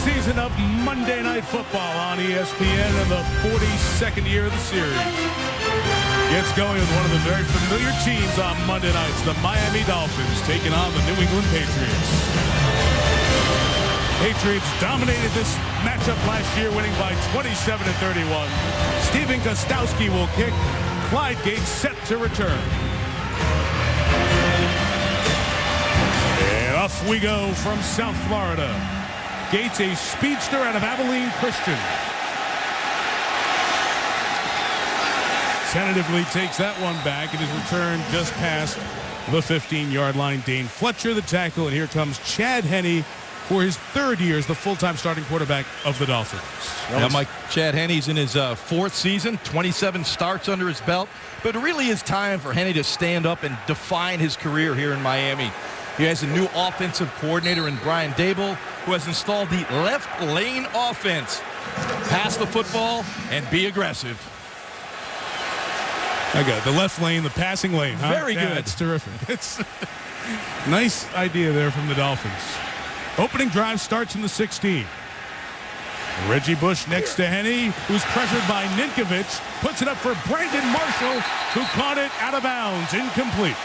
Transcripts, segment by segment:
season of Monday Night Football on ESPN in the 42nd year of the series. Gets going with one of the very familiar teams on Monday nights, the Miami Dolphins, taking on the New England Patriots. Patriots dominated this matchup last year, winning by 27-31. Stephen Gostkowski will kick. Clyde Gates set to return. And off we go from South Florida. Gates, a speedster out of Abilene Christian. Tentatively takes that one back. It is returned just past the 15-yard line. Dane Fletcher, the tackle, and here comes Chad Henne for his third year as the full-time starting quarterback of the Dolphins. Now, Mike, Chad Henne's in his fourth season, 27 starts under his belt, but it really is time for Henne to stand up and define his career here in Miami. He has a new offensive coordinator in Brian Dable, who has installed the left lane offense. Pass the football and be aggressive. I got the left lane, the passing lane. Huh? Very good. It's terrific. It's nice idea there from the Dolphins. Opening drive starts in the 16. Reggie Bush next to Henne, who's pressured by Ninkovich, puts it up for Brandon Marshall, who caught it out of bounds, incomplete.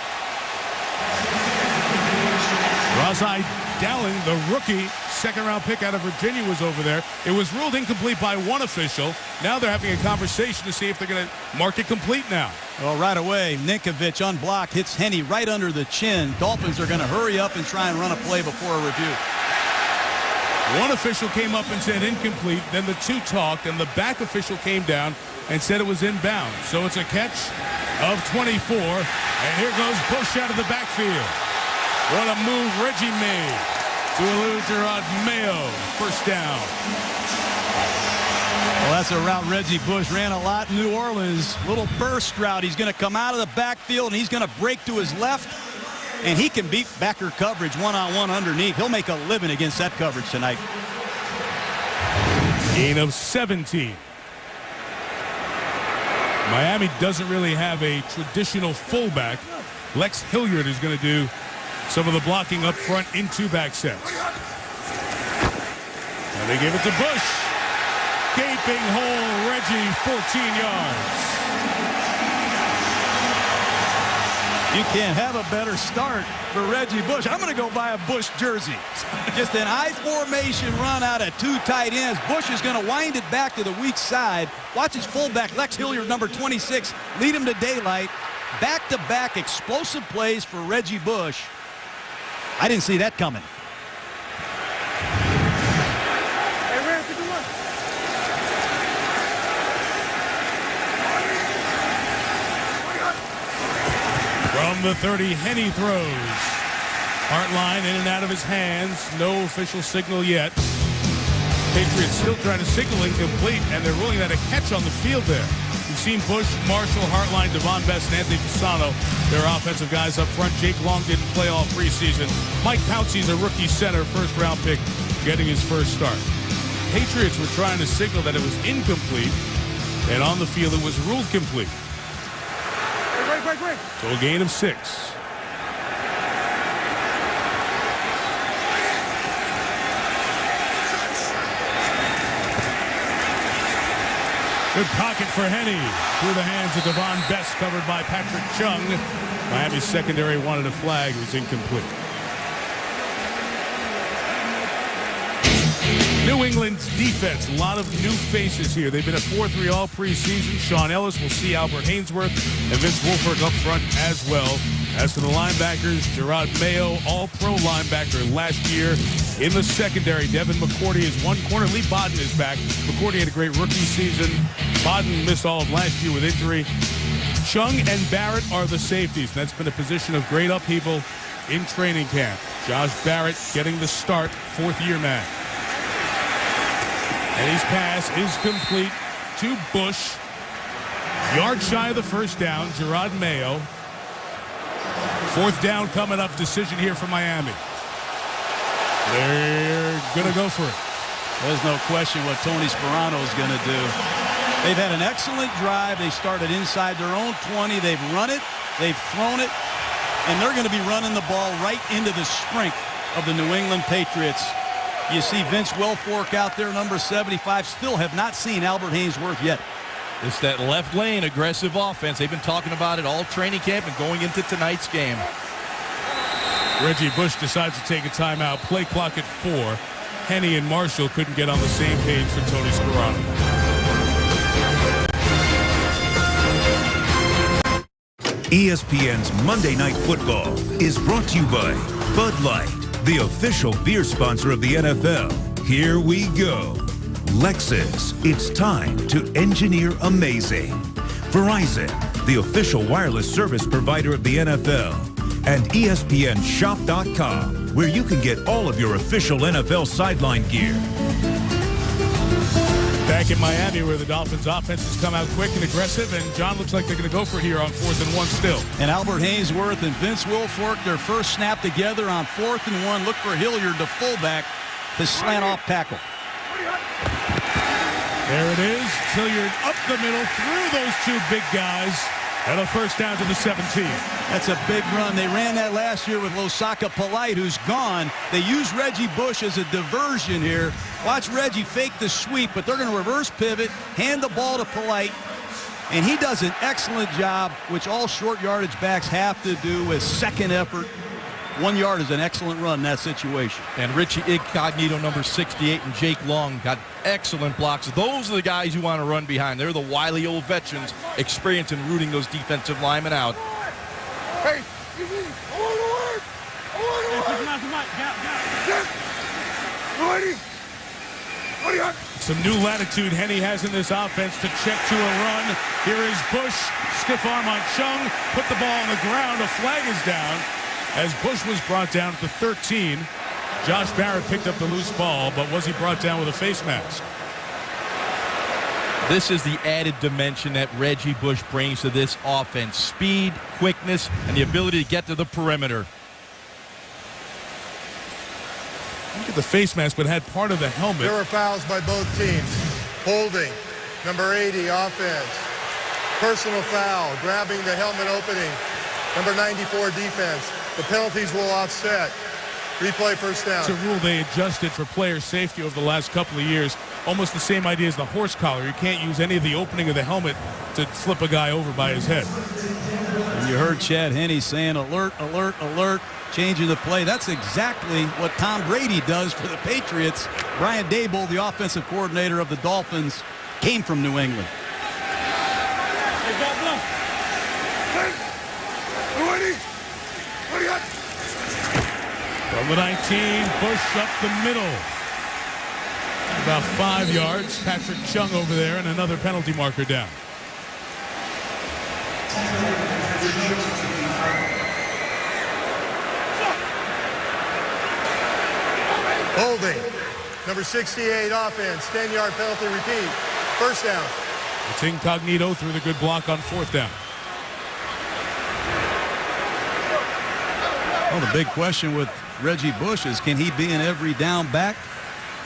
Razai Dowling, the rookie second-round pick out of Virginia, was over there. It was ruled incomplete by one official. Now they're having a conversation to see if they're going to mark it complete now. Well, right away, Ninkovich unblocked, hits Henne right under the chin. Dolphins are going to hurry up and try and run a play before a review. One official came up and said incomplete. Then the two talked, and the back official came down and said it was inbound. So it's a catch of 24. And here goes Bush out of the backfield. What a move Reggie made to elude Gerard Mayo. First down. Well, that's a route Reggie Bush ran a lot in New Orleans. Little burst route. He's going to come out of the backfield, and he's going to break to his left. And he can beat backer coverage one-on-one underneath. He'll make a living against that coverage tonight. Gain of 17. Miami doesn't really have a traditional fullback. Lex Hilliard is going to do some of the blocking up front in two back sets. And they give it to Bush. Gaping hole, Reggie, 14 yards. You can't have a better start for Reggie Bush. I'm going to go buy a Bush jersey. Just an I formation run out of two tight ends. Bush is going to wind it back to the weak side. Watch his fullback, Lex Hilliard, number 26, lead him to daylight. Back-to-back explosive plays for Reggie Bush. I didn't see that coming. From the 30, Henne throws. Hartline in and out of his hands. No official signal yet. Patriots still trying to signal incomplete, and they're ruling that a catch on the field there. You've seen Bush, Marshall, Hartline, Devon Best, and Anthony Fasano. Their offensive guys up front. Jake Long didn't play all preseason. Mike Pouncey's a rookie center, first-round pick, getting his first start. Patriots were trying to signal that it was incomplete, and on the field it was ruled complete. So a gain of 6. Good pocket for Henne. Through the hands of Devon Best, covered by Patrick Chung. Miami's secondary wanted a flag. It was incomplete. New England's defense, a lot of new faces here. They've been a 4-3 all preseason. Sean Ellis will see Albert Hainsworth and Vince Wilfork up front as well. As for the linebackers, Gerard Mayo, all-pro linebacker last year in the secondary. Devin McCourty is one corner. Lee Bodden is back. McCourty had a great rookie season. Bodden missed all of last year with injury. Chung and Barrett are the safeties. That's been a position of great upheaval in training camp. Josh Barrett getting the start, fourth-year man. And his pass is complete to Bush. Yard shy of the first down, Gerard Mayo. Fourth down coming up, decision here for Miami. They're going to go for it. There's no question what Tony Sperano is going to do. They've had an excellent drive. They started inside their own 20. They've run it, they've thrown it, and they're going to be running the ball right into the strength of the New England Patriots. You see Vince Wilfork out there, number 75. Still have not seen Albert Haynesworth yet. It's that left lane aggressive offense. They've been talking about it all training camp and going into tonight's game. Reggie Bush decides to take a timeout. Play clock at 4. Henne and Marshall couldn't get on the same page for Tony Sperano. ESPN's Monday Night Football is brought to you by Bud Light, the official beer sponsor of the NFL. Here we go. Lexus, it's time to engineer amazing. Verizon, the official wireless service provider of the NFL. And ESPNShop.com, where you can get all of your official NFL sideline gear. Back in Miami, where the Dolphins offense has come out quick and aggressive, and John looks like they're going to go for here on 4th and 1 still. And Albert Haynesworth and Vince Wilfork, their first snap together on 4th and 1. Look for Hilliard, the fullback, to slant off tackle. There it is. Hilliard up the middle through those two big guys. And a first down to the 17. That's a big run. They ran that last year with Losaka Polite, who's gone. They used Reggie Bush as a diversion here. Watch Reggie fake the sweep, but they're going to reverse pivot, hand the ball to Polite, and he does an excellent job, which all short yardage backs have to do with second effort. 1 yard is an excellent run in that situation. And Richie Incognito, number 68, and Jake Long got excellent blocks. Those are the guys you want to run behind. They're the wily old veterans, experienced in rooting those defensive linemen out. Hey, I want to work. Some new latitude Henne has in this offense to check to a run. Here is Bush, stiff arm on Chung, put the ball on the ground. A flag is down as Bush was brought down to 13. Josh Barrett picked up the loose ball, but was he brought down with a face mask? This is the added dimension that Reggie Bush brings to this offense. Speed, quickness, and the ability to get to the perimeter. Look at the face mask, but had part of the helmet. There were fouls by both teams. Holding, number 80, offense. Personal foul, grabbing the helmet opening. Number 94, defense. The penalties will offset. Replay first down. It's a rule they adjusted for player safety over the last couple of years. Almost the same idea as the horse collar. You can't use any of the opening of the helmet to flip a guy over by his head. And you heard Chad Henne saying alert, alert, alert, changing the play. That's exactly what Tom Brady does for the Patriots. Brian Daboll, the offensive coordinator of the Dolphins, came from New England. From the 19, Bush up the middle. About 5 yards. Patrick Chung over there and another penalty marker down. Holding. Number 68, offense. 10-yard penalty repeat. First down. It's Incognito through the good block on 4th down. Well, the big question with Reggie Bush is, can he be an every down back?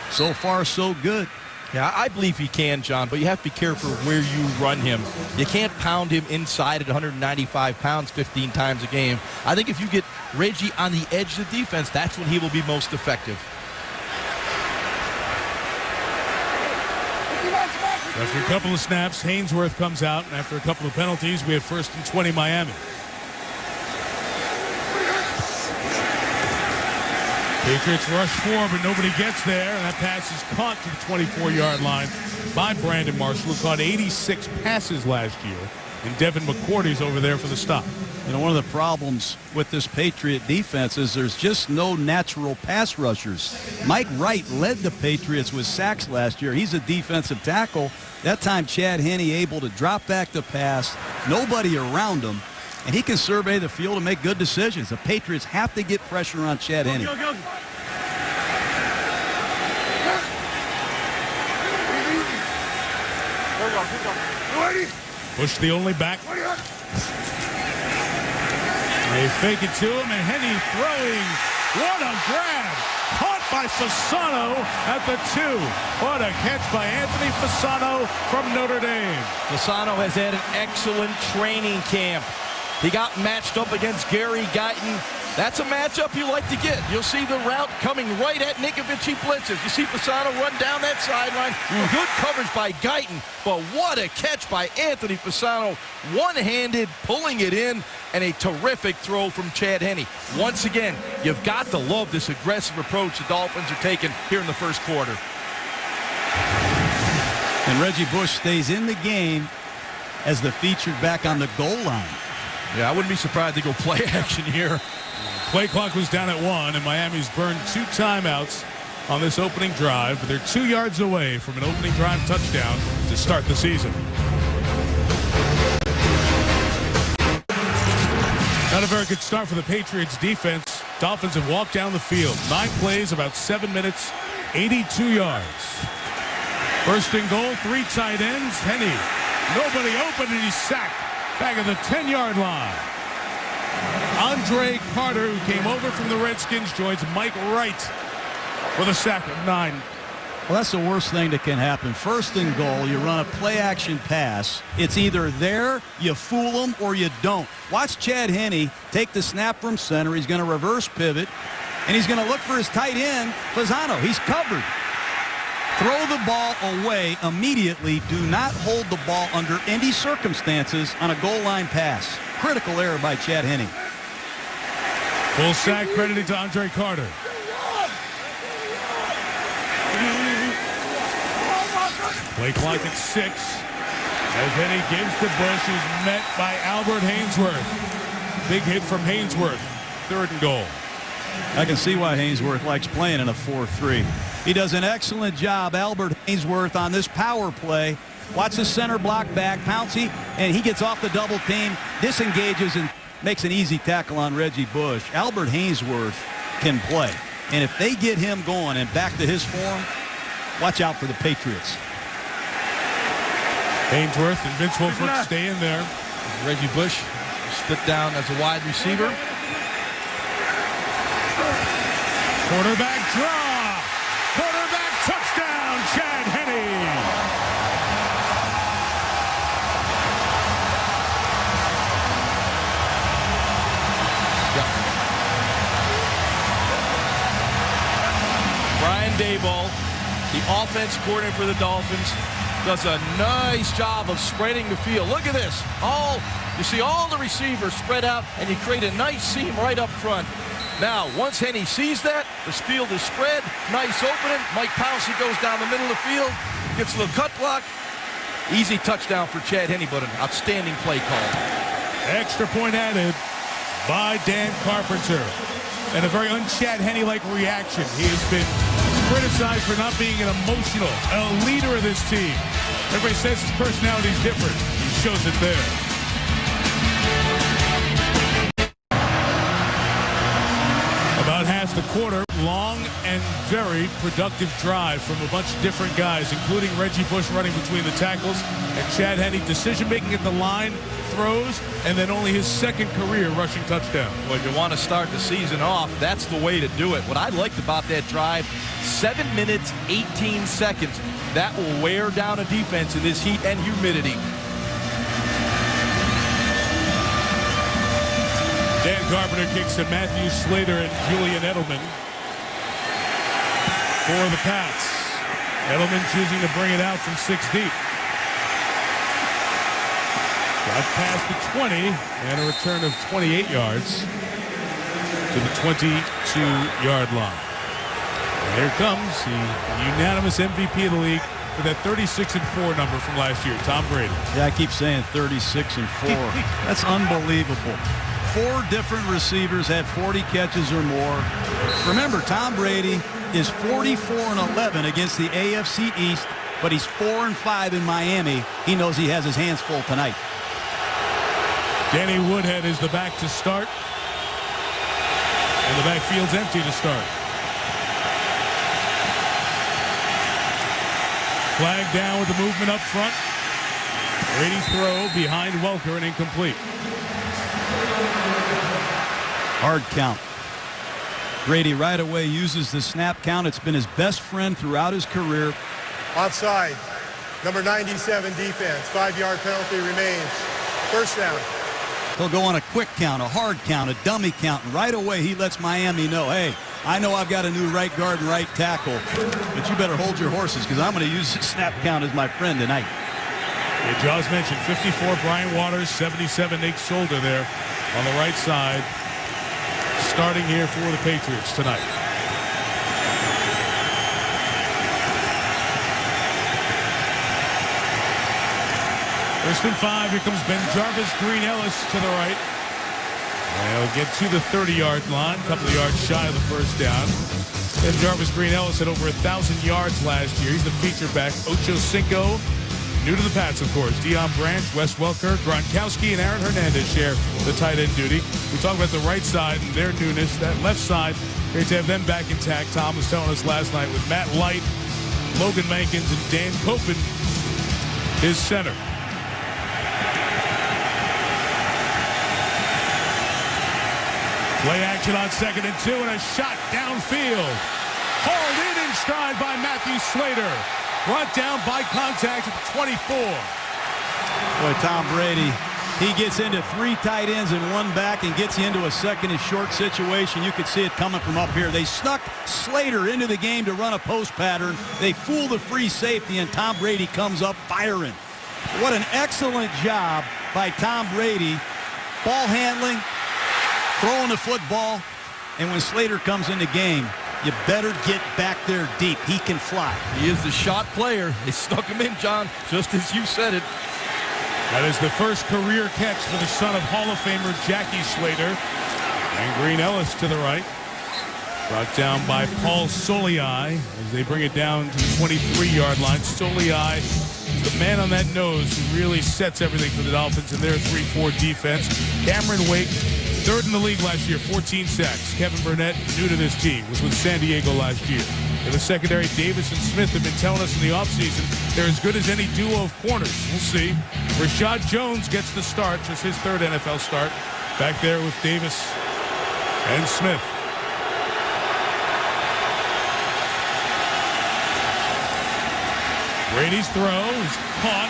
So far, so good. Yeah, I believe he can, John, but you have to be careful where you run him. You can't pound him inside at 195 pounds 15 times a game. I think if you get Reggie on the edge of the defense, that's when he will be most effective. After a couple of snaps, Haynesworth comes out, and after a couple of penalties, we have 1st and 20 Miami. Patriots rush 4, but nobody gets there, and that pass is caught to the 24-yard line by Brandon Marshall, who caught 86 passes last year, and Devin McCourty's over there for the stop. You know, one of the problems with this Patriot defense is there's just no natural pass rushers. Mike Wright led the Patriots with sacks last year. He's a defensive tackle. That time, Chad Henne able to drop back the pass, nobody around him, and he can survey the field and make good decisions. The Patriots have to get pressure on Chad Henne. Bush the only back. They fake it to him, and Henne throwing. What a grab! Caught by Fasano at the 2. What a catch by Anthony Fasano from Notre Dame. Fasano has had an excellent training camp. He got matched up against Gary Guyton. That's a matchup you like to get. You'll see the route coming right at Ninkovich. He blitzes. You see Fasano run down that sideline. Good coverage by Guyton, but what a catch by Anthony Fasano. One-handed, pulling it in, and a terrific throw from Chad Henne. Once again, you've got to love this aggressive approach the Dolphins are taking here in the first quarter. And Reggie Bush stays in the game as the featured back on the goal line. Yeah, I wouldn't be surprised to go play action here. Play clock was down at 1, and Miami's burned 2 timeouts on this opening drive, but they're 2 yards away from an opening drive touchdown to start the season. Not a very good start for the Patriots defense. Dolphins have walked down the field. 9 plays, about 7 minutes, 82 yards. First and goal, 3 tight ends. Henne, nobody open, and he's sacked back at the 10-yard line. Andre Carter, who came over from the Redskins, joins Mike Wright with a sack of 9. Well, that's the worst thing that can happen. First and goal, you run a play-action pass. It's either there, you fool them, or you don't. Watch Chad Henne take the snap from center. He's going to reverse pivot, and he's going to look for his tight end, Fasano. He's covered. Throw the ball away immediately. Do not hold the ball under any circumstances on a goal line pass. Critical error by Chad Henne. Full sack credited to Andre Carter. Play clock at 6. As Henne gives to Bush, who's met by Albert Hainsworth. Big hit from Hainsworth. 3rd and goal. I can see why Hainsworth likes playing in a 4-3. He does an excellent job, Albert Hainsworth, on this power play. Watch the center block back, Pouncey, and he gets off the double team, disengages, and makes an easy tackle on Reggie Bush. Albert Hainsworth can play. And if they get him going and back to his form, watch out for the Patriots. Hainsworth and Vince Wilfork stay in there. Reggie Bush split down as a wide receiver. Quarterback draw. Quarterback touchdown, Chad Henne. Brian Daboll, the offense coordinator for the Dolphins, does a nice job of spreading the field. Look at this. You see all the receivers spread out, and you create a nice seam right up front. Now, once Henne sees that, the field is spread. Nice opening. Mike Pouncey goes down the middle of the field, gets a little cut block. Easy touchdown for Chad Henne, but an outstanding play call. Extra point added by Dan Carpenter. And a very un-Chad Henne-like reaction. He has been criticized for not being an emotional, a leader of this team. Everybody says his personality is different. He shows it there. About half the quarter, long and very productive drive from a bunch of different guys, including Reggie Bush running between the tackles and Chad Henne decision-making at the line, throws, and then only his 2nd career rushing touchdown. Well, if you want to start the season off, that's the way to do it. What I liked about that drive, 7 minutes, 18 seconds. That will wear down a defense in this heat and humidity. Dan Carpenter kicks to Matthew Slater and Julian Edelman for the Pats. Edelman choosing to bring it out from 6 deep. Got past the 20 and a return of 28 yards to the 22-yard line. And here comes the unanimous MVP of the league with that 36-4 number from last year, Tom Brady. Yeah, I keep saying 36-4. That's unbelievable. 4 different receivers had 40 catches or more. Remember, Tom Brady is 44-11 against the AFC East, but he's 4-5 in Miami. He knows he has his hands full tonight. Danny Woodhead is the back to start. And the backfield's empty to start. Flag down with the movement up front. Brady's throw behind Welker and incomplete. Hard count. Brady right away uses the snap count. It's been his best friend throughout his career. Offside. Number 97 defense. 5-yard penalty remains. First down. He'll go on a quick count, a hard count, a dummy count, and right away he lets Miami know, hey, I know I've got a new right guard and right tackle, but you better hold your horses because I'm going to use the snap count as my friend tonight. Yeah, Jaws mentioned 54 Brian Waters, 77 Nate Solder there on the right side, starting here for the Patriots tonight. First and 5, here comes Ben Jarvis, Green Ellis to the right. They'll get to the 30-yard line, a couple of yards shy of the first down. Ben Jarvis, Green Ellis had over 1,000 yards last year. He's the feature back. Ocho Cinco, new to the Pats, of course. Deion Branch, Wes Welker, Gronkowski, and Aaron Hernandez share the tight end duty. We talked about the right side and their newness. That left side, great to have them back intact. Tom was telling us last night with Matt Light, Logan Mankins, and Dan Copen, his center. Play action on 2nd and 2, and a shot downfield. Hauled in stride by Matthew Slater. Brought down by contact at the 24. Boy, Tom Brady, he gets into 3 tight ends and 1 back and gets you into a 2nd and short situation. You could see it coming from up here. They snuck Slater into the game to run a post pattern. They fool the free safety, and Tom Brady comes up firing. What an excellent job by Tom Brady. Ball handling, throwing the football, and when Slater comes in the game, you better get back there deep. He can fly. He is the shot player. They stuck him in, John, just as you said it. That is the first career catch for the son of Hall of Famer Jackie Slater. And Green Ellis to the right. Brought down by Paul Soliai as they bring it down to the 23-yard line. Soliai is the man on that nose who really sets everything for the Dolphins in their 3-4 defense. Cameron Wake, 3rd in the league last year, 14 sacks. Kevin Burnett, new to this team, was with San Diego last year. In the secondary, Davis and Smith have been telling us in the offseason they're as good as any duo of corners. We'll see. Rashad Jones gets the start, just his 3rd NFL start. Back there with Davis and Smith. Brady's throw is caught.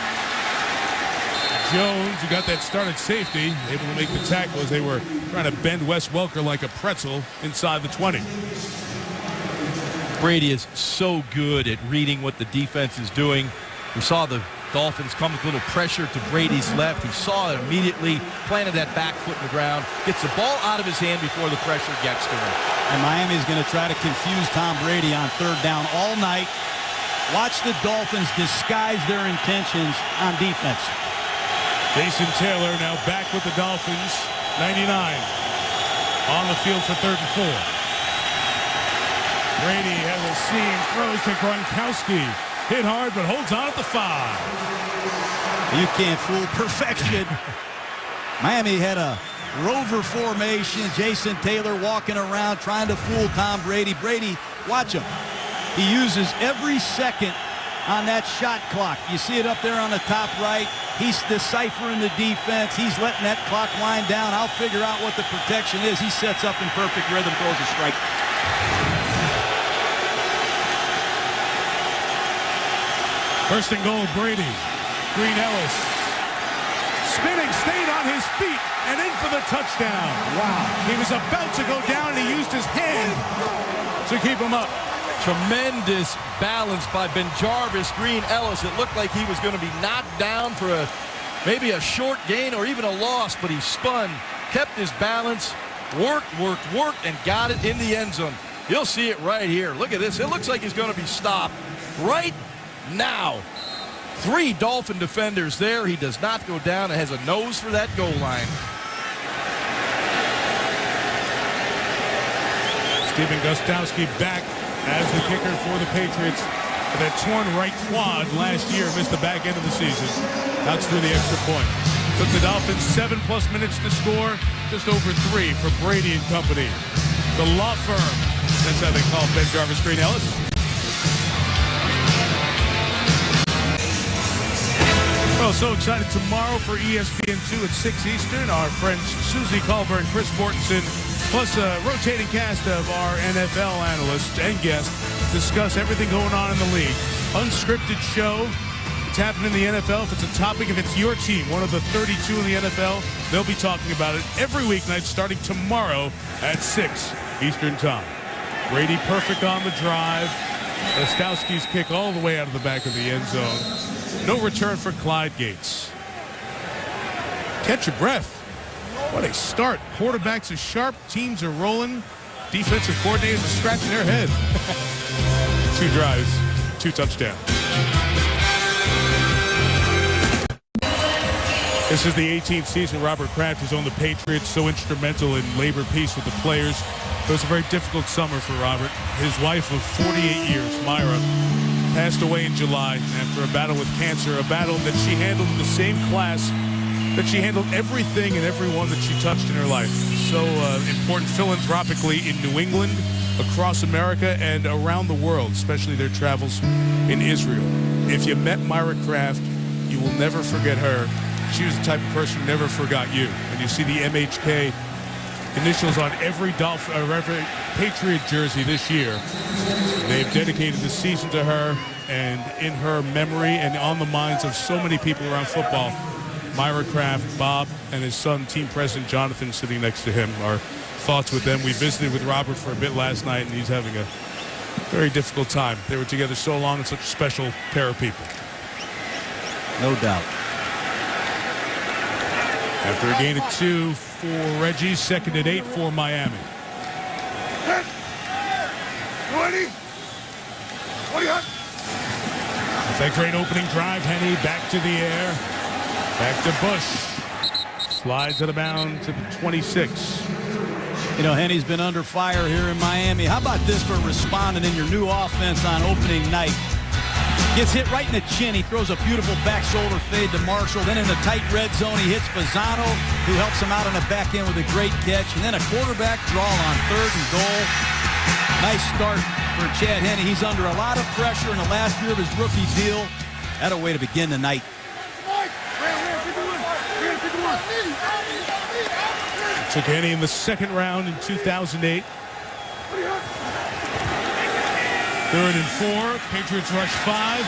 Jones, who got that start at safety, able to make the tackle as they were trying to bend Wes Welker like a pretzel inside the 20. Brady is so good at reading what the defense is doing. We saw the Dolphins come with a little pressure to Brady's left. He saw it immediately, planted that back foot in the ground, gets the ball out of his hand before the pressure gets to him. And Miami's going to try to confuse Tom Brady on 3rd down all night. Watch the Dolphins disguise their intentions on defense. Jason Taylor now back with the Dolphins. 99 on the field for 3rd and 4. Brady has a seam, throws to Gronkowski. Hit hard, but holds on at the 5. You can't fool perfection. Miami had a rover formation. Jason Taylor walking around trying to fool Tom Brady. Brady, watch him. He uses every second on that shot clock. You see it up there on the top right. He's deciphering the defense. He's letting that clock wind down. I'll figure out what the protection is. He sets up in perfect rhythm, throws a strike. First and goal, Brady. Green Ellis. Spinning, stayed on his feet, and in for the touchdown. Wow. He was about to go down, and he used his hand to keep him up. Tremendous balance by Ben Jarvis, Green Ellis. It looked like he was going to be knocked down for maybe a short gain or even a loss, but he spun, kept his balance, worked, and got it in the end zone. You'll see it right here. Look at this. It looks like he's going to be stopped right now. 3 Dolphin defenders there. He does not go down and has a nose for that goal line. Stephen Gostkowski back as the kicker for the Patriots. For that torn right quad last year, missed the back end of the season. Knocks through the extra point. Took the Dolphins 7+ minutes to score, just over 3 for Brady and company. The law firm, that's how they call Ben Jarvis, Green Ellis. Well, so excited tomorrow for ESPN2 at 6 Eastern. Our friends Susie Culver and Chris Mortensen, plus a rotating cast of our NFL analysts and guests, discuss everything going on in the league. Unscripted show. happening in the NFL, if it's a topic, if it's your team, one of the 32 in the NFL, they'll be talking about it every weeknight starting tomorrow at 6 Eastern Time. Brady perfect on the drive. Gostowski's kick all the way out of the back of the end zone. No return for Clyde Gates. Catch your breath. What a start. Quarterbacks are sharp. Teams are rolling. Defensive coordinators are scratching their head. 2 drives, 2 touchdowns. This is the 18th season Robert Kraft has owned the Patriots, so instrumental in labor peace with the players. It was a very difficult summer for Robert. His wife of 48 years, Myra, passed away in July after a battle with cancer, a battle that she handled in the same class that she handled everything and everyone that she touched in her life. So important philanthropically in New England, across America, and around the world, especially their travels in Israel. If you met Myra Kraft, you will never forget her. She was the type of person who never forgot you. And you see the MHK initials on every every Patriot jersey this year. They've dedicated the season to her, and in her memory and on the minds of so many people around football, Myra Kraft, Bob, and his son, team president Jonathan, sitting next to him. Our thoughts with them. We visited with Robert for a bit last night, and he's having a very difficult time. They were together so long and such a special pair of people. No doubt. After a gain of 2 for Reggie, 2nd and 8 for Miami. That great opening drive, Henne back to the air. Back to Bush. Slides out of bounds to the 26. You know, Henne's been under fire here in Miami. How about this for responding in your new offense on opening night? Gets hit right in the chin. He throws a beautiful back shoulder fade to Marshall. Then in the tight red zone, he hits Fasano, who helps him out on the back end with a great catch. And then a quarterback draw on 3rd and goal. Nice start for Chad Henne. He's under a lot of pressure in the last year of his rookie deal. That a way to begin the night. Took Henne in the 2nd round in 2008. 3rd and 4. Patriots rush 5.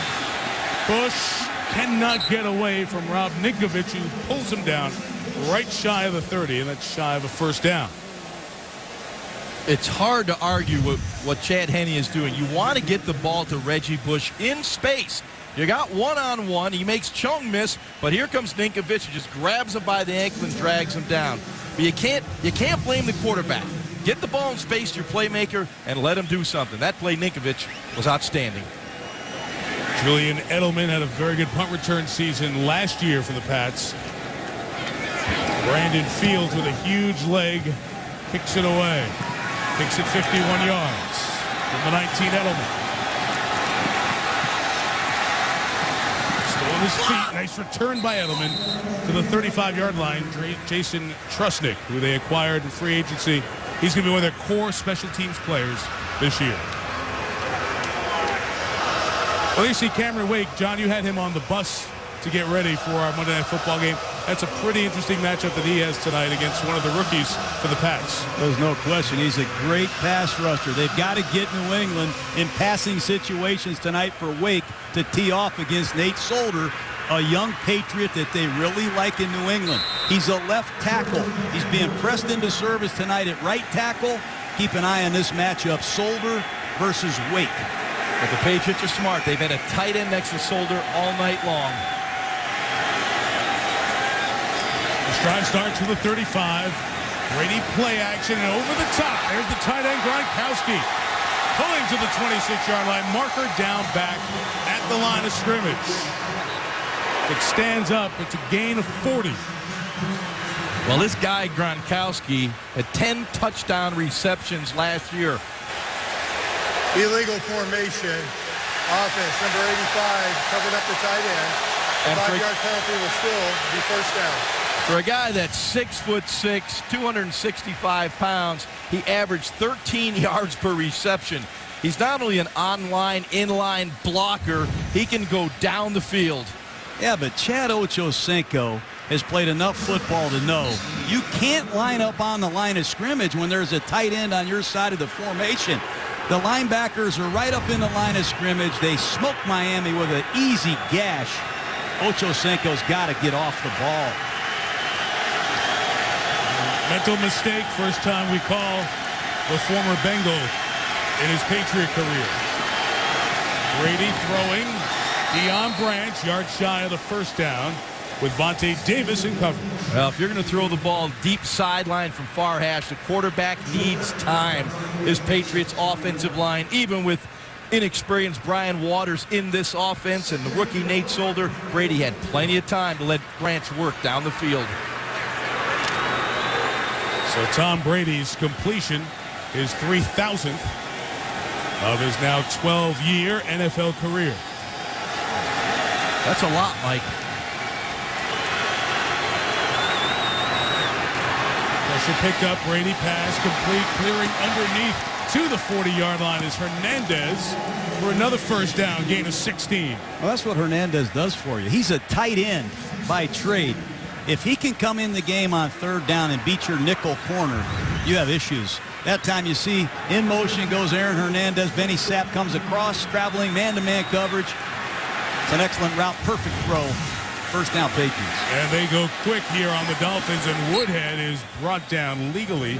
Bush cannot get away from Rob Ninkovich, who pulls him down right shy of the 30, and that's shy of a first down. It's hard to argue with what Chad Henne is doing. You want to get the ball to Reggie Bush in space. You got one-on-one. He makes Chung miss, but here comes Ninkovich, who just grabs him by the ankle and drags him down. But you can't blame the quarterback. Get the ball in space to your playmaker and let him do something. That play, Ninkovich, was outstanding. Julian Edelman had a very good punt return season last year for the Pats. Brandon Fields with a huge leg kicks it away. Kicks it 51 yards from the 19, Edelman. Still on his feet. Nice return by Edelman to the 35-yard line. Jason Trusnick, who they acquired in free agency. He's going to be one of their core special teams players this year. Well, you see Cameron Wake. John, you had him on the bus to get ready for our Monday Night Football game. That's a pretty interesting matchup that he has tonight against one of the rookies for the Pats. There's no question. He's a great pass rusher. They've got to get New England in passing situations tonight for Wake to tee off against Nate Solder, a young Patriot that they really like in New England. He's a left tackle. He's being pressed into service tonight at right tackle. Keep an eye on this matchup, Solder versus Wake. But the Patriots are smart. They've had a tight end next to Solder all night long. Drive starts to the 35. Brady play action and over the top. There's the tight end Gronkowski pulling to the 26-yard line. Marker down back at the line of scrimmage. It stands up. It's a gain of 40. Well, this guy Gronkowski had 10 touchdown receptions last year. Illegal formation. Offense, number 85, covered up the tight end. The 5-yard penalty will still be first down. For a guy that's 6'6", 265 pounds, he averaged 13 yards per reception. He's not only an online, inline blocker, he can go down the field. Yeah, but Chad Ochocinco has played enough football to know you can't line up on the line of scrimmage when there's a tight end on your side of the formation. The linebackers are right up in the line of scrimmage. They smoke Miami with an easy gash Ocho Cinco's got to get off the ball. Mental mistake, first time we call the former Bengal in his Patriot career. Brady throwing. Deion Branch, yards shy of the first down, with Vontae Davis in coverage. Well, if you're going to throw the ball deep sideline from far hash, the quarterback needs time. This Patriots offensive line, even with inexperienced Brian Waters in this offense and the rookie Nate Solder, Brady had plenty of time to let Branch work down the field. So Tom Brady's completion is 3,000th of his now 12-year NFL career. That's a lot, Mike. Pressure picked up, Brady pass complete, clearing underneath to the 40-yard line is Hernandez for another first down, gain of 16. Well, that's what Hernandez does for you. He's a tight end by trade. If he can come in the game on third down and beat your nickel corner, you have issues. That time you see in motion goes Aaron Hernandez. Benny Sapp comes across, traveling man-to-man coverage. It's an excellent route, perfect throw. First down, Patriots. And they go quick here on the Dolphins, and Woodhead is brought down legally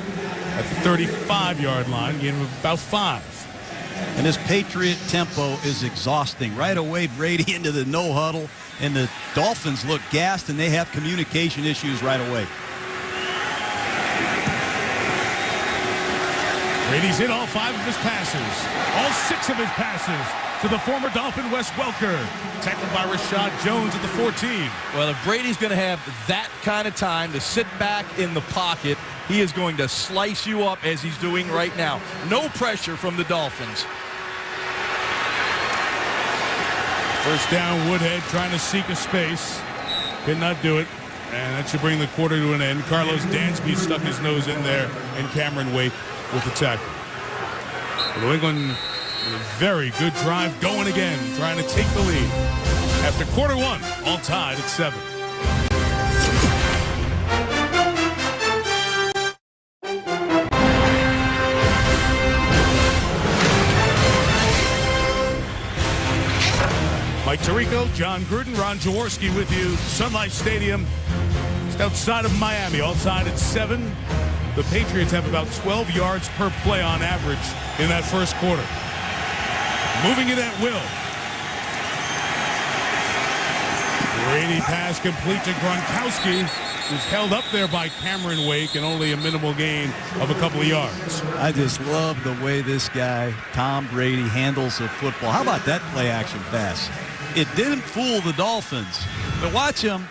at the 35-yard line, gain of about 5. And this Patriot tempo is exhausting. Right away, Brady into the no huddle, and the Dolphins look gassed, and they have communication issues right away. Brady's hit all 5 of his passes, all 6 of his passes to the former Dolphin Wes Welker, tackled by Rashad Jones at the 14. Well, if Brady's going to have that kind of time to sit back in the pocket, he is going to slice you up as he's doing right now. No pressure from the Dolphins. First down, Woodhead trying to seek a space. Could not do it. And that should bring the quarter to an end. Carlos Dansby stuck his nose in there, and Cameron Wake with the tackle. New England, a very good drive going again, trying to take the lead. After quarter one, all tied at 7. Mike Tirico, John Gruden, Ron Jaworski with you. Sun Life Stadium, just outside of Miami, all tied at 7. The Patriots have about 12 yards per play on average in that first quarter. Moving it at will. Brady pass complete to Gronkowski, who's held up there by Cameron Wake, and only a minimal gain of a couple of yards. I just love the way this guy, Tom Brady, handles the football. How about that play-action pass? It didn't fool the Dolphins, but watch him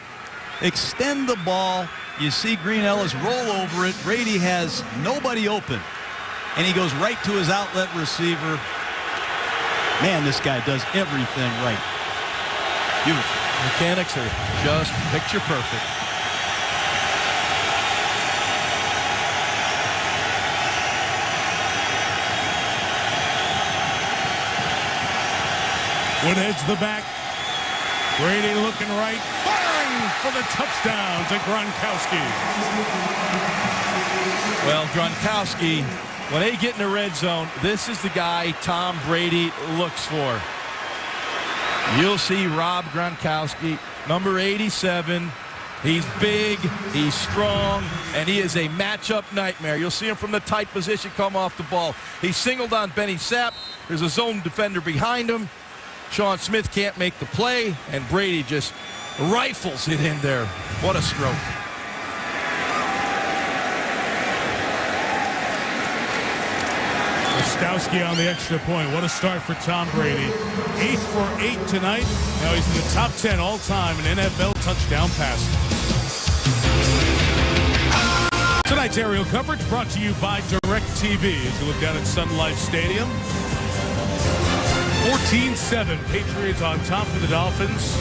extend the ball. You see Green Ellis roll over it. Brady has nobody open, and he goes right to his outlet receiver. Man, this guy does everything right. Beautiful. Mechanics are just picture perfect. Woodhead's the back. Brady looking right, firing for the touchdown to Gronkowski. Well, Gronkowski, when they get in the red zone, this is the guy Tom Brady looks for. You'll see Rob Gronkowski, number 87. He's big, he's strong, and he is a matchup nightmare. You'll see him from the tight position come off the ball. He's singled on Benny Sapp. There's a zone defender behind him. Sean Smith can't make the play, and Brady just rifles it in there. What a stroke. Gostowski on the extra point. What a start for Tom Brady. 8 for 8 tonight. Now he's in the top 10 all-time in NFL touchdown passes. Tonight's aerial coverage brought to you by DirecTV as you look down at Sun Life Stadium. 14-7, Patriots on top of the Dolphins.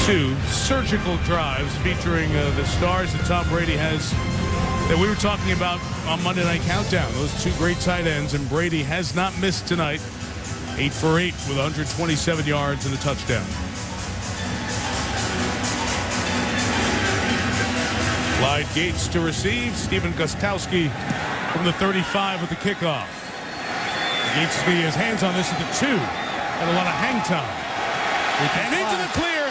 2 surgical drives featuring the stars that Tom Brady has that we were talking about on Monday Night Countdown. Those 2 great tight ends, and Brady has not missed tonight. 8 for 8 with 127 yards and a touchdown. Clyde Gates to receive. Stephen Gostowski from the 35 with the kickoff. Gates has hands on this at the 2. And a lot of hang time. And into the clear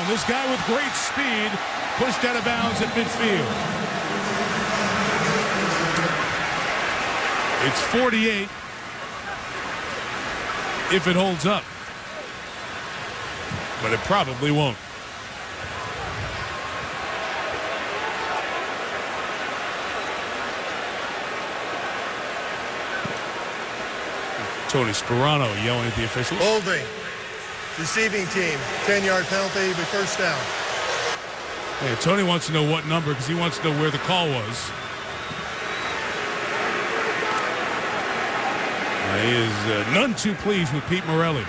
down. This guy with great speed pushed out of bounds at midfield. It's 48 if it holds up. But it probably won't. Tony Sperano yelling at the officials. Holding. Receiving team. 10-yard penalty, but first down. Yeah, Tony wants to know what number because he wants to know where the call was. He is none too pleased with Pete Morelli.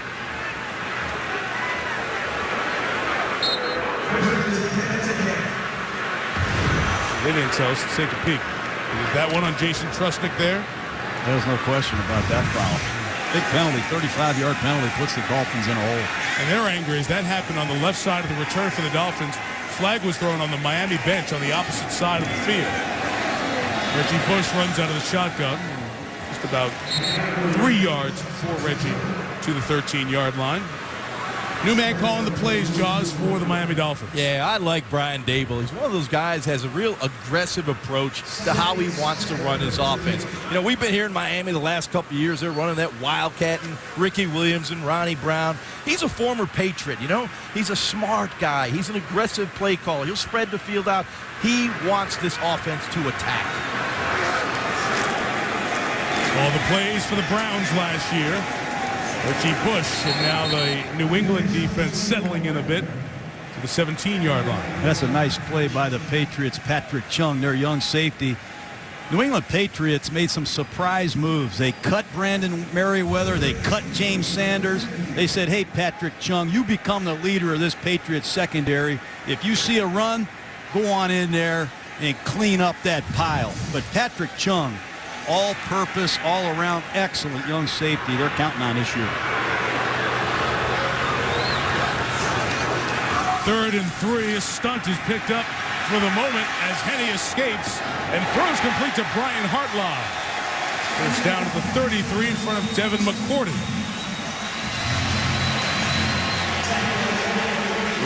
They didn't tell us to take a peek. Is that one on Jason Trusnick there? There's no question about that foul. Big penalty, 35-yard penalty, puts the Dolphins in a hole. And they're angry as that happened on the left side of the return for the Dolphins. Flag was thrown on the Miami bench on the opposite side of the field. Reggie Bush runs out of the shotgun. Just about 3 yards for Reggie to the 13-yard line. New man calling the plays, Jaws, for the Miami Dolphins. Yeah, I like Brian Dable. He's one of those guys has a real aggressive approach to how he wants to run his offense. You know, we've been here in Miami the last couple of years. They're running that Wildcat and Ricky Williams and Ronnie Brown. He's a former Patriot, you know. He's a smart guy. He's an aggressive play caller. He'll spread the field out. He wants this offense to attack. All the plays for the Browns last year. Reggie Bush, and now the New England defense settling in a bit to the 17-yard line. That's a nice play by the Patriots. Patrick Chung, their young safety. New England Patriots made some surprise moves. They cut Brandon Merriweather. They cut James Sanders. They said, hey, Patrick Chung, you become the leader of this Patriots secondary. If you see a run, go on in there and clean up that pile. But Patrick Chung, all-purpose, all-around, excellent young safety. They're counting on this year. 3rd and 3. A stunt is picked up for the moment as Henne escapes and throws complete to Brian Hartlaw. First down at the 33 in front of Devin McCourty.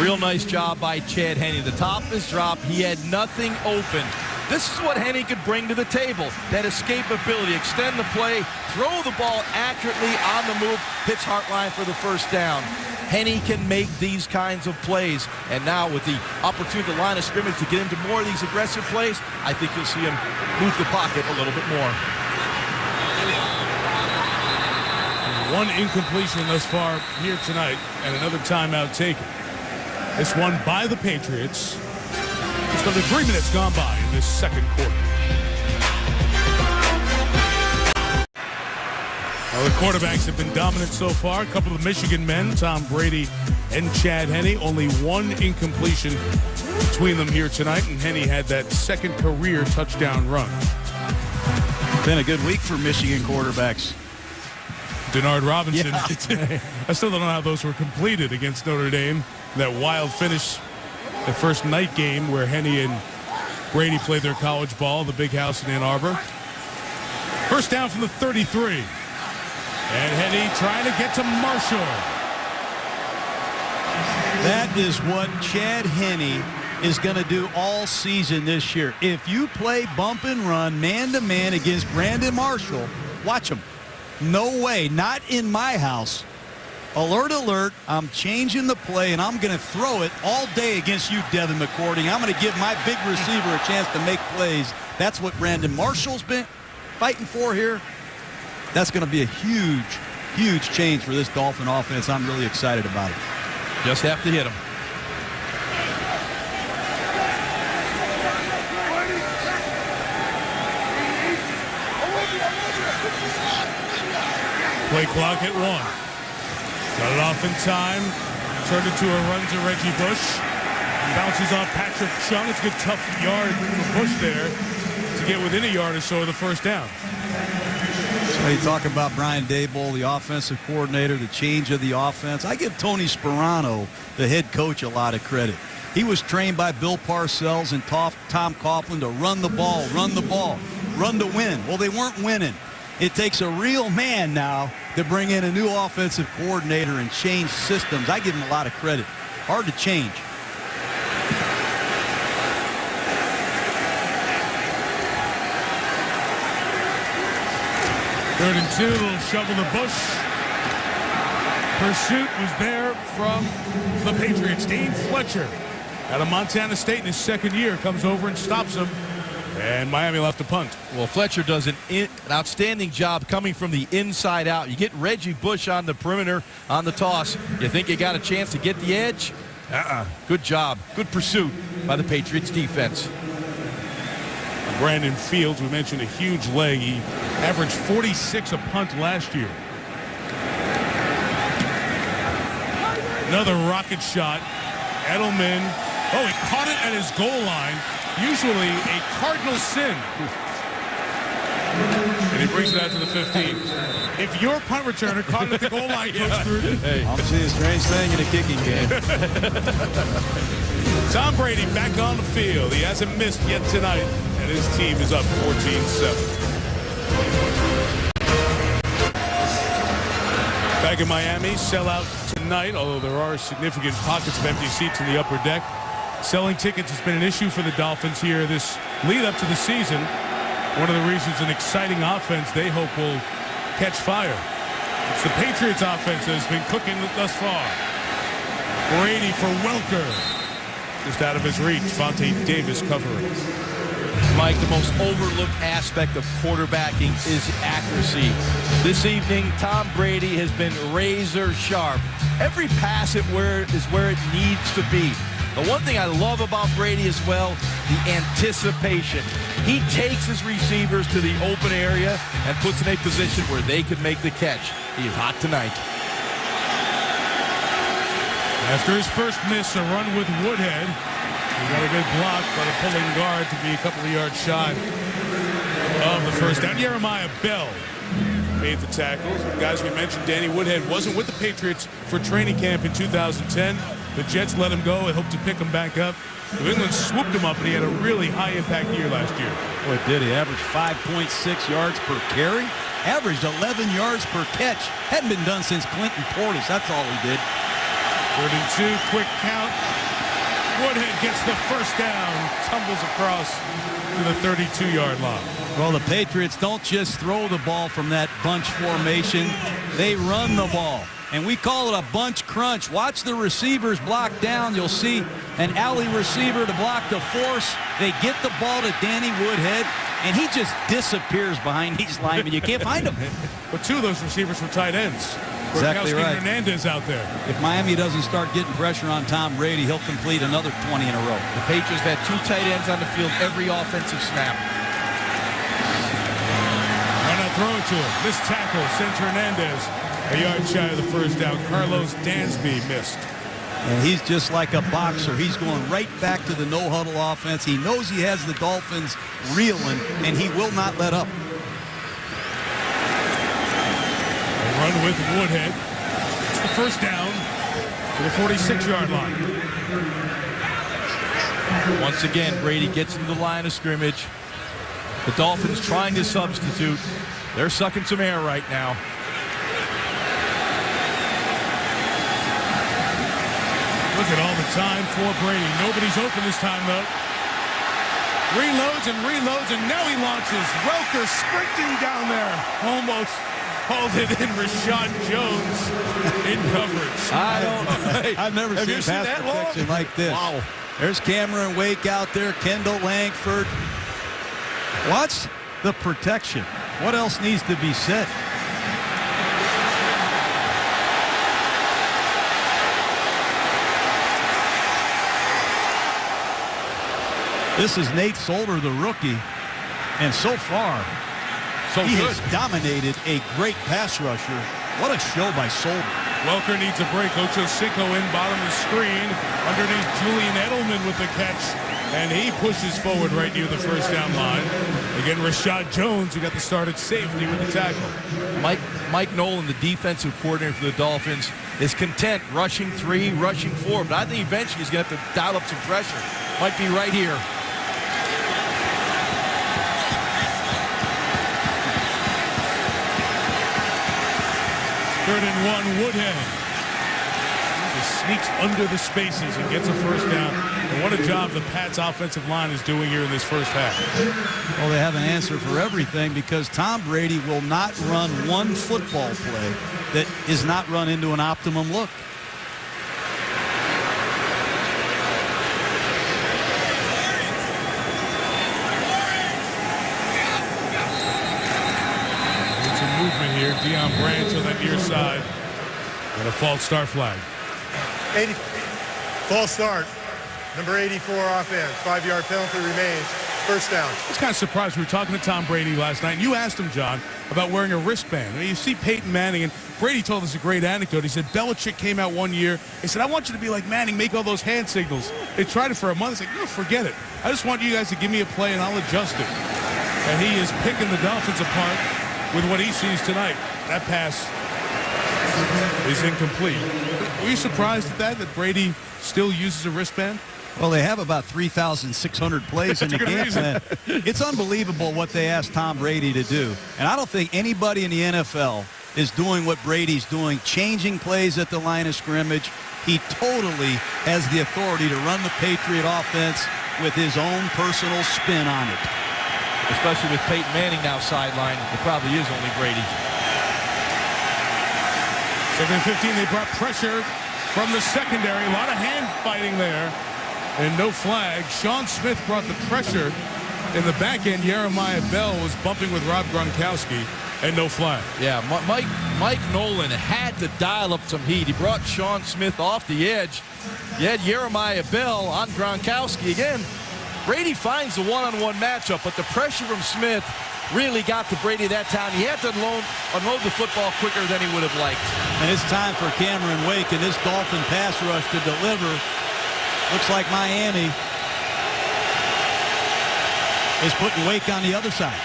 Real nice job by Chad Henne. The top of his drop, he had nothing open. This is what Henne could bring to the table. That escapability, extend the play, throw the ball accurately on the move, hits Hartline for the first down. Henne can make these kinds of plays. And now with the opportunity to line of scrimmage to get into more of these aggressive plays, I think you'll see him move the pocket a little bit more. One incompletion thus far here tonight and another timeout taken. This one by the Patriots. Just under 3 minutes gone by in this second quarter. Well, the quarterbacks have been dominant so far. A couple of Michigan men, Tom Brady and Chad Henne. Only one incompletion between them here tonight, and Henne had that second career touchdown run. Been a good week for Michigan quarterbacks. Denard Robinson. Yeah. I still don't know how those were completed against Notre Dame. That wild finish, the first night game where Henne and Brady played their college ball, the big house in Ann Arbor. First down from the 33. And Henne trying to get to Marshall. That is what Chad Henne is going to do all season this year. If you play bump and run man-to-man against Brandon Marshall, watch him. No way, not in my house. Alert, alert, I'm changing the play, and I'm going to throw it all day against you, Devin McCourty. I'm going to give my big receiver a chance to make plays. That's what Brandon Marshall's been fighting for here. That's going to be a huge, huge change for this Dolphin offense. I'm really excited about it. Just have to hit him. Play clock at 1. Got it off in time. Turned into a run to Reggie Bush. Bounces off Patrick Chung. It's a good tough yard for Bush there to get within a yard or so of the first down. So you talk about Brian Dable, the offensive coordinator, the change of the offense. I give Tony Sperano, the head coach, a lot of credit. He was trained by Bill Parcells and Tom Coughlin to run the ball, run to win. Well, they weren't winning. It takes a real man now to bring in a new offensive coordinator and change systems. I give him a lot of credit. Hard to change. 3rd and 2, little shovel to Bush. Pursuit was there from the Patriots. Dane Fletcher out of Montana State in his 2nd year comes over and stops him. And Miami left to punt. Well, Fletcher does an outstanding job coming from the inside out. You get Reggie Bush on the perimeter on the toss. You think you got a chance to get the edge? Good job. Good pursuit by the Patriots defense. Brandon Fields, we mentioned a huge leg. He averaged 46 a punt last year. Another rocket shot. Edelman. Oh, he caught it at his goal line. Usually a cardinal sin. And he brings it out to the 15. If your punt returner caught it at the goal line, Coach Gruden. Hey, I'm seeing a strange thing in a kicking game. Tom Brady back on the field. He hasn't missed yet tonight, and his team is up 14-7. Back in Miami, sellout tonight, although there are significant pockets of empty seats in the upper deck. Selling tickets has been an issue for the Dolphins here this lead up to the season. One of the reasons an exciting offense they hope will catch fire. It's the Patriots offense that has been cooking thus far. Brady for Welker. Just out of his reach. Vontae Davis covering. Mike, the most overlooked aspect of quarterbacking is accuracy. This evening, Tom Brady has been razor sharp. Every pass is where it needs to be. The one thing I love about Brady as well, the anticipation. He takes his receivers to the open area and puts in a position where they could make the catch. He is hot tonight. After his first miss, a run with Woodhead. He got a good block, but a pulling guard to be a couple of yards shy of the first down. Jeremiah Bell made the tackles. Guys, we mentioned Danny Woodhead wasn't with the Patriots for training camp in 2010. The Jets let him go and hope to pick him back up. New England swooped him up, and he had a really high-impact year last year. Boy, did he. Averaged 5.6 yards per carry. Averaged 11 yards per catch. Hadn't been done since Clinton Portis. That's all he did. 3rd and 2, quick count. Woodhead gets the first down, tumbles across to the 32-yard line. Well, the Patriots don't just throw the ball from that bunch formation. They run the ball. And we call it a bunch crunch. Watch the receivers block down. You'll see an alley receiver to block the force. They get the ball to Danny Woodhead, and he just disappears behind these linemen. You can't find him. But 2 of those receivers were tight ends. Exactly Gronkowski right. and Hernandez out there. If Miami doesn't start getting pressure on Tom Brady, he'll complete another 20 in a row. The Patriots had 2 tight ends on the field every offensive snap. Why not throw it to him? This tackle sends Hernandez a yard shy of the first down. Carlos Dansby missed. And he's just like a boxer. He's going right back to the no-huddle offense. He knows he has the Dolphins reeling, and he will not let up. A run with Woodhead. It's the first down to the 46-yard line. Once again, Brady gets into the line of scrimmage. The Dolphins trying to substitute. They're sucking some air right now. Look at all the time for Brady. Nobody's open this time, though. Reloads, and now he launches. Welker sprinting down there. Almost hauled it in. Rashad Jones in coverage. I've never seen pass protection like this. Wow. There's Cameron Wake out there, Kendall Langford. Watch the protection. What else needs to be said? This is Nate Solder, the rookie, and so far, he has dominated a great pass rusher. What a show by Solder. Welker needs a break. Ocho Cinco in bottom of the screen. Underneath Julian Edelman with the catch. And he pushes forward right near the first down line. Again, Rashad Jones, who got the start at safety with the tackle. Mike Nolan, the defensive coordinator for the Dolphins, is content rushing 3, rushing 4. But I think eventually he's going to have to dial up some pressure. Might be right here. Third and 1, Woodhead. The sneaks under the spaces and gets a first down. And what a job the Pats offensive line is doing here in this first half. Well, they have an answer for everything because Tom Brady will not run one football play that is not run into an optimum look. Movement here. Deion Branch on that near side. And a false start flag. False start. Number 84 offense. 5-yard penalty remains. First down. I was kind of surprised. We were talking to Tom Brady last night, and you asked him, John, about wearing a wristband. I mean, you see Peyton Manning, and Brady told us a great anecdote. He said Belichick came out one year. He said, I want you to be like Manning, make all those hand signals. They tried it for a month. He's like, no, forget it. I just want you guys to give me a play, and I'll adjust it. And he is picking the Dolphins apart with what he sees tonight. That pass is incomplete. Were you surprised at that Brady still uses a wristband? Well, they have about 3,600 plays in the game plan. It's unbelievable what they asked Tom Brady to do. And I don't think anybody in the NFL is doing what Brady's doing, changing plays at the line of scrimmage. He totally has the authority to run the Patriot offense with his own personal spin on it. Especially with Peyton Manning now sidelined. It probably is only Brady. Second and 15, they brought pressure from the secondary. A lot of hand fighting there. And no flag. Sean Smith brought the pressure. In the back end, Jeremiah Bell was bumping with Rob Gronkowski. And no flag. Yeah, Mike Nolan had to dial up some heat. He brought Sean Smith off the edge. You had Jeremiah Bell on Gronkowski again. Brady finds the one-on-one matchup, but the pressure from Smith really got to Brady that time. He had to unload the football quicker than he would have liked. And it's time for Cameron Wake and this Dolphin pass rush to deliver. Looks like Miami is putting Wake on the other side.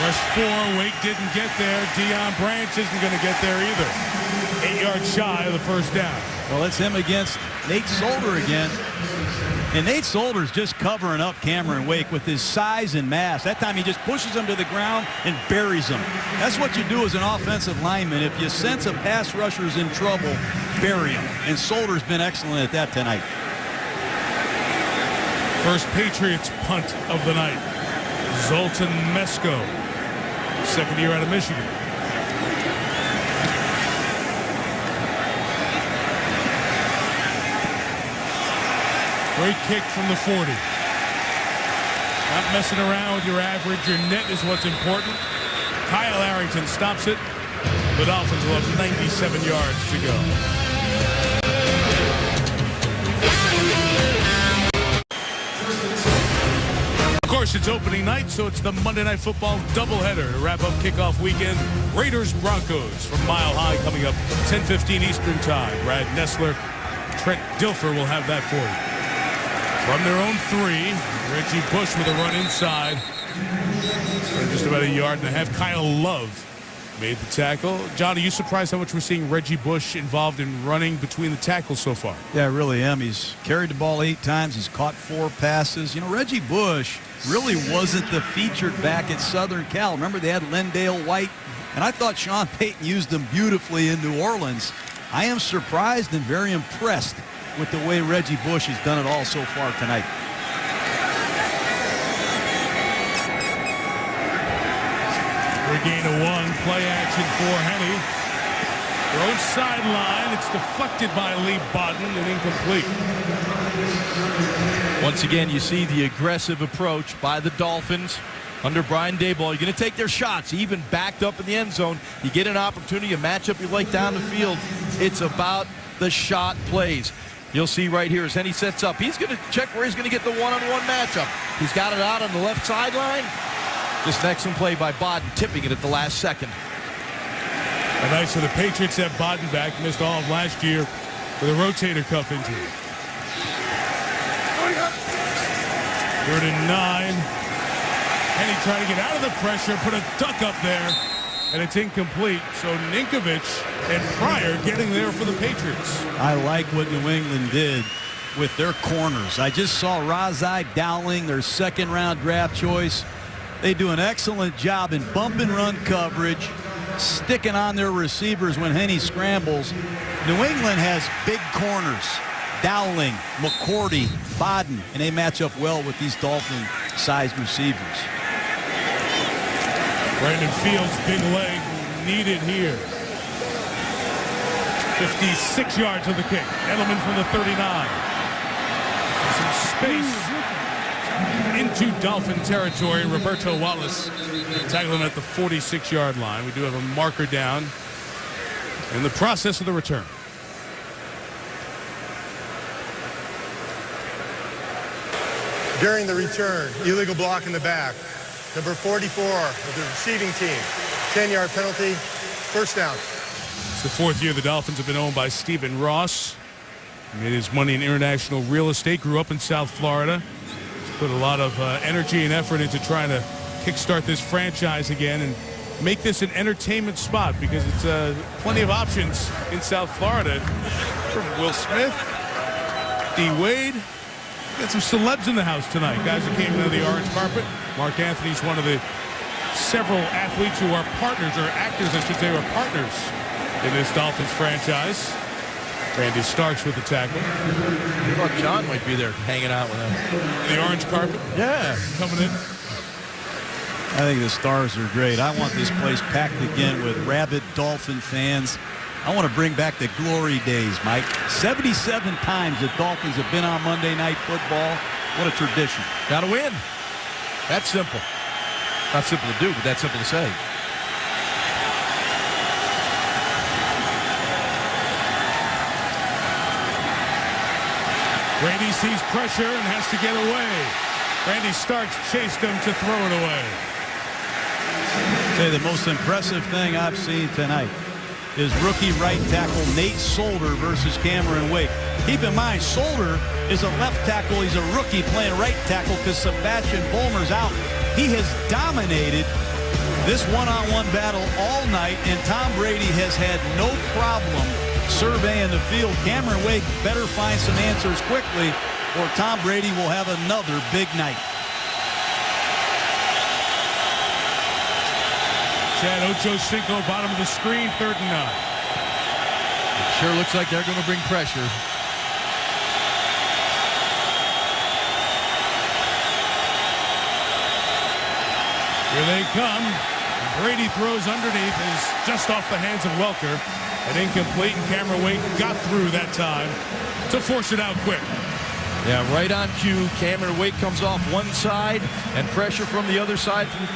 Rush 4, Wake didn't get there. Deion Branch isn't going to get there either. 8 yards shy of the first down. Well, it's him against Nate Solder again. And Nate Solder's just covering up Cameron Wake with his size and mass. That time he just pushes him to the ground and buries him. That's what you do as an offensive lineman. If you sense a pass rusher's in trouble, bury him. And Solder's been excellent at that tonight. First Patriots punt of the night. Zoltan Mesko, second year out of Michigan. Great kick from the 40. Not messing around with your average. Your net is what's important. Kyle Arrington stops it. The Dolphins will have 97 yards to go. Of course, it's opening night, so it's the Monday Night Football doubleheader to wrap up kickoff weekend. Raiders-Broncos from Mile High coming up 10:15 Eastern Time. Brad Nessler, Trent Dilfer will have that for you. From their own 3, Reggie Bush with a run inside. Just about 1.5 yards. Kyle Love made the tackle. John, are you surprised how much we're seeing Reggie Bush involved in running between the tackles so far? Yeah, I really am. He's carried the ball 8 times. He's caught 4 passes. You know, Reggie Bush really wasn't the featured back at Southern Cal. Remember, they had Lendale White, and I thought Sean Payton used him beautifully in New Orleans. I am surprised and very impressed with the way Reggie Bush has done it all so far tonight. We're gain of 1. Play action for Henne. Their own sideline. It's deflected by Lee Bodden and incomplete. Once again, you see the aggressive approach by the Dolphins under Brian Daboll. You're going to take their shots, even backed up in the end zone. You get an opportunity, a matchup you like down the field. It's about the shot plays. You'll see right here as Henne sets up. He's going to check where he's going to get the one-on-one matchup. He's got it out on the left sideline. Just an excellent play by Bodden, tipping it at the last second. And nice for the Patriots have Bodden back. Missed all of last year with a rotator cuff injury. 3rd and 9. Henne trying to get out of the pressure, put a duck up there, and it's incomplete. So Ninkovich and Pryor getting there for the Patriots. I like what New England did with their corners. I just saw Razai Dowling, their 2nd-round draft choice. They do an excellent job in bump and run coverage, sticking on their receivers when Henne scrambles. New England has big corners, Dowling, McCourty, Bodden, and they match up well with these Dolphin-sized receivers. Brandon Fields, big leg needed here. 56 yards of the kick. Edelman from the 39. Some space into Dolphin territory. Roberto Wallace tackling at the 46-yard line. We do have a marker down in the process of the return. During the return, illegal block in the back. Number 44 of the receiving team. 10-yard penalty, first down. It's the fourth year the Dolphins have been owned by Stephen Ross. He made his money in international real estate, grew up in South Florida. He's put a lot of energy and effort into trying to kickstart this franchise again and make this an entertainment spot because it's plenty of options in South Florida. From Will Smith, D. Wade. Got some celebs in the house tonight. Guys that came into the orange carpet. Mark Anthony's one of the several athletes who are partners, or actors, I should say, are partners in this Dolphins franchise. Randy Starks with the tackle. I thought John might be there hanging out with him. The orange carpet. Yeah. Coming in. I think the Stars are great. I want this place packed again with rabid Dolphin fans. I want to bring back the glory days, Mike. 77 times the Dolphins have been on Monday Night Football. What a tradition. Got to win. That's simple. Not simple to do, but that's simple to say. Brady sees pressure and has to get away. Randy Starks chased him to throw it away. Say the most impressive thing I've seen tonight is rookie right tackle Nate Solder versus Cameron Wake. Keep in mind, Solder is a left tackle. He's a rookie playing right tackle because Sebastian Vollmer's out. He has dominated this one-on-one battle all night, and Tom Brady has had no problem surveying the field. Cameron Wake better find some answers quickly, or Tom Brady will have another big night. Chad Ochocinco, bottom of the screen, 3rd and 9. It sure looks like they're going to bring pressure. Here they come. Brady throws underneath, is just off the hands of Welker. An incomplete, and Cameron Wake got through that time to force it out quick. Yeah, right on cue. Cameron Wake comes off one side, and pressure from the other side from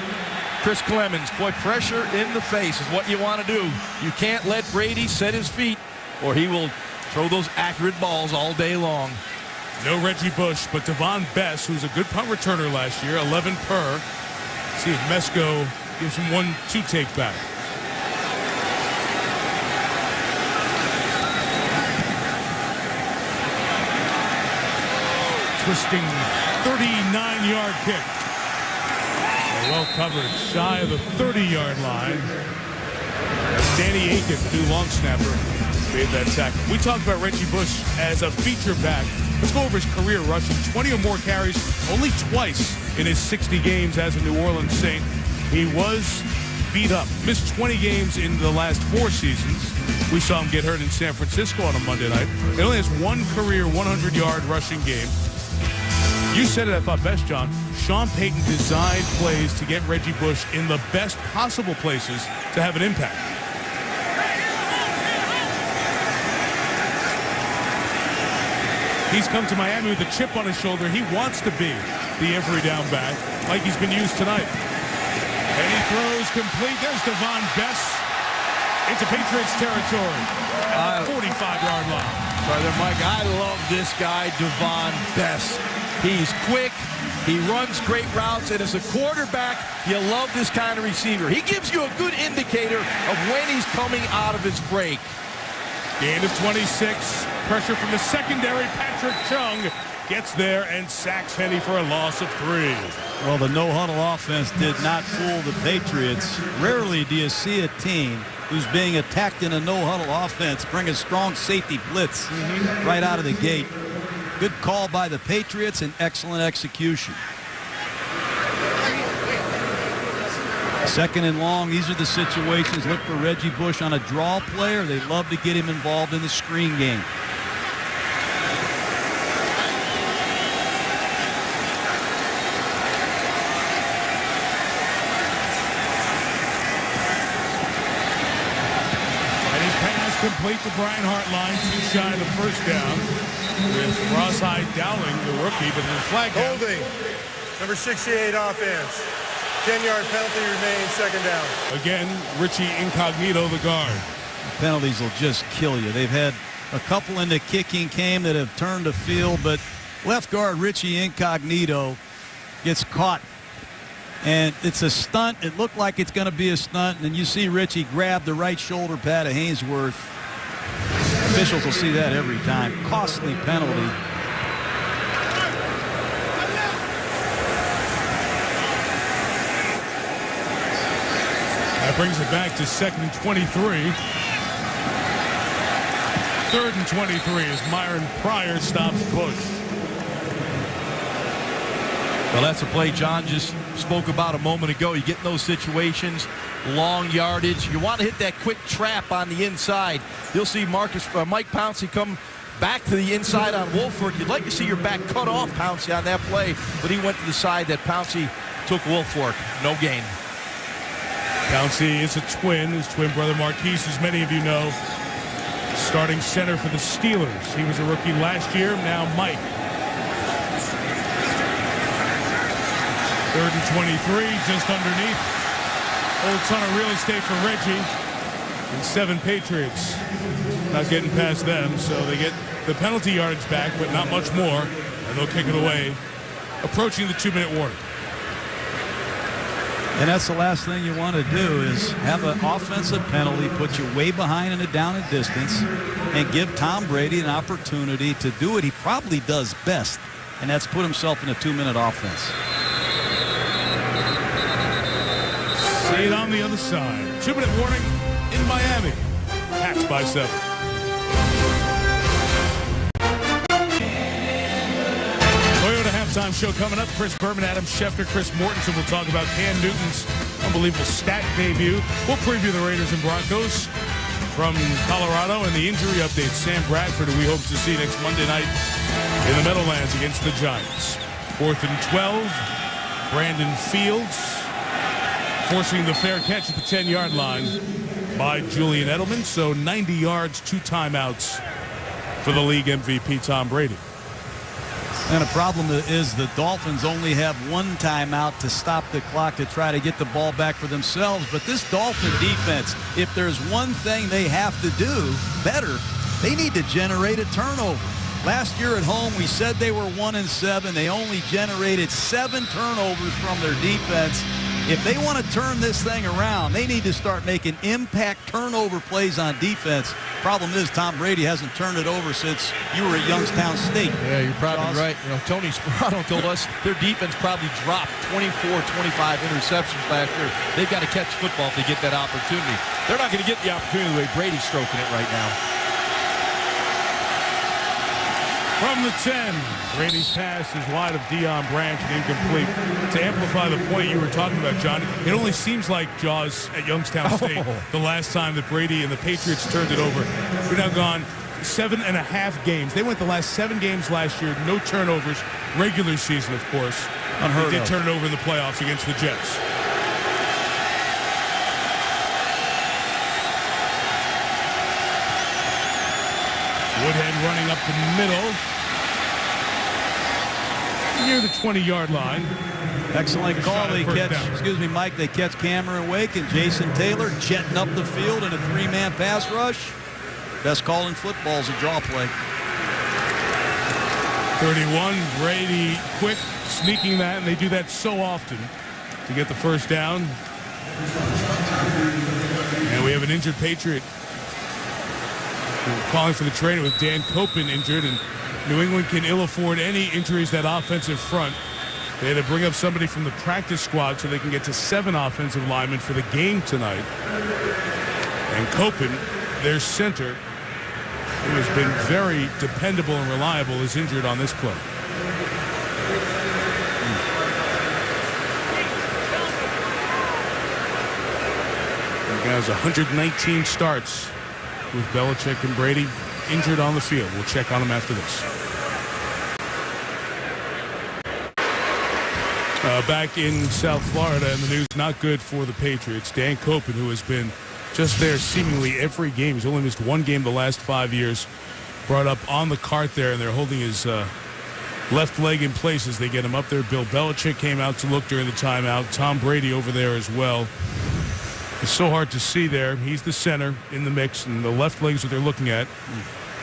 Chris Clemens. Boy, pressure in the face is what you want to do. You can't let Brady set his feet, or he will throw those accurate balls all day long. No Reggie Bush, but Devon Bess, who's a good punt returner last year, 11 per. See if Mesco gives him 1-2 take back. Twisting 39-yard kick. Well covered, shy of the 30-yard line. As Danny Aiken, the new long snapper, made that tackle. We talked about Reggie Bush as a feature back. Let's go over his career rushing. 20 or more carries, only twice in his 60 games as a New Orleans Saint. He was beat up. Missed 20 games in the last 4 seasons. We saw him get hurt in San Francisco on a Monday night. He only has one career 100-yard rushing game. You said it, I thought, best, John. Sean Payton designed plays to get Reggie Bush in the best possible places to have an impact. He's come to Miami with a chip on his shoulder. He wants to be the every down back like he's been used tonight. And he throws complete. There's Devon Bess into Patriots territory at the 45-yard line. Brother Mike, I love this guy, Devon Bess. He's quick. He runs great routes. And as a quarterback, you love this kind of receiver. He gives you a good indicator of when he's coming out of his break. Gain of 26. Pressure from the secondary. Patrick Chung gets there and sacks Henne for a loss of 3. Well, the no-huddle offense did not fool the Patriots. Rarely do you see a team who's being attacked in a no-huddle offense bring a strong safety blitz right out of the gate. Good call by the Patriots and excellent execution. Second and long. These are the situations. Look for Reggie Bush on a draw play, or they love to get him involved in the screen game. Complete the Brian Hartline, too shy of the first down. With Rawhide Dowling, the rookie, but the flag down. Holding. Number 68 offense. 10-yard penalty remains, second down. Again, Richie Incognito, the guard. Penalties will just kill you. They've had a couple in the kicking game that have turned the field, but left guard Richie Incognito gets caught. And it's a stunt. It looked like it's going to be a stunt. And you see Richie grab the right shoulder pad of Hainsworth. Officials will see that every time. Costly penalty. That brings it back to 2nd and 23. 3rd and 23 as Myron Pryor stops Bush. Well, that's a play John just spoke about a moment ago. You get in those situations, long yardage. You want to hit that quick trap on the inside. You'll see Mike Pouncey come back to the inside on Wolford. You'd like to see your back cut off Pouncey on that play, but he went to the side that Pouncey took Wolford. No gain. Pouncey is a twin. His twin brother Marquise, as many of you know, starting center for the Steelers. He was a rookie last year. Now Mike. 3rd and 23, just underneath. Old ton of real estate for Reggie. And 7 Patriots. Not getting past them, so they get the penalty yardage back, but not much more. And they'll kick it away, approaching the 2-minute warning. And that's the last thing you want to do is have an offensive penalty, put you way behind in a down and distance, and give Tom Brady an opportunity to do what he probably does best, and that's put himself in a 2-minute offense. See it on the other side. 2-minute warning in Miami. Pats by 7. Toyota halftime show coming up. Chris Berman, Adam Schefter, Chris Mortensen will talk about Cam Newton's unbelievable stat debut. We'll preview the Raiders and Broncos from Colorado and the injury update. Sam Bradford, who we hope to see next Monday night in the Meadowlands against the Giants. 4th and 12. Brandon Fields forcing the fair catch at the 10-yard line by Julian Edelman. So 90 yards, 2 timeouts for the league MVP Tom Brady. And the problem is the Dolphins only have 1 timeout to stop the clock to try to get the ball back for themselves. But this Dolphin defense, if there's one thing they have to do better, they need to generate a turnover. Last year at home, we said they were 1-7. They only generated 7 turnovers from their defense. If they want to turn this thing around, they need to start making impact turnover plays on defense. Problem is, Tom Brady hasn't turned it over since you were at Youngstown State. Yeah, you're probably right. You know, Tony Sperano told us their defense probably dropped 24, 25 interceptions last year. They've got to catch football if they get that opportunity. They're not going to get the opportunity the way Brady's stroking it right now. From the 10, Brady's pass is wide of Deion Branch and incomplete. To amplify the point you were talking about, John, it only seems like Jaws at Youngstown State the last time that Brady and the Patriots turned it over. We're now gone 7.5 games. They went the last 7 games last year, no turnovers, regular season, of course. Unheard They of. did turn it over in the playoffs against the Jets. Woodhead running up the middle near the 20-yard line. Excellent call. They First catch, down. excuse me, Mike, they catch Cameron Wake and Jason Taylor jetting up the field in a 3-man pass rush. Best call in football is a draw play. 31, Brady quick, sneaking that, and they do that so often to get the first down. And we have an injured Patriot. We're calling for the trainer with Dan Copen injured, and New England can ill afford any injuries that offensive front. They had to bring up somebody from the practice squad so they can get to 7 offensive linemen for the game tonight. And Copen, their center, who has been very dependable and reliable, is injured on this play. has 119 starts with Belichick and Brady injured on the field. We'll check on him after this. Back in South Florida, and the news not good for the Patriots. Dan Copen, who has been just there seemingly every game. He's only missed one game the last 5 years. Brought up on the cart there, and they're holding his left leg in place as they get him up there. Bill Belichick came out to look during the timeout. Tom Brady over there as well. It's so hard to see there. He's the center in the mix, and the left leg is what they're looking at.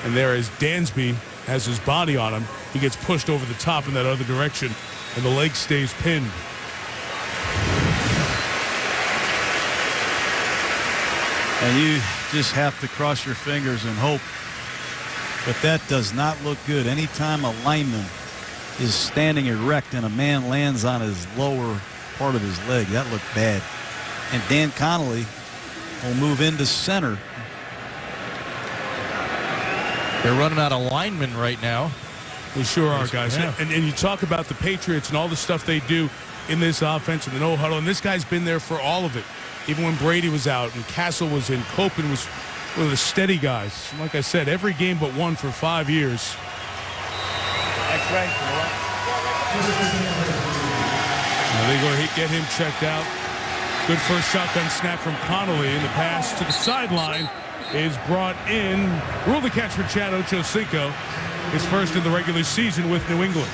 And there is Dansby has his body on him. He gets pushed over the top in that other direction, and the leg stays pinned. And you just have to cross your fingers and hope. But that does not look good. Anytime a lineman is standing erect and a man lands on his lower part of his leg, that looked bad. And Dan Connolly will move into center. They're running out of linemen right now. They sure are, guys. Yeah. And you talk about the Patriots and all the stuff they do in this offense and the no huddle, and this guy's been there for all of it. Even when Brady was out and Castle was in, Copen was one of the steady guys. Like I said, every game but one for 5 years. Now they go get him checked out. Good first shotgun snap from Connolly, and the pass to the sideline is brought in. Ruled the catch for Chad Ochocinco. His first in the regular season with New England.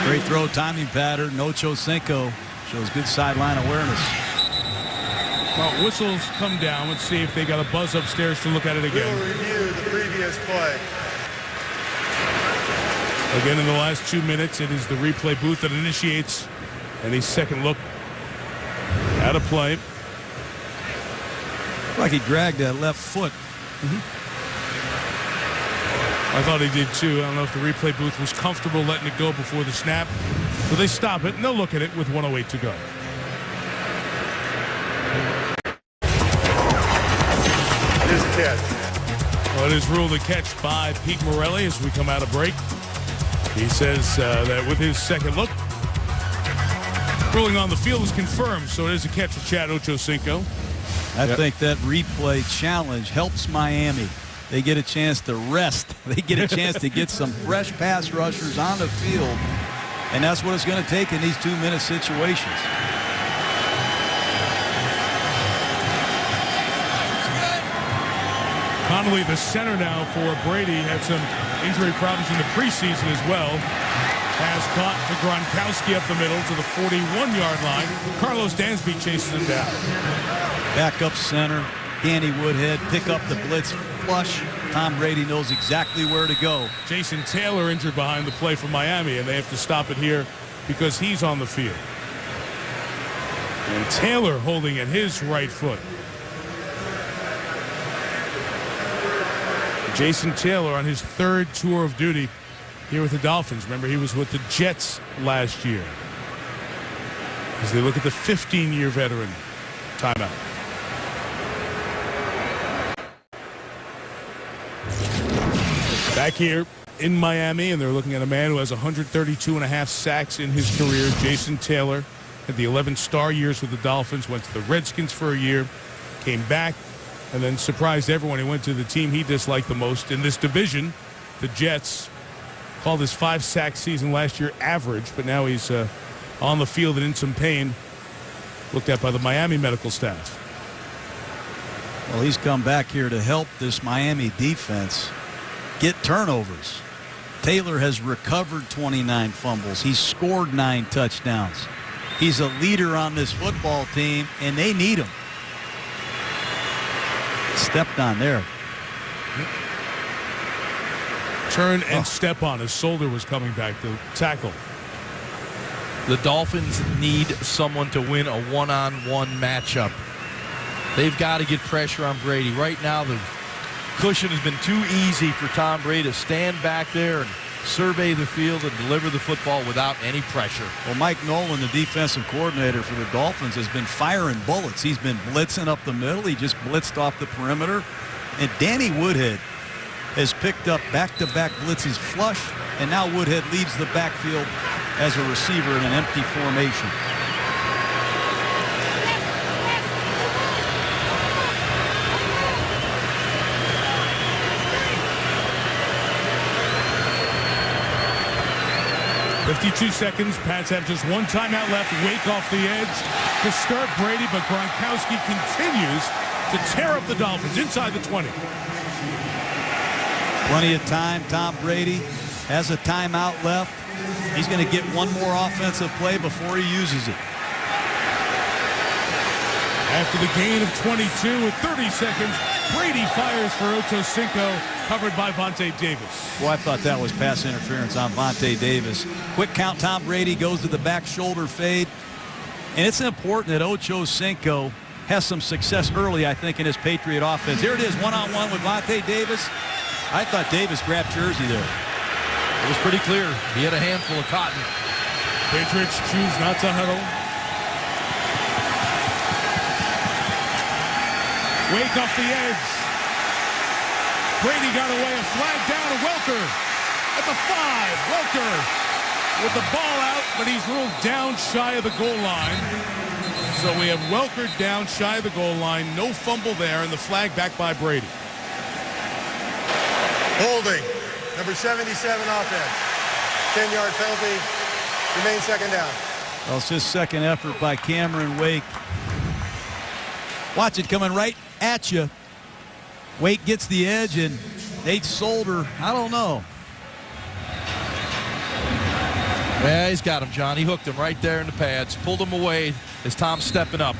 Great throw timing pattern. Ochocinco shows good sideline awareness. Well, whistles come down. Let's see if they got a buzz upstairs to look at it again. We'll review the previous play. Again, in the last 2 minutes, it is the replay booth that initiates any second look at a play. Like he dragged that left foot. I thought he did too. I don't know if the replay booth was comfortable letting it go before the snap. So they stop it and they'll look at it with 1:08 to go. It is a catch. Well, it is ruled a catch by Pete Morelli as we come out of break. He says that with his second look, ruling on the field is confirmed, so it is a catch for Chad Ochocinco. I think that replay challenge helps Miami. They get a chance to rest. They get a chance to get some fresh pass rushers on the field, and that's what it's going to take in these 2-minute situations. Connolly, the center now for Brady, had some injury problems in the preseason as well. Pass caught to Gronkowski up the middle to the 41-yard line. Carlos Dansby chases him down. Back up center, Danny Woodhead pick up the blitz flush. Tom Brady knows exactly where to go. Jason Taylor injured behind the play for Miami, and they have to stop it here because he's on the field. And Taylor holding at his right foot. Jason Taylor on his third tour of duty here with the Dolphins. Remember, he was with the Jets last year. As they look at the 15-year veteran timeout. Back here in Miami, and they're looking at a man who has 132.5 sacks in his career. Jason Taylor had the 11 star years with the Dolphins, went to the Redskins for a year, came back, and then surprised everyone. He went to the team he disliked the most in this division, the Jets. Called his 5-sack season last year average, but now he's on the field and in some pain. Looked at by the Miami medical staff. Well, he's come back here to help this Miami defense get turnovers. Taylor has recovered 29 fumbles. He's scored 9 touchdowns. He's a leader on this football team, and they need him. Stepped on there. Turn and step on. His shoulder was coming back to tackle. The Dolphins need someone to win a one-on-one matchup. They've got to get pressure on Brady. Right now, the cushion has been too easy for Tom Brady to stand back there and survey the field and deliver the football without any pressure. Well, Mike Nolan, the defensive coordinator for the Dolphins, has been firing bullets. He's been blitzing up the middle. He just blitzed off the perimeter. And Danny Woodhead has picked up back-to-back blitzes flush, and now Woodhead leaves the backfield as a receiver in an empty formation. 52 seconds. Pats have just one timeout left. Wake off the edge to start Brady, but Gronkowski continues to tear up the Dolphins inside the 20. Plenty of time. Tom Brady has a timeout left. He's going to get one more offensive play before he uses it. After the gain of 22 with 30 seconds, Brady fires for Ocho Cinco, covered by Vontae Davis. Well, I thought that was pass interference on Vontae Davis. Quick count, Tom Brady goes to the back shoulder fade. And it's important that Ocho Cinco has some success early, I think, in his Patriot offense. Here it is, one-on-one with Vontae Davis. I thought Davis grabbed Jersey there. It was pretty clear. He had a handful of cotton. Patriots choose not to huddle. Wake off the edge. Brady got away, a flag down to Welker at the 5. Welker with the ball out, but he's ruled down shy of the goal line. So we have Welker down shy of the goal line. No fumble there, and the flag back by Brady. Holding. Number 77 offense. 10-yard penalty. Remain second down. Well, it's just second effort by Cameron Wake. Watch it coming right at you. Wake gets the edge, and Nate Solder, I don't know. Yeah, he's got him, John. He hooked him right there in the pads, pulled him away as Tom's stepping up.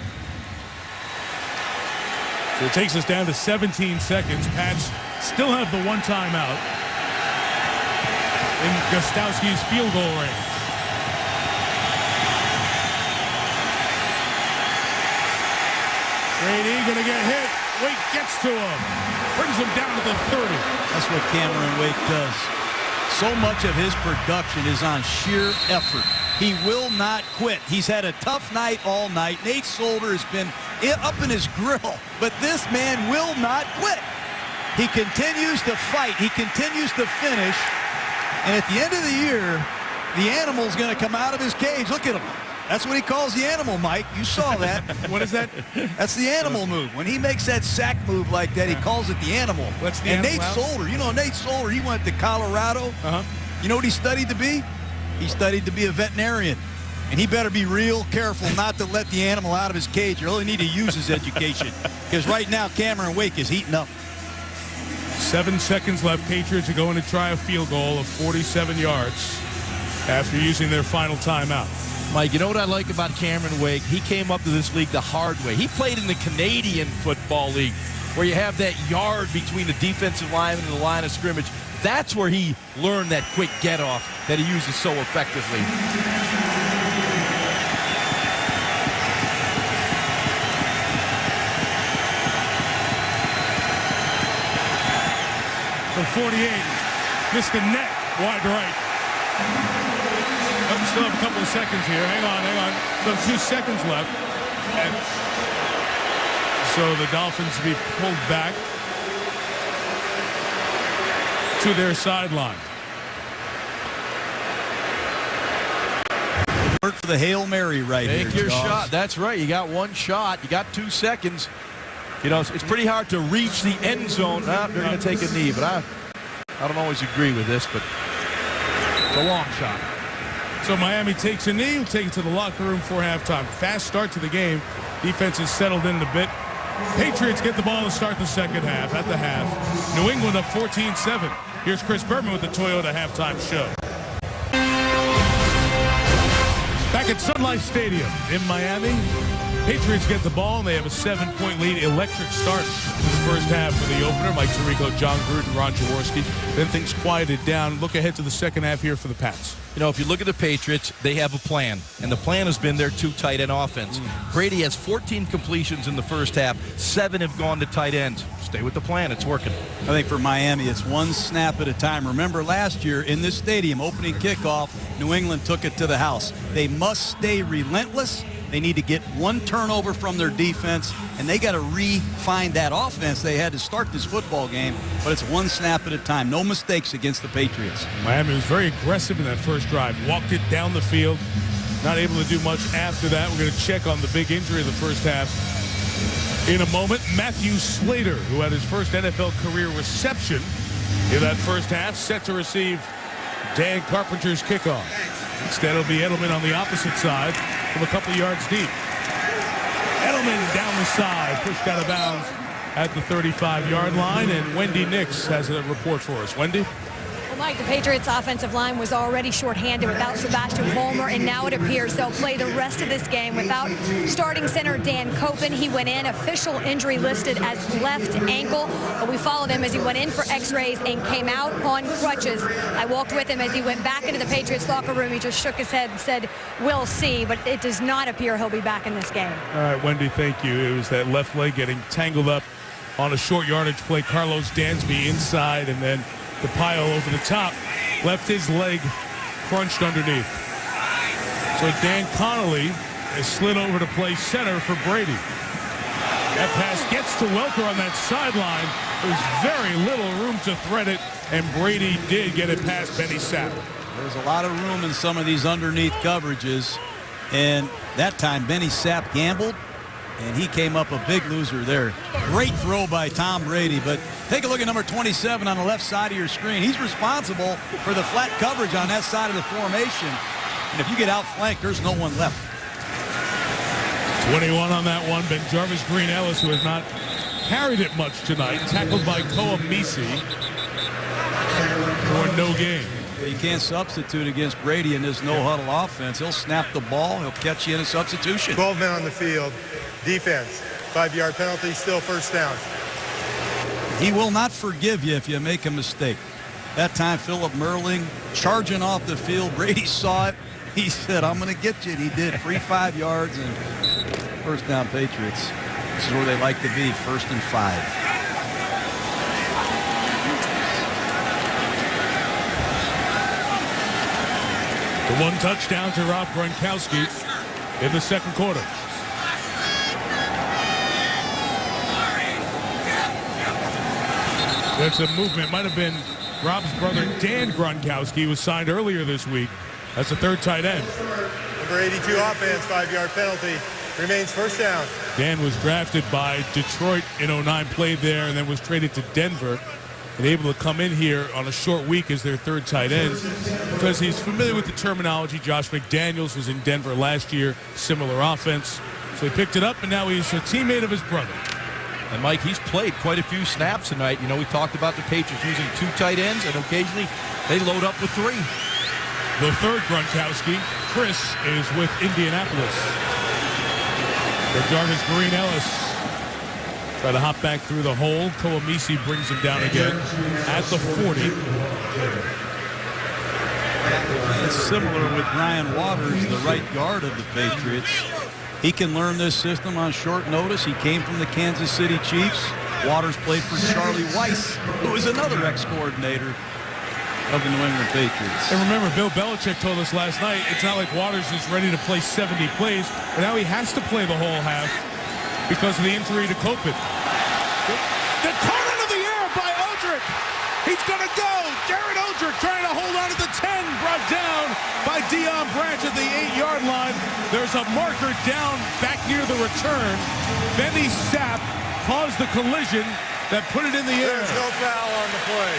So it takes us down to 17 seconds. Pats still have the one timeout in Gostowski's field goal range. Brady going to get hit. Wake gets to him. Brings him down to the 30. That's what Cameron Wake does. So much of his production is on sheer effort. He will not quit. He's had a tough night all night. Nate Solder has been up in his grill, but this man will not quit. He continues to fight. He continues to finish. And at the end of the year, the animal's going to come out of his cage. Look at him. That's what he calls the animal, Mike. You saw that. What is that? That's the animal move. When he makes that sack move like that, he calls it the animal. What's the and animal Nate out? Solder, you know, Nate Solder, he went to Colorado. You know what he studied to be? He studied to be a veterinarian. And he better be real careful not to let the animal out of his cage. You really need to use his education. Because right now, Cameron Wake is heating up. 7 seconds left. Patriots are going to try a field goal of 47 yards after using their final timeout. Mike, you know what I like about Cameron Wake? He came up to this league the hard way. He played in the Canadian Football League, where you have that yard between the defensive lineman and the line of scrimmage. That's where he learned that quick get-off that he uses so effectively. From 48, missed the net, wide right. We still have a couple of seconds here. Hang on. Still 2 seconds left. And so the Dolphins be pulled back to their sideline. Work for the Hail Mary right here. Take your Jaws. shot. That's right. You got 1 shot. You got 2 seconds. You know, it's pretty hard to reach the end zone. They're going to take a knee, but I don't always agree with this, but it's a long shot. So Miami takes a knee. We'll take it to the locker room for halftime. Fast start to the game. Defense is settled in a bit. Patriots get the ball to start the second half. At the half, New England up 14-7. Here's Chris Berman with the Toyota halftime show. Back at Sun Life Stadium in Miami, Patriots get the ball, and they have a 7-point lead. Electric start to the first half for the opener. Mike Tirico, John Gruden, Ron Jaworski. Then things quieted down. Look ahead to the second half here for the Pats. You know, if you look at the Patriots, they have a plan, and the plan has been their 2 tight end offense. Brady has 14 completions in the first half. 7 have gone to tight ends. Stay with the plan. It's working. I think for Miami, it's 1 snap at a time. Remember last year in this stadium, opening kickoff, New England took it to the house. They must stay relentless. They need to get 1 turnover from their defense, and they got to refine that offense they had to start this football game, but it's 1 snap at a time. No mistakes against the Patriots. Miami was very aggressive in that first drive. Walked it down the field. Not able to do much after that. We're going to check on the big injury of the first half in a moment. Matthew Slater, who had his first NFL career reception in that first half, set to receive Dan Carpenter's kickoff. Instead, it'll be Edelman on the opposite side from a couple yards deep. Edelman down the side, pushed out of bounds at the 35-yard line, and Wendy Nix has a report for us. Wendy? Well, Mike, the Patriots' offensive line was already shorthanded without Sebastian Vollmer, and now it appears they'll play the rest of this game without starting center Dan Copen. He went in, official injury listed as left ankle, but we followed him as he went in for x-rays and came out on crutches. I walked with him as he went back into the Patriots locker room. He just shook his head and said, "We'll see," but it does not appear he'll be back in this game. All right, Wendy, thank you. It was that left leg getting tangled up on a short yardage play. Carlos Dansby inside, and then the pile over the top left his leg crunched underneath. So Dan Connolly has slid over to play center for Brady. That pass gets to Welker on that sideline. There's very little room to thread it, and Brady did get it past Benny Sapp. There's a lot of room in some of these underneath coverages, and that time Benny Sapp gambled, and he came up a big loser there. Great throw by Tom Brady, but take a look at number 27 on the left side of your screen. He's responsible for the flat coverage on that side of the formation, and if you get outflanked, there's no one left. 21 on that one. Ben Jarvis Green Ellis, who has not carried it much tonight, tackled by Koa Misi for no gain. You can't substitute against Brady in this no-huddle offense. He'll snap the ball. He'll catch you in a substitution. 12 men on the field. Defense. 5-yard penalty, still first down. He will not forgive you if you make a mistake. That time, Philip Merling charging off the field. Brady saw it. He said, "I'm going to get you." And he did. Free 5 yards and first down Patriots. This is where they like to be, 1st and 5. The one touchdown to Rob Gronkowski in the second quarter. That's a movement. Might have been Rob's brother Dan Gronkowski, who was signed earlier this week. That's the third tight end. Number 82 offense, 5-yard penalty. Remains first down. Dan was drafted by Detroit in 09, played there, and then was traded to Denver. And able to come in here on a short week as their third tight end because he's familiar with the terminology. Josh McDaniels was in Denver last year, similar offense. So he picked it up, and now he's a teammate of his brother. And, Mike, he's played quite a few snaps tonight. You know, we talked about the Patriots using 2 tight ends, and occasionally they load up with 3. The third Gronkowski, Chris, is with Indianapolis. For Jarvis Green Ellis. Try to hop back through the hole. Koamisi brings him down again at the 40. It's similar with Brian Waters, the right guard of the Patriots. He can learn this system on short notice. He came from the Kansas City Chiefs. Waters played for Charlie Weiss, who is another ex-coordinator of the New England Patriots. And remember, Bill Belichick told us last night, it's not like Waters is ready to play 70 plays, but now he has to play the whole half because of the injury to Copen. The caught into the air by Odrick. He's going to go. Jared Odrick trying to hold on to the 10. Brought down by Deion Branch at the 8-yard line. There's a marker down back near the return. Benny Sapp caused the collision that put it in the air. There's no foul on the play.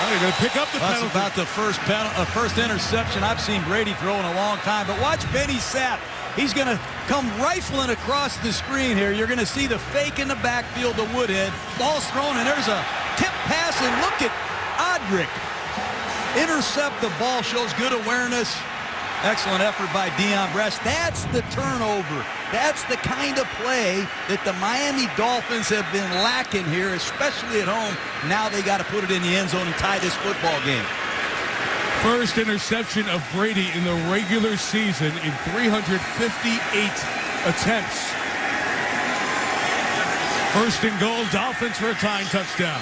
They're going to pick up the penalty. That's about the first interception I've seen Brady throw in a long time. But watch Benny Sapp. He's going to come rifling across the screen here. You're going to see the fake in the backfield to Woodhead. Ball's thrown, and there's a tip pass, and look at Odrick. Intercept the ball, shows good awareness. Excellent effort by Deion Branch. That's the turnover. That's the kind of play that the Miami Dolphins have been lacking here, especially at home. Now they got to put it in the end zone and tie this football game. First interception of Brady in the regular season in 358 attempts. First and goal, Dolphins for a tying touchdown.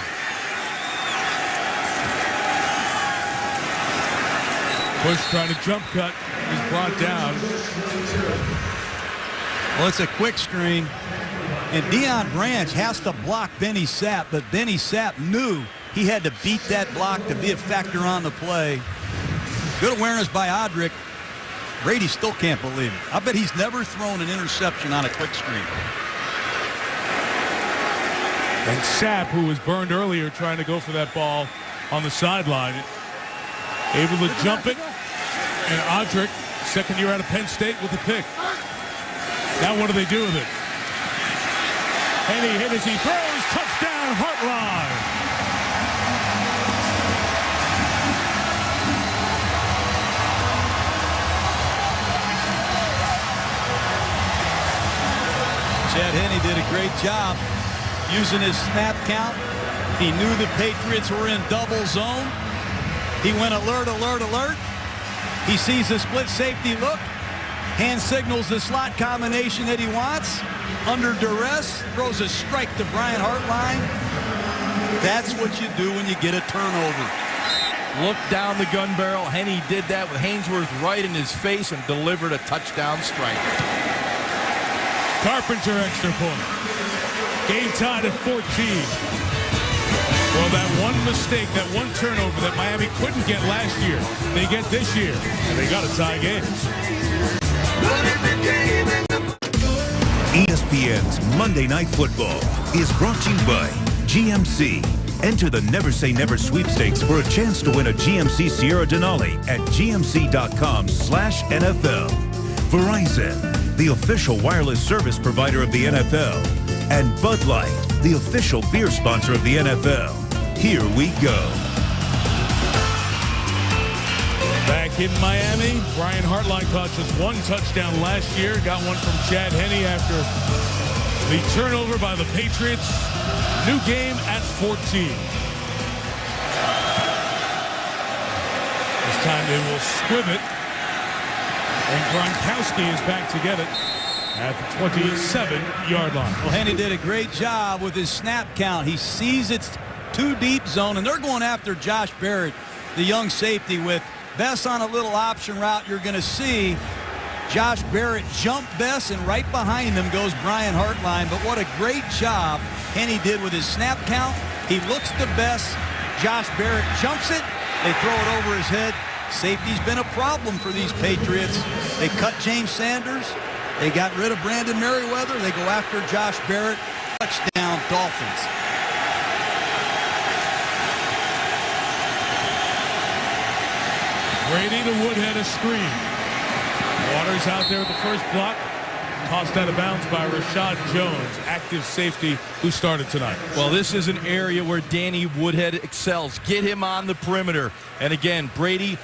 Bush trying to jump cut. He's brought down. Well, it's a quick screen. And Deion Branch has to block Benny Sapp, but Benny Sapp knew he had to beat that block to be a factor on the play. Good awareness by Odrick. Brady still can't believe it. I bet he's never thrown an interception on a quick screen. And Sapp, who was burned earlier trying to go for that ball on the sideline, able to jump it. And Audric, second year out of Penn State with the pick. Now what do they do with it? Henne hit as he throws. Touchdown, Hartline. Chad Henne did a great job using his snap count. He knew the Patriots were in double zone. He went alert, alert, alert. He sees the split safety look. Hand signals the slot combination that he wants. Under duress, throws a strike to Brian Hartline. That's what you do when you get a turnover. Look down the gun barrel. Henne did that with Haynesworth right in his face and delivered a touchdown strike. Carpenter extra point. Game tied at 14. Well, that one mistake, that one turnover that Miami couldn't get last year, they get this year, and they got to tie games. ESPN's Monday Night Football is brought to you by GMC. Enter the Never Say Never sweepstakes for a chance to win a GMC Sierra Denali at gmc.com/NFL. Verizon, the official wireless service provider of the NFL. And Bud Light, the official beer sponsor of the NFL. Here we go. Back in Miami, Brian Hartline caught just one touchdown last year. Got one from Chad Henne after the turnover by the Patriots. New game at 14. This time they will squib it. And Gronkowski is back to get it at the 27-yard line. Well, Henne did a great job with his snap count. He sees it's too deep zone, and they're going after Josh Barrett, the young safety, with Bess on a little option route. You're going to see Josh Barrett jump Bess, and right behind him goes Brian Hartline. But what a great job Henne did with his snap count. He looks to Bess. Josh Barrett jumps it. They throw it over his head. Safety's been a problem for these Patriots. They cut James Sanders. They got rid of Brandon Merriweather. They go after Josh Barrett. Touchdown, Dolphins. Brady to Woodhead, a screen. Waters out there with the first block. Tossed out of bounds by Rashad Jones, active safety who started tonight. Well, this is an area where Danny Woodhead excels. Get him on the perimeter. And again, Brady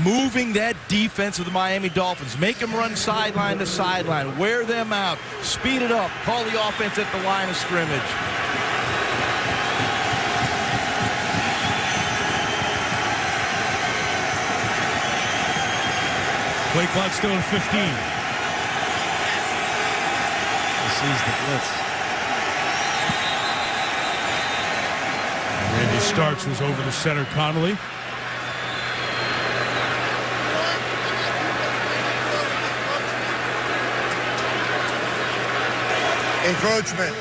moving that defense of the Miami Dolphins. Make them run sideline to sideline. Wear them out. Speed it up. Call the offense at the line of scrimmage. Play clock still at 15. He sees the blitz. Randy Starks was over the center, Connolly. Encroachment.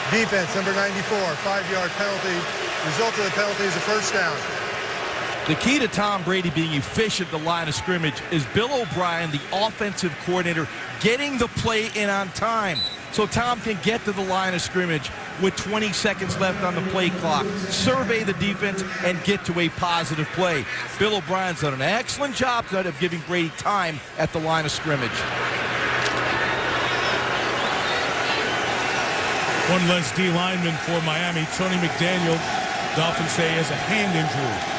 Defense, number 94, 5-yard penalty. Result of the penalty is a first down. The key to Tom Brady being efficient at the line of scrimmage is Bill O'Brien, the offensive coordinator, getting the play in on time. So Tom can get to the line of scrimmage with 20 seconds left on the play clock, survey the defense, and get to a positive play. Bill O'Brien's done an excellent job tonight of giving Brady time at the line of scrimmage. One less D lineman for Miami. Tony McDaniel, Dolphins say, has a hand injury.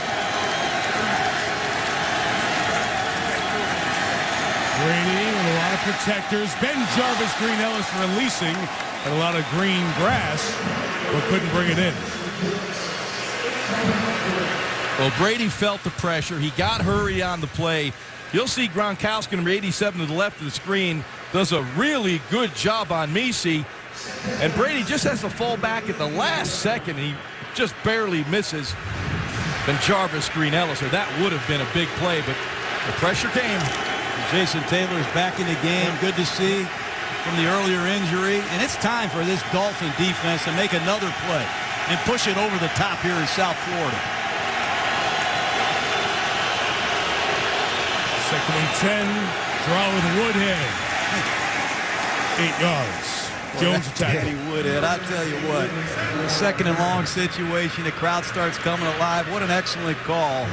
Brady with a lot of protectors. Ben Jarvis, Green Ellis releasing, and a lot of green grass, but couldn't bring it in. Well, Brady felt the pressure. He got hurry on the play. You'll see Gronkowski, number 87 to the left of the screen, does a really good job on Misi. And Brady just has to fall back at the last second. He just barely misses. Then Jarvis, Green Ellis, or that would have been a big play, but the pressure came. Jason Taylor's back in the game. Good to see from the earlier injury. And it's time for this Dolphin defense to make another play and push it over the top here in South Florida. Second and 10. Draw with Woodhead. 8 yards. Jones attacking. Danny Woodhead, I tell you what, the second and long situation, the crowd starts coming alive. What an excellent call.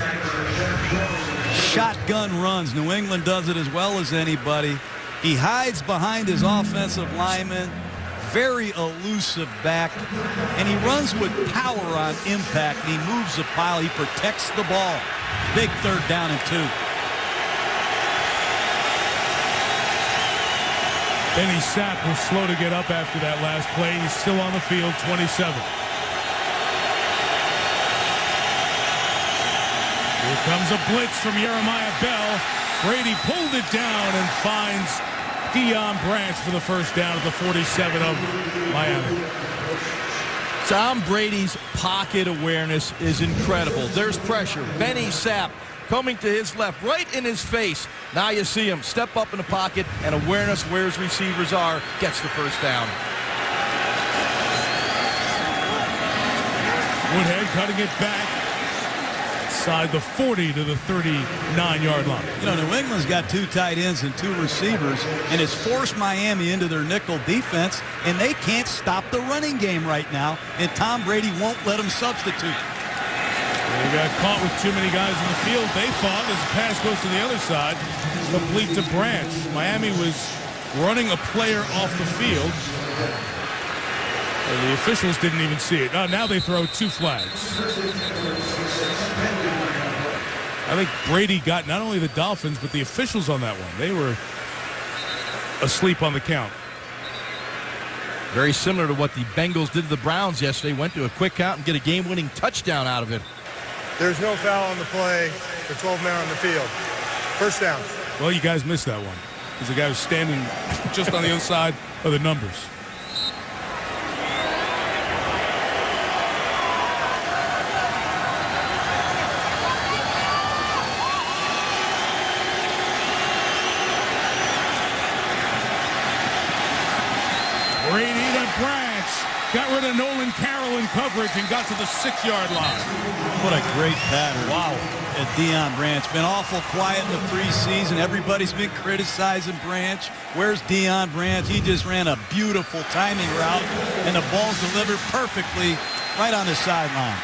shotgun runs. New England does it as well as anybody. He hides behind his offensive lineman. Very elusive back. And he runs with power on impact. And he moves the pile. He protects the ball. Big 3rd down and 2. Benny Sapp was slow to get up after that last play. He's still on the field, 27. Here comes a blitz from Jeremiah Bell. Brady pulled it down and finds Deion Branch for the first down at the 47 of Miami. Tom Brady's pocket awareness is incredible. There's pressure. Benny Sapp coming to his left, right in his face. Now you see him step up in the pocket, and awareness where his receivers are, gets the first down. Woodhead cutting it back inside the 40 to the 39-yard line. You know, New England's got 2 tight ends and 2 receivers, and it's forced Miami into their nickel defense, and they can't stop the running game right now, and Tom Brady won't let them substitute. They got caught with too many guys in the field. They thought as the pass goes to the other side, complete to Branch. Miami was running a player off the field. And the officials didn't even see it. Now they throw 2 flags. I think Brady got not only the Dolphins, but the officials on that one. They were asleep on the count. Very similar to what the Bengals did to the Browns yesterday. Went to a quick count and get a game-winning touchdown out of it. There's no foul on the play. The 12 men on the field. First down. Well, you guys missed that one because the guy was standing just on the other side of the numbers. Brady to Branch. Got rid of Nolan Carroll in coverage and got to the 6-yard line. What a great pattern. Wow. At Deion Branch. Been awful quiet in the preseason. Everybody's been criticizing Branch. Where's Deion Branch? He just ran a beautiful timing route, and the ball's delivered perfectly right on the sideline.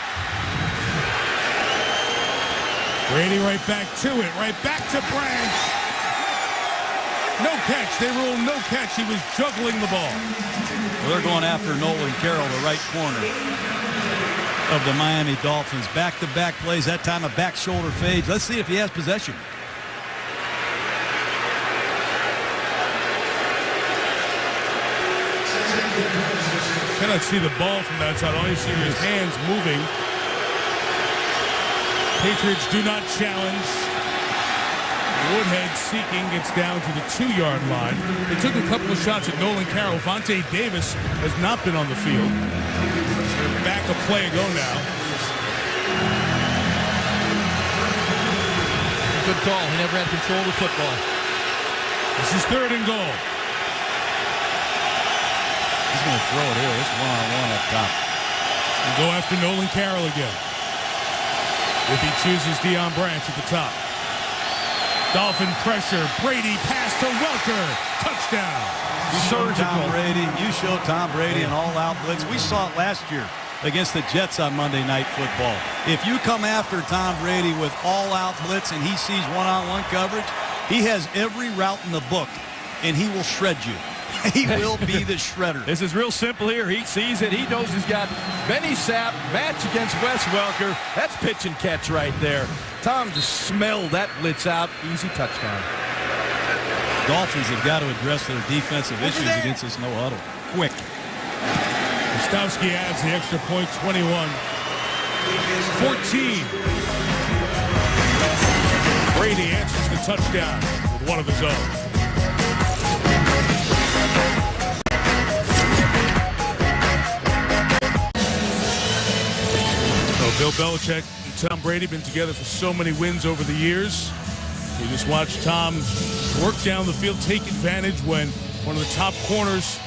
Brady right back to it. Right back to Branch. No catch. They ruled no catch. He was juggling the ball. Well, they're going after Nolan Carroll, the right corner of the Miami Dolphins. Back-to-back plays. That time a back shoulder fade. Let's see if he has possession. Cannot see the ball from that side. All you see are his hands moving. Patriots do not challenge. Woodhead seeking, gets down to the 2-yard line. They took a couple of shots at Nolan Carroll. Vontae Davis has not been on the field. Back a play ago now. Good call. He never had control of the football. This is 3rd and goal. He's going to throw it here. It's one-on-one up top. We'll go after Nolan Carroll again. If he chooses Deion Branch at the top. Dolphin pressure. Brady pass to Welker. Touchdown. You showed Tom Brady an all-out blitz. We saw it last year against the Jets on Monday Night Football. If you come after Tom Brady with all-out blitz and he sees one-on-one coverage, he has every route in the book, and he will shred you. He will be the shredder. This is real simple here. He sees it. He knows he's got Benny Sapp match against Wes Welker. That's pitch and catch right there. Tom just smelled that blitz out. Easy touchdown. Dolphins have got to address their defensive issues against this no huddle. Quick. Kostowski adds the extra point, 21. 14. Brady answers the touchdown with one of his own. Bill Belichick and Tom Brady been together for so many wins over the years. You just watch Tom work down the field, take advantage when one of the top corners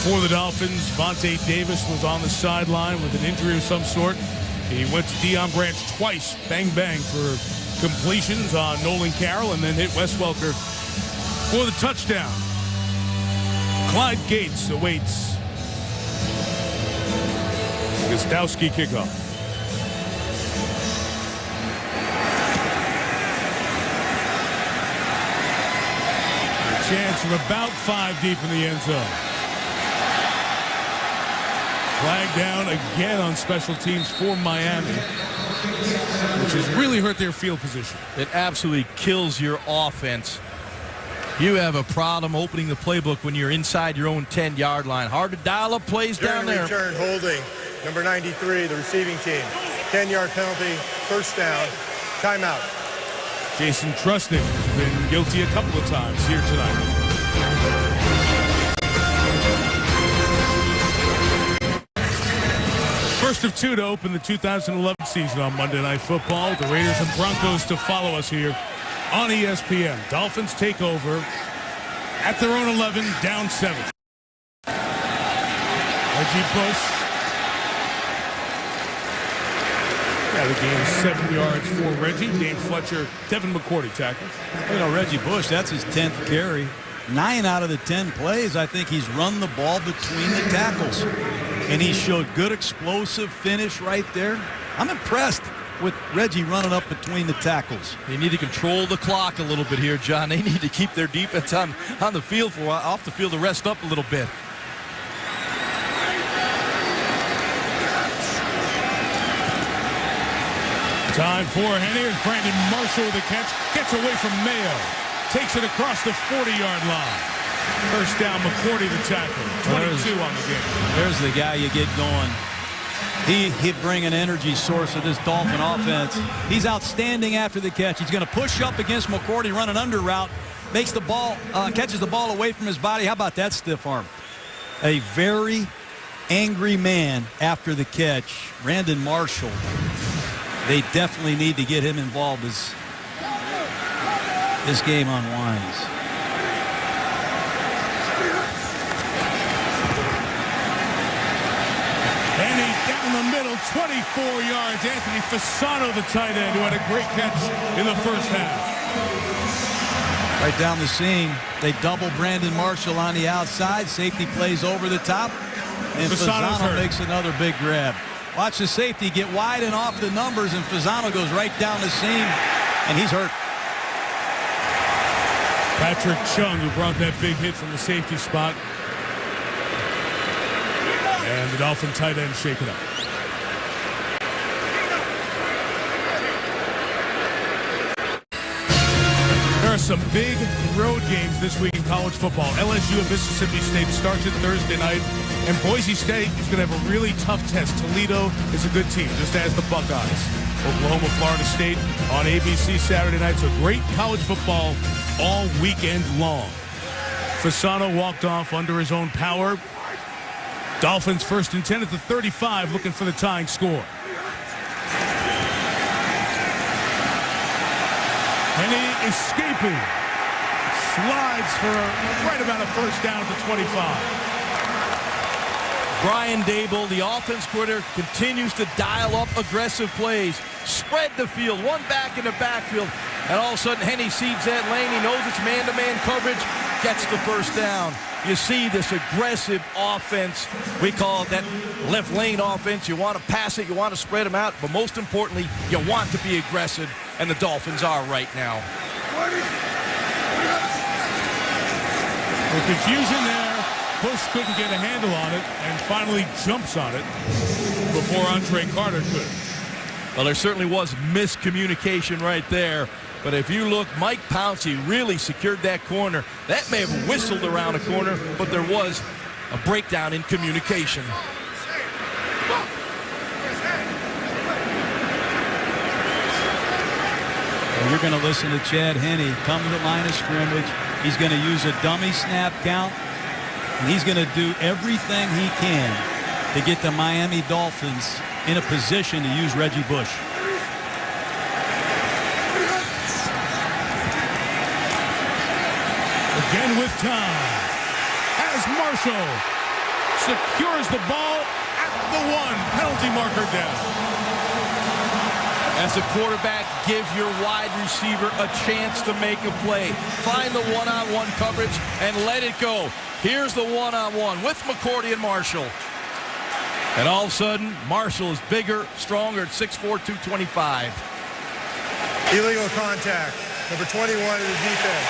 for the Dolphins, Vontae Davis, was on the sideline with an injury of some sort. He went to Deion Branch twice, bang, bang, for completions on Nolan Carroll, and then hit Wes Welker for the touchdown. Clyde Gates awaits. Kostowski kickoff. Chance from about 5 deep in the end zone. Flag down again on special teams for Miami, which has really hurt their field position. It absolutely kills your offense. You have a problem opening the playbook when you're inside your own 10-yard line. Hard to dial up plays down there. Return holding, number 93, the receiving team. 10-yard penalty, first down, timeout. Jason Trusnick has been guilty a couple of times here tonight. First of 2 to open the 2011 season on Monday Night Football. The Raiders and Broncos to follow us here on ESPN. Dolphins take over at their own 11, down 7. Reggie Bush. Yeah, the gain is 7 yards for Reggie. Dane Fletcher, Devin McCourty tackles. You know, Reggie Bush, that's his 10th carry. 9 out of the 10 plays, I think he's run the ball between the tackles. And he showed good explosive finish right there. I'm impressed with Reggie running up between the tackles. They need to control the clock a little bit here, John. They need to keep their defense on the field for a while, off the field to rest up a little bit. Time for Henny. Brandon Marshall with the catch. Gets away from Mayo. Takes it across the 40-yard line. First down, McCourty the tackle. 22 on the game. There's the guy you get going. He'd bring an energy source to this Dolphin offense. He's outstanding after the catch. He's going to push up against McCourty, run an under route, makes the ball, catches the ball away from his body. How about that stiff arm? A very angry man after the catch. Brandon Marshall. They definitely need to get him involved as this game unwinds. Henny down the middle, 24 yards. Anthony Fasano, the tight end, who had a great catch in the first half. Right down the seam. They double Brandon Marshall on the outside. Safety plays over the top. And Fasano makes another big grab. Watch the safety get wide and off the numbers, and Fasano goes right down the seam, and he's hurt. Patrick Chung, who brought that big hit from the safety spot. And the Dolphin tight end shaken up. There are some big road games this week in college football. LSU and Mississippi State starts it Thursday night, and Boise State is going to have a really tough test. Toledo is a good team, just as the Buckeyes. Oklahoma, Florida State on ABC Saturday night. So great college football all weekend long. Fasano walked off under his own power. Dolphins first and 10 at the 35, looking for the tying score. Henny escaping. Slides for right about a first down at the 25. Brian Dable, the offense coordinator, continues to dial up aggressive plays. Spread the field, one back in the backfield, and all of a sudden Henny sees that lane. He knows it's man-to-man coverage, gets the first down. You see this aggressive offense. We call it that left lane offense. You want to pass it, you want to spread them out, but most importantly, you want to be aggressive, and the Dolphins are right now. The confusion there. Bush couldn't get a handle on it and finally jumps on it before Andre Carter could. Well, there certainly was miscommunication right there. But if you look, Mike Pouncey really secured that corner. That may have whistled around a corner, but there was a breakdown in communication. Well, you're going to listen to Chad Henne come to the line of scrimmage. He's going to use a dummy snap count, and he's going to do everything he can to get the Miami Dolphins in a position to use Reggie Bush. Again with time, as Marshall secures the ball at the 1, penalty marker down. As a quarterback, give your wide receiver a chance to make a play. Find the one-on-one coverage and let it go. Here's the one-on-one with McCourty and Marshall. And all of a sudden, Marshall is bigger, stronger at 6'4", 225. Illegal contact. Number 21 of the defense.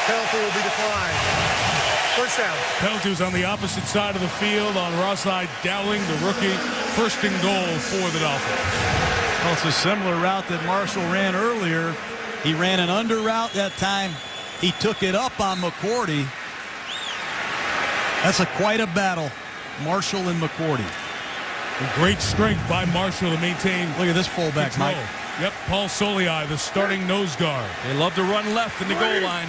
Penalty will be declined. First down. Penalty was on the opposite side of the field on Rawside Dowling, the rookie. First and goal for the Dolphins. Well, it's a similar route that Marshall ran earlier. He ran an under route that time. He took it up on McCourty. That's quite a battle, Marshall and McCourty. Great strength by Marshall to maintain. Look at this fullback, control. Mike. Yep, Paul Soliai, the starting nose guard. They love to run left in the goal line.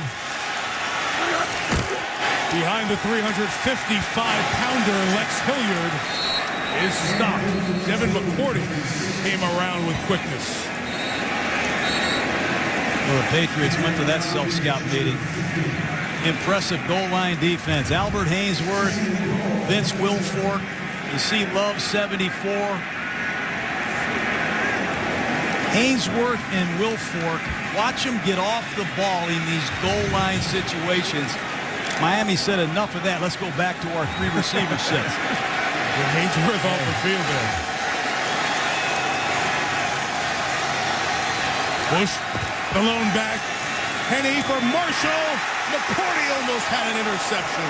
Behind the 355-pounder, Lex Hilliard is stopped. Devin McCourty came around with quickness. Well, the Patriots went to that self-scout meeting. Impressive goal line defense. Albert Hainsworth, Vince Wilfork. You see Love 74. Hainsworth and Wilfork, watch them get off the ball in these goal line situations. Miami said enough of that. Let's go back to our 3 receiver sets. Hainsworth off the field there. Bush, the lone back. Henne for Marshall. McCourty almost had an interception.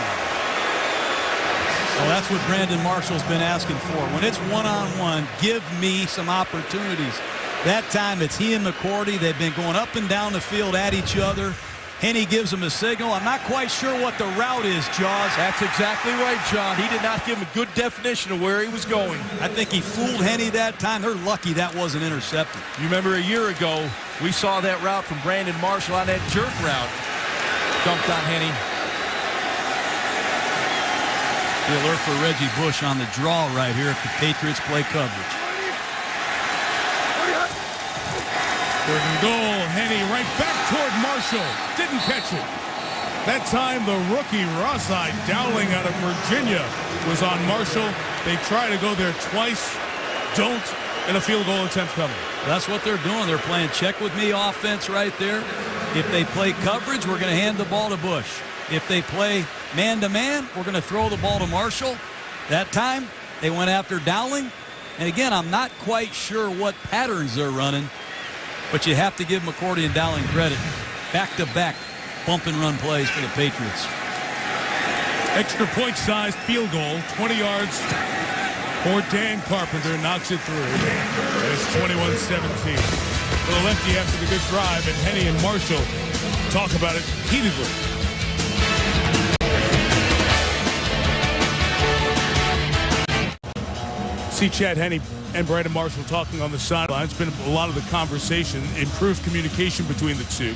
Well, that's what Brandon Marshall's been asking for. When it's one-on-one, give me some opportunities. That time it's he and McCourty. They've been going up and down the field at each other. Henne gives him a signal. I'm not quite sure what the route is, Jaws. That's exactly right, John. He did not give him a good definition of where he was going. I think he fooled Henne that time. They're lucky that wasn't intercepted. You remember a year ago, we saw that route from Brandon Marshall on that jerk route. Dumped on Henne. The alert for Reggie Bush on the draw right here if the Patriots play coverage. Third and goal. Henne right back toward Marshall. Didn't catch it. That time the rookie Rawside Dowling out of Virginia was on Marshall. They try to go there twice. Don't. And a field goal attempt coming. That's what they're doing. They're playing check with me offense right there. If they play coverage, we're going to hand the ball to Bush. If they play man-to-man, we're going to throw the ball to Marshall. That time, they went after Dowling. And again, I'm not quite sure what patterns they're running, but you have to give McCourty and Dowling credit. Back-to-back bump and run plays for the Patriots. Extra point-sized field goal, 20 yards for Dan Carpenter, knocks it through. And it's 21-17. For the lefty after the good drive, and Henne and Marshall talk about it heatedly. See Chad Henne and Brandon Marshall talking on the sideline. It's been a lot of the conversation, improved communication between the two.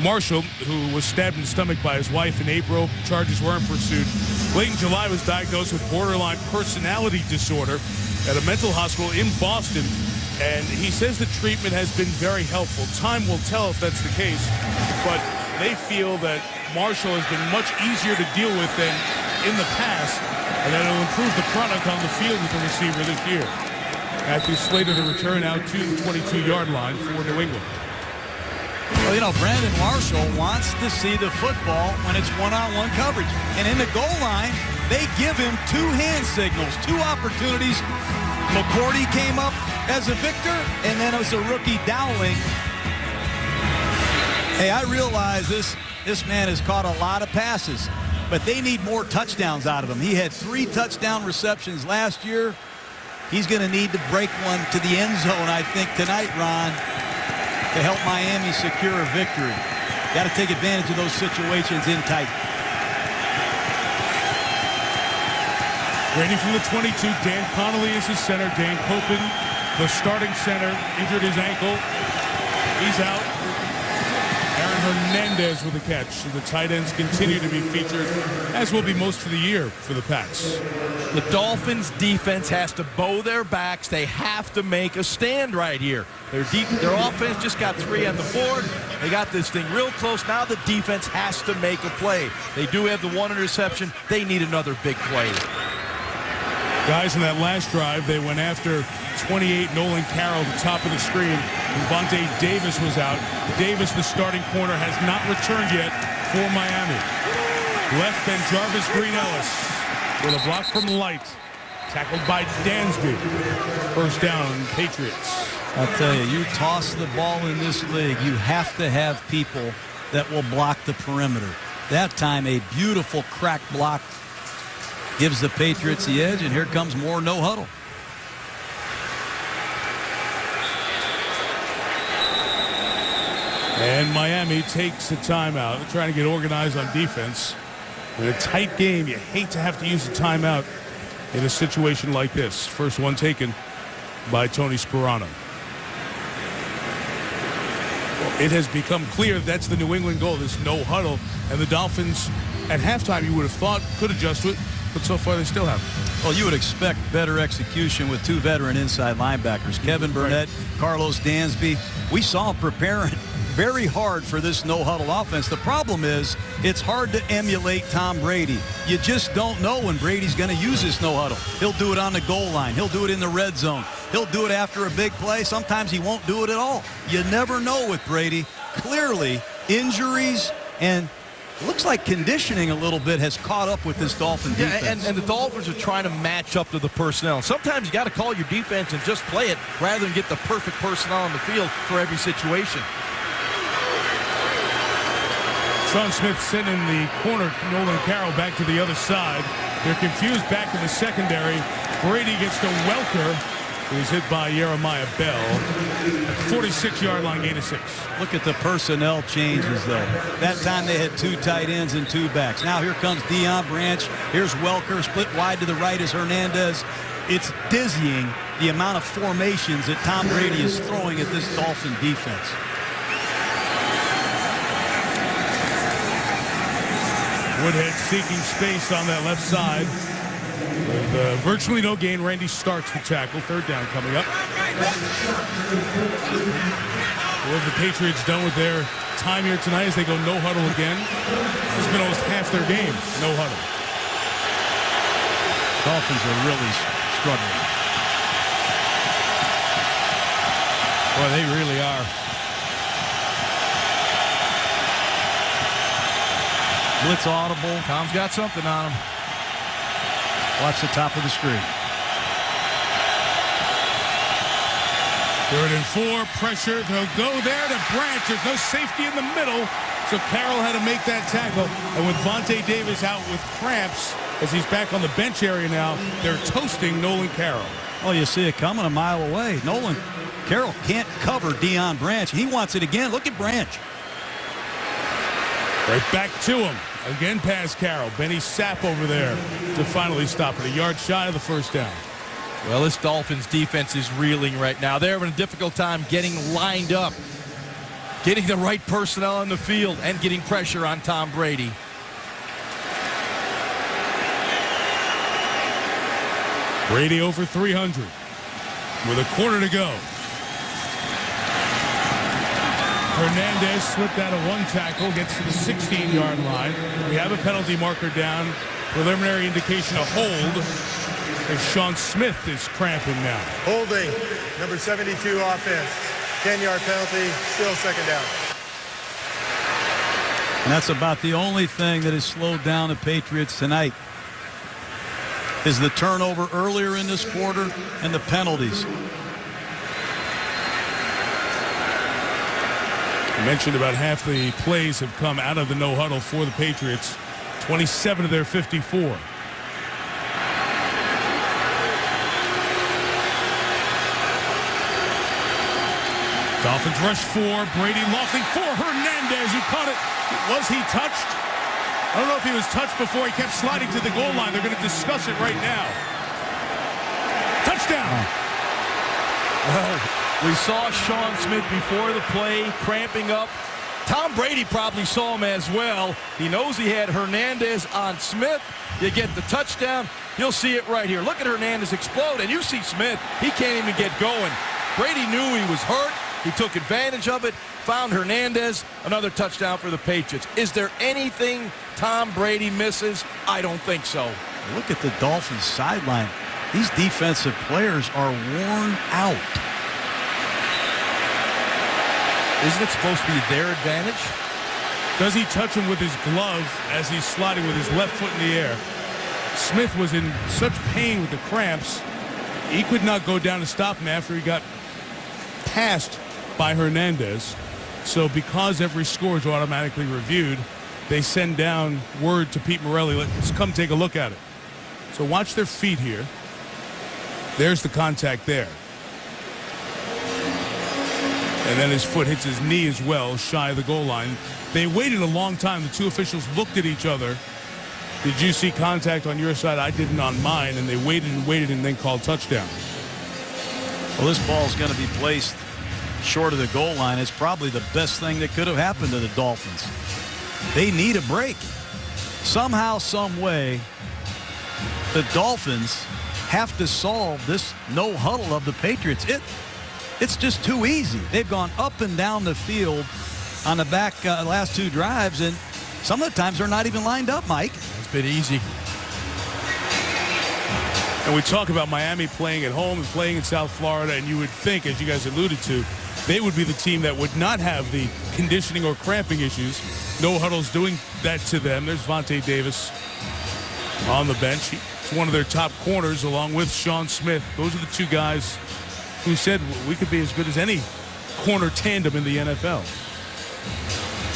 Marshall, who was stabbed in the stomach by his wife in April, charges weren't pursued. Late in July was diagnosed with borderline personality disorder at a mental hospital in Boston. And he says the treatment has been very helpful. Time will tell if that's the case, but they feel that Marshall has been much easier to deal with than in the past, and that it'll improve the product on the field with the receiver this year. Matthew slated to return out to the 22-yard line for New England. Well, you know, Brandon Marshall wants to see the football when it's one-on-one coverage. And in the goal line, they give him 2 hand signals, 2 opportunities. McCourty came up as a victor, and then it was a rookie Dowling. Hey, I realize this man has caught a lot of passes, but they need more touchdowns out of him. He had 3 touchdown receptions last year. He's going to need to break one to the end zone, I think, tonight, Ron, to help Miami secure a victory. Got to take advantage of those situations in tight. Ready from the 22, Dan Connolly is his center. Dan Copen, the starting center, injured his ankle. He's out. Aaron Hernandez with a catch. The tight ends continue to be featured, as will be most of the year for the Pats. The Dolphins defense has to bow their backs. They have to make a stand right here. Their offense just got 3 on the board. They got this thing real close. Now the defense has to make a play. They do have the 1 interception. They need another big play. Guys, in that last drive, they went after 28 Nolan Carroll at the top of the screen. Vontae Davis was out. Davis, the starting corner, has not returned yet for Miami. Left then Jarvis Green-Ellis with a block from Light. Tackled by Dansby. First down, Patriots. I'll tell you, you toss the ball in this league, you have to have people that will block the perimeter. That time a beautiful crack block gives the Patriots the edge, and here comes more no huddle. And Miami takes a timeout. They're trying to get organized on defense. In a tight game, you hate to have to use a timeout in a situation like this. First one taken by Tony Sperano. Well, it has become clear that's the New England goal, this no huddle. And the Dolphins, at halftime, you would have thought could adjust to it, but so far they still haven't. Well, you would expect better execution with two veteran inside linebackers, Kevin Burnett, Carlos Dansby. We saw them preparing very hard for this no-huddle offense. The problem is it's hard to emulate Tom Brady. You just don't know when Brady's going to use this no-huddle. He'll do it on the goal line. He'll do it in the red zone. He'll do it after a big play. Sometimes he won't do it at all. You never know with Brady. Clearly, injuries and it looks like conditioning a little bit has caught up with this Dolphin defense. And the Dolphins are trying to match up to the personnel. Sometimes you got to call your defense and just play it rather than get the perfect personnel on the field for every situation. Sean Smith sent in the corner. Nolan Carroll back to the other side. They're confused back in the secondary. Brady gets to Welker, who's hit by Jeremiah Bell. At the 46-yard line, gain of 6. Look at the personnel changes, though. That time they had two tight ends and two backs. Now here comes Deion Branch. Here's Welker. Split wide to the right is Hernandez. It's dizzying the amount of formations that Tom Brady is throwing at this Dolphin defense. Woodhead seeking space on that left side. With virtually no gain, Randy starts the tackle. Third down coming up. What have the Patriots done with their time here tonight as they go no huddle again? It's been almost half their game, no huddle. Dolphins are really struggling. Boy, they really are. Blitz audible. Tom's got something on him. Watch the top of the screen. 3rd and 4, pressure. They'll go there to Branch. There's no safety in the middle, so Carroll had to make that tackle. And with Vontae Davis out with cramps, as he's back on the bench area now, they're toasting Nolan Carroll. Oh, you see it coming a mile away. Nolan Carroll can't cover Deion Branch. He wants it again. Look at Branch. Right back to him. Again past Carroll. Benny Sapp over there to finally stop it. A yard shy of the first down. Well, this Dolphins defense is reeling right now. They're having a difficult time getting lined up, getting the right personnel on the field, and getting pressure on Tom Brady. Brady over 300 with a quarter to go. Hernandez slipped out of one tackle, gets to the 16-yard line. We have a penalty marker down. Preliminary indication of hold as Sean Smith is cramping now. Holding, number 72 offense. 10-yard penalty, still second down. And that's about the only thing that has slowed down the Patriots tonight is the turnover earlier in this quarter and the penalties. I mentioned about half the plays have come out of the no huddle for the Patriots. 27 of their 54. Dolphins rush 4. Brady lofting for Hernandez, who caught it. Was he touched? I don't know if he was touched before. He kept sliding to the goal line. They're going to discuss it right now. Touchdown. Well, we saw Sean Smith before the play cramping up. Tom Brady probably saw him as well. He knows he had Hernandez on Smith. You get the touchdown. You'll see it right here. Look at Hernandez explode, and you see Smith. He can't even get going. Brady knew he was hurt. He took advantage of it, found Hernandez. Another touchdown for the Patriots. Is there anything Tom Brady misses? I don't think so. Look at the Dolphins sideline. These defensive players are worn out. Isn't it supposed to be their advantage? Does he touch him with his glove as he's sliding with his left foot in the air? Smith was in such pain with the cramps, he could not go down to stop him after he got passed by Hernandez. So because every score is automatically reviewed, they send down word to Pete Morelli, let's come take a look at it. So watch their feet here. There's the contact there. And then his foot hits his knee as well, shy of the goal line. They waited a long time. The two officials looked at each other. Did you see contact on your side? I didn't on mine. And they waited and waited and then called touchdown. Well, this ball is going to be placed short of the goal line. It's probably the best thing that could have happened to the Dolphins. They need a break. Somehow, some way, the Dolphins have to solve this no huddle of the Patriots. It's just too easy. They've gone up and down the field on the back last two drives, and some of the times they're not even lined up, Mike. It's been easy. And we talk about Miami playing at home and playing in South Florida, and you would think, as you guys alluded to, they would be the team that would not have the conditioning or cramping issues. No huddle's doing that to them. There's Vontae Davis on the bench. He's one of their top corners along with Sean Smith. Those are the two guys who said we could be as good as any corner tandem in the NFL.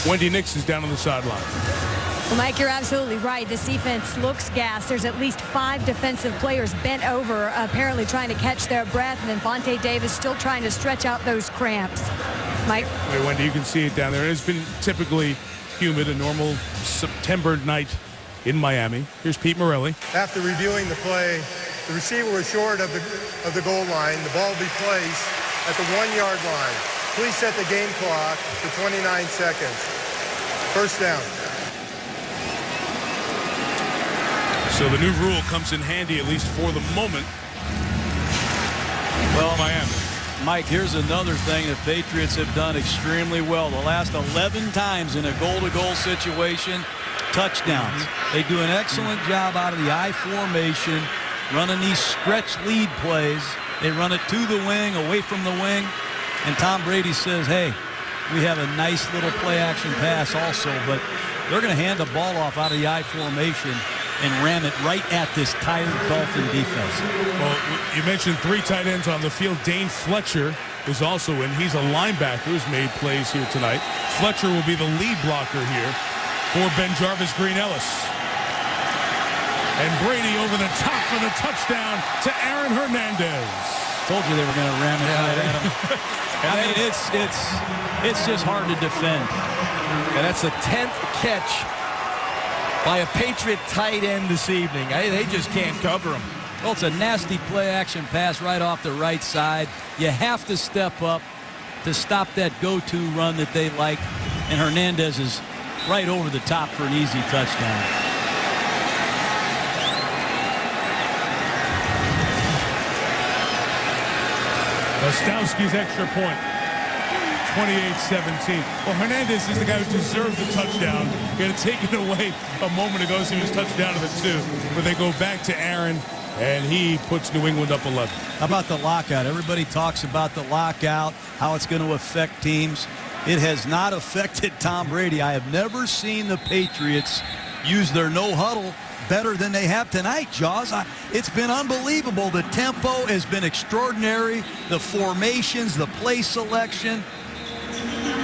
Wendy Nix is down on the sideline. Well, Mike, you're absolutely right. This defense looks gassed. There's at least 5 defensive players bent over, apparently trying to catch their breath, and then Vontae Davis still trying to stretch out those cramps. Mike? Wait, Wendy, you can see it down there. It's been typically humid, a normal September night in Miami. Here's Pete Morelli. After reviewing the play, the receiver was short of the goal line. The ball will be placed at the 1-yard line. Please set the game clock to 29 seconds. First down. So the new rule comes in handy, at least for the moment. Well, Miami. Mike, here's another thing the Patriots have done extremely well. The last 11 times in a goal-to-goal situation, touchdowns. They do an excellent job out of the I formation, running these stretch lead plays. They run it to the wing, away from the wing, and Tom Brady says, hey, we have a nice little play-action pass also, but they're going to hand the ball off out of the I formation and ram it right at this tired Dolphin defense. Well, you mentioned 3 tight ends on the field. Dane Fletcher is also in. He's a linebacker who's made plays here tonight. Fletcher will be the lead blocker here for Ben Jarvis Green Ellis. And Brady over the top for the touchdown to Aaron Hernandez. Told you they were going to ram it right at him. I mean, it's just hard to defend. And that's the 10th catch by a Patriot tight end this evening. They just can't cover him. Well, it's a nasty play-action pass right off the right side. You have to step up to stop that go-to run that they like. And Hernandez is right over the top for an easy touchdown. Gostowski's extra point. 28-17. Well, Hernandez is the guy who deserved the touchdown. He had it taken away a moment ago, so he was touchdown to the 2. But they go back to Aaron, and he puts New England up 11. How about the lockout? Everybody talks about the lockout, how it's going to affect teams. It has not affected Tom Brady. I have never seen the Patriots use their no huddle better than they have tonight, Jaws. It's been unbelievable. The tempo has been extraordinary. The formations, the play selection.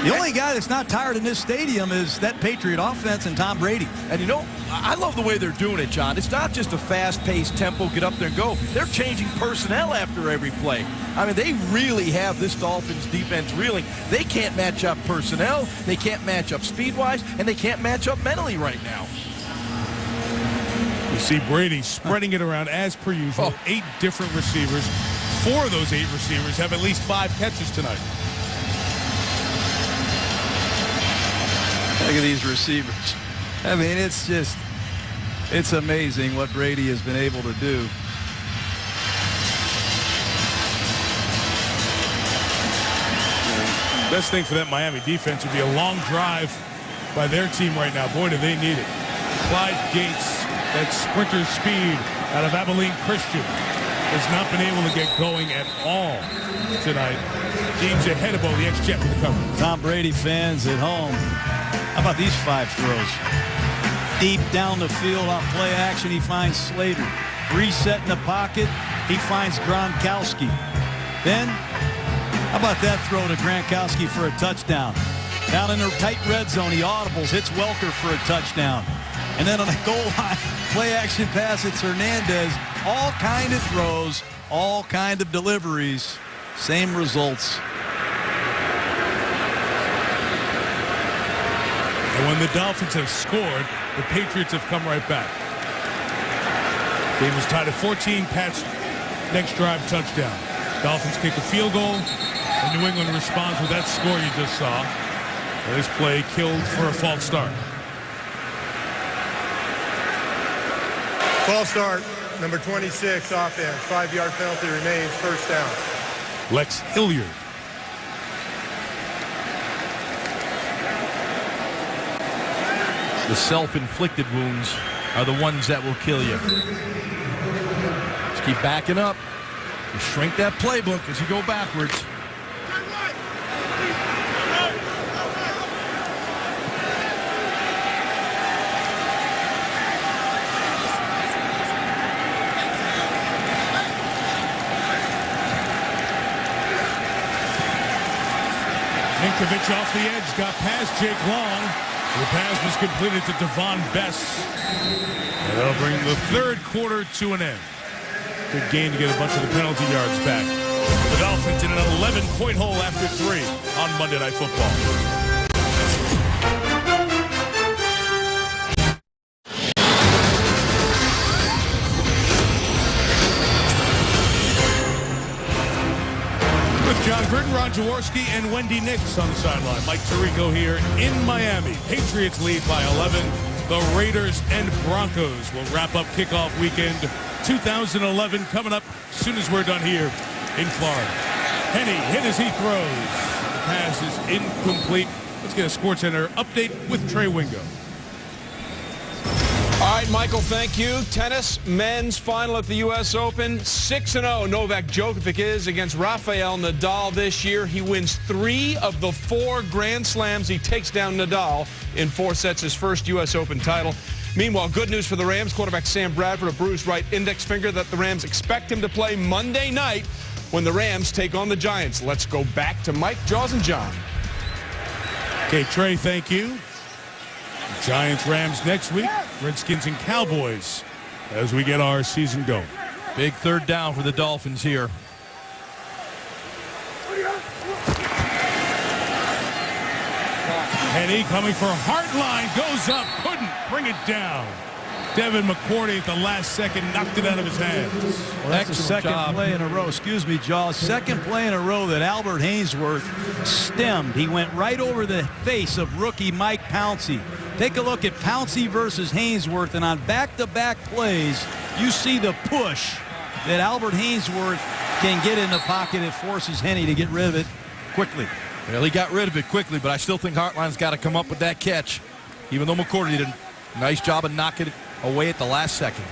The only guy that's not tired in this stadium is that Patriot offense and Tom Brady. And you know, I love the way they're doing it, John. It's not just a fast-paced tempo, get up there and go. They're changing personnel after every play. I mean, they really have this Dolphins defense reeling. They can't match up personnel, they can't match up speed-wise, and they can't match up mentally right now. You see Brady spreading it around as per usual. 8 different receivers. 4 of those 8 receivers have at least 5 catches tonight. Look at these receivers. I mean, it's amazing what Brady has been able to do. Best thing for that Miami defense would be a long drive by their team right now. Boy, do they need it. Clyde Gates, that sprinter speed out of Abilene Christian, has not been able to get going at all tonight. Teams ahead of all the X-Jet with the cover. Tom Brady fans at home. How about these 5 throws? Deep down the field on play action, he finds Slater. Reset in the pocket, he finds Gronkowski. Then, how about that throw to Gronkowski for a touchdown? Down in the tight red zone, he audibles, hits Welker for a touchdown. And then on the goal line, play action pass, it's Hernandez. All kind of throws, all kind of deliveries, same results. And when the Dolphins have scored, the Patriots have come right back. Game was tied at 14. Pats next drive touchdown. Dolphins kick a field goal, and New England responds with that score you just saw. This play killed for a false start. False start, number 26, offense. 5-yard penalty remains, first down. Lex Hilliard. The self-inflicted wounds are the ones that will kill you. Just keep backing up. You shrink that playbook as you go backwards. Ninkovich off the edge, got past Jake Long. The pass was completed to Devon Bess. And that'll bring the third quarter to an end. Good game to get a bunch of the penalty yards back. The Dolphins in an 11-point hole after 3 on Monday Night Football. John Gruden, Ron Jaworski, and Wendy Nix on the sideline. Mike Tirico here in Miami. Patriots lead by 11. The Raiders and Broncos will wrap up kickoff weekend 2011 coming up as soon as we're done here in Florida. Henne hit as he throws. The pass is incomplete. Let's get a SportsCenter update with Trey Wingo. All right, Michael, thank you. Tennis, men's final at the U.S. Open. 6-0 Novak Djokovic is against Rafael Nadal this year. He wins 3 of the 4 Grand Slams. He takes down Nadal in 4 sets, his first U.S. Open title. Meanwhile, good news for the Rams. Quarterback Sam Bradford, a bruised right index finger that the Rams expect him to play Monday night when the Rams take on the Giants. Let's go back to Mike, Jaws, and John. Okay, Trey, thank you. Giants, Rams next week. Redskins and Cowboys as we get our season going. Big third down for the Dolphins here. Henne coming for Hartline, goes up, couldn't bring it down. Devin McCourty at the last second knocked it out of his hands. Well, that's the second play in a row. Excuse me, Jaws. Second play in a row that Albert Hainsworth stemmed. He went right over the face of rookie Mike Pouncey. Take a look at Pouncey versus Hainsworth, and on back-to-back plays, you see the push that Albert Hainsworth can get in the pocket. It forces Henne to get rid of it quickly. Well, he got rid of it quickly, but I still think Hartline's got to come up with that catch, even though McCourty did a nice job of knocking it away at the last second.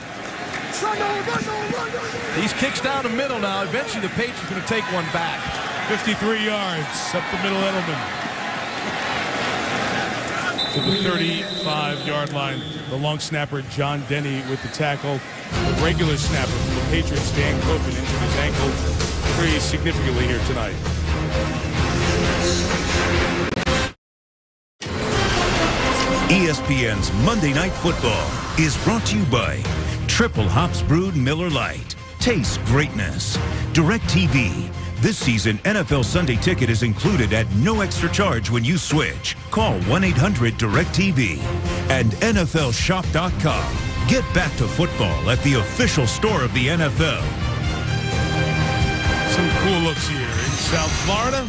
These kicks down the middle now. Eventually, the Patriots are going to take one back. 53 yards up the middle, Edelman. To the 35-yard line, the long snapper John Denny with the tackle. The regular snapper from the Patriots, Dan Copeland, injured his ankle pretty significantly here tonight. ESPN's Monday Night Football is brought to you by Triple Hops Brewed Miller Lite. Taste greatness. DirecTV. This season, NFL Sunday Ticket is included at no extra charge when you switch. Call 1-800-DIRECTV and NFLShop.com. Get back to football at the official store of the NFL. Some cool looks here in South Florida.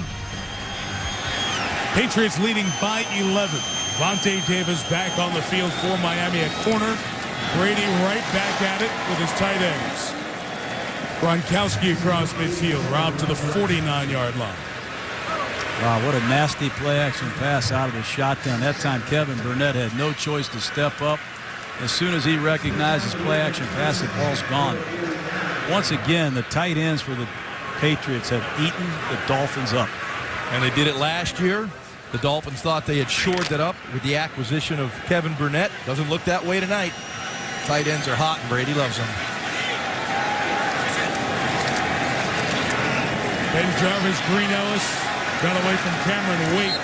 Patriots leading by 11. Vontae Davis back on the field for Miami at corner. Brady right back at it with his tight ends. Gronkowski across midfield, robbed to the 49-yard line. Wow, what a nasty play-action pass out of the shotgun. That time Kevin Burnett had no choice to step up. As soon as he recognized his play-action pass, the ball's gone. Once again, the tight ends for the Patriots have eaten the Dolphins up. And they did it last year. The Dolphins thought they had shored that up with the acquisition of Kevin Burnett. Doesn't look that way tonight. Tight ends are hot, and Brady loves them. Ben Jarvis, Green Ellis got away from Cameron Wake.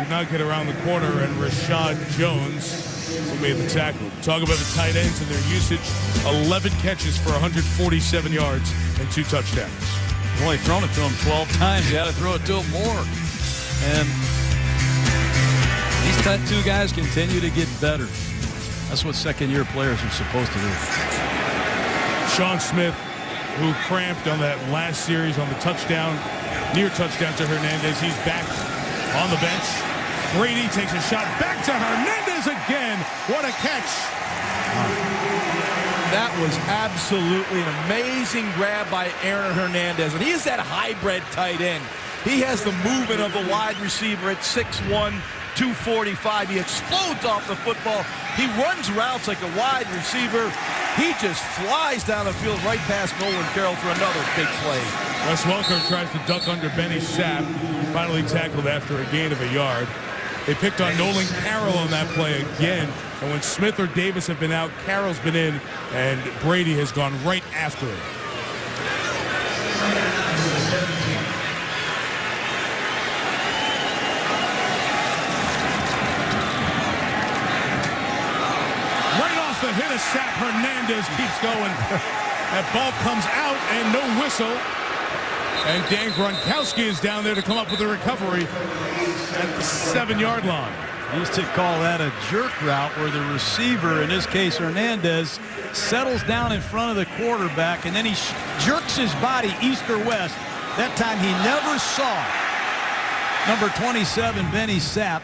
could not get around the corner, and Rashad Jones who made the tackle. Talk about the tight ends and their usage. 11 catches for 147 yards and 2 touchdowns. Boy, thrown it to him 12 times. You had to throw it to him more. And these two guys continue to get better. That's what second-year players are supposed to do. Sean Smith, who cramped on that last series on the touchdown, near touchdown to Hernandez. He's back on the bench. Brady takes a shot back to Hernandez again. What a catch. That was absolutely an amazing grab by Aaron Hernandez. And he is that hybrid tight end. He has the movement of a wide receiver at 6'1", 245. He explodes off the football. He runs routes like a wide receiver. He just flies down the field right past Nolan Carroll for another big play. Wes Welker tries to duck under Benny Sapp. Finally tackled after a gain of a yard. They picked on Nolan Carroll on that play again. And when Smith or Davis have been out, Carroll's been in, and Brady has gone right after him. Right off the hit of Sapp, Hernandez keeps going. That ball comes out and no whistle. And Dan Gronkowski is down there to come up with a recovery at the 7-yard line. Used to call that a jerk route where the receiver, in this case Hernandez, settles down in front of the quarterback and then he jerks his body east or west. That time he never saw number 27, Benny Sapp.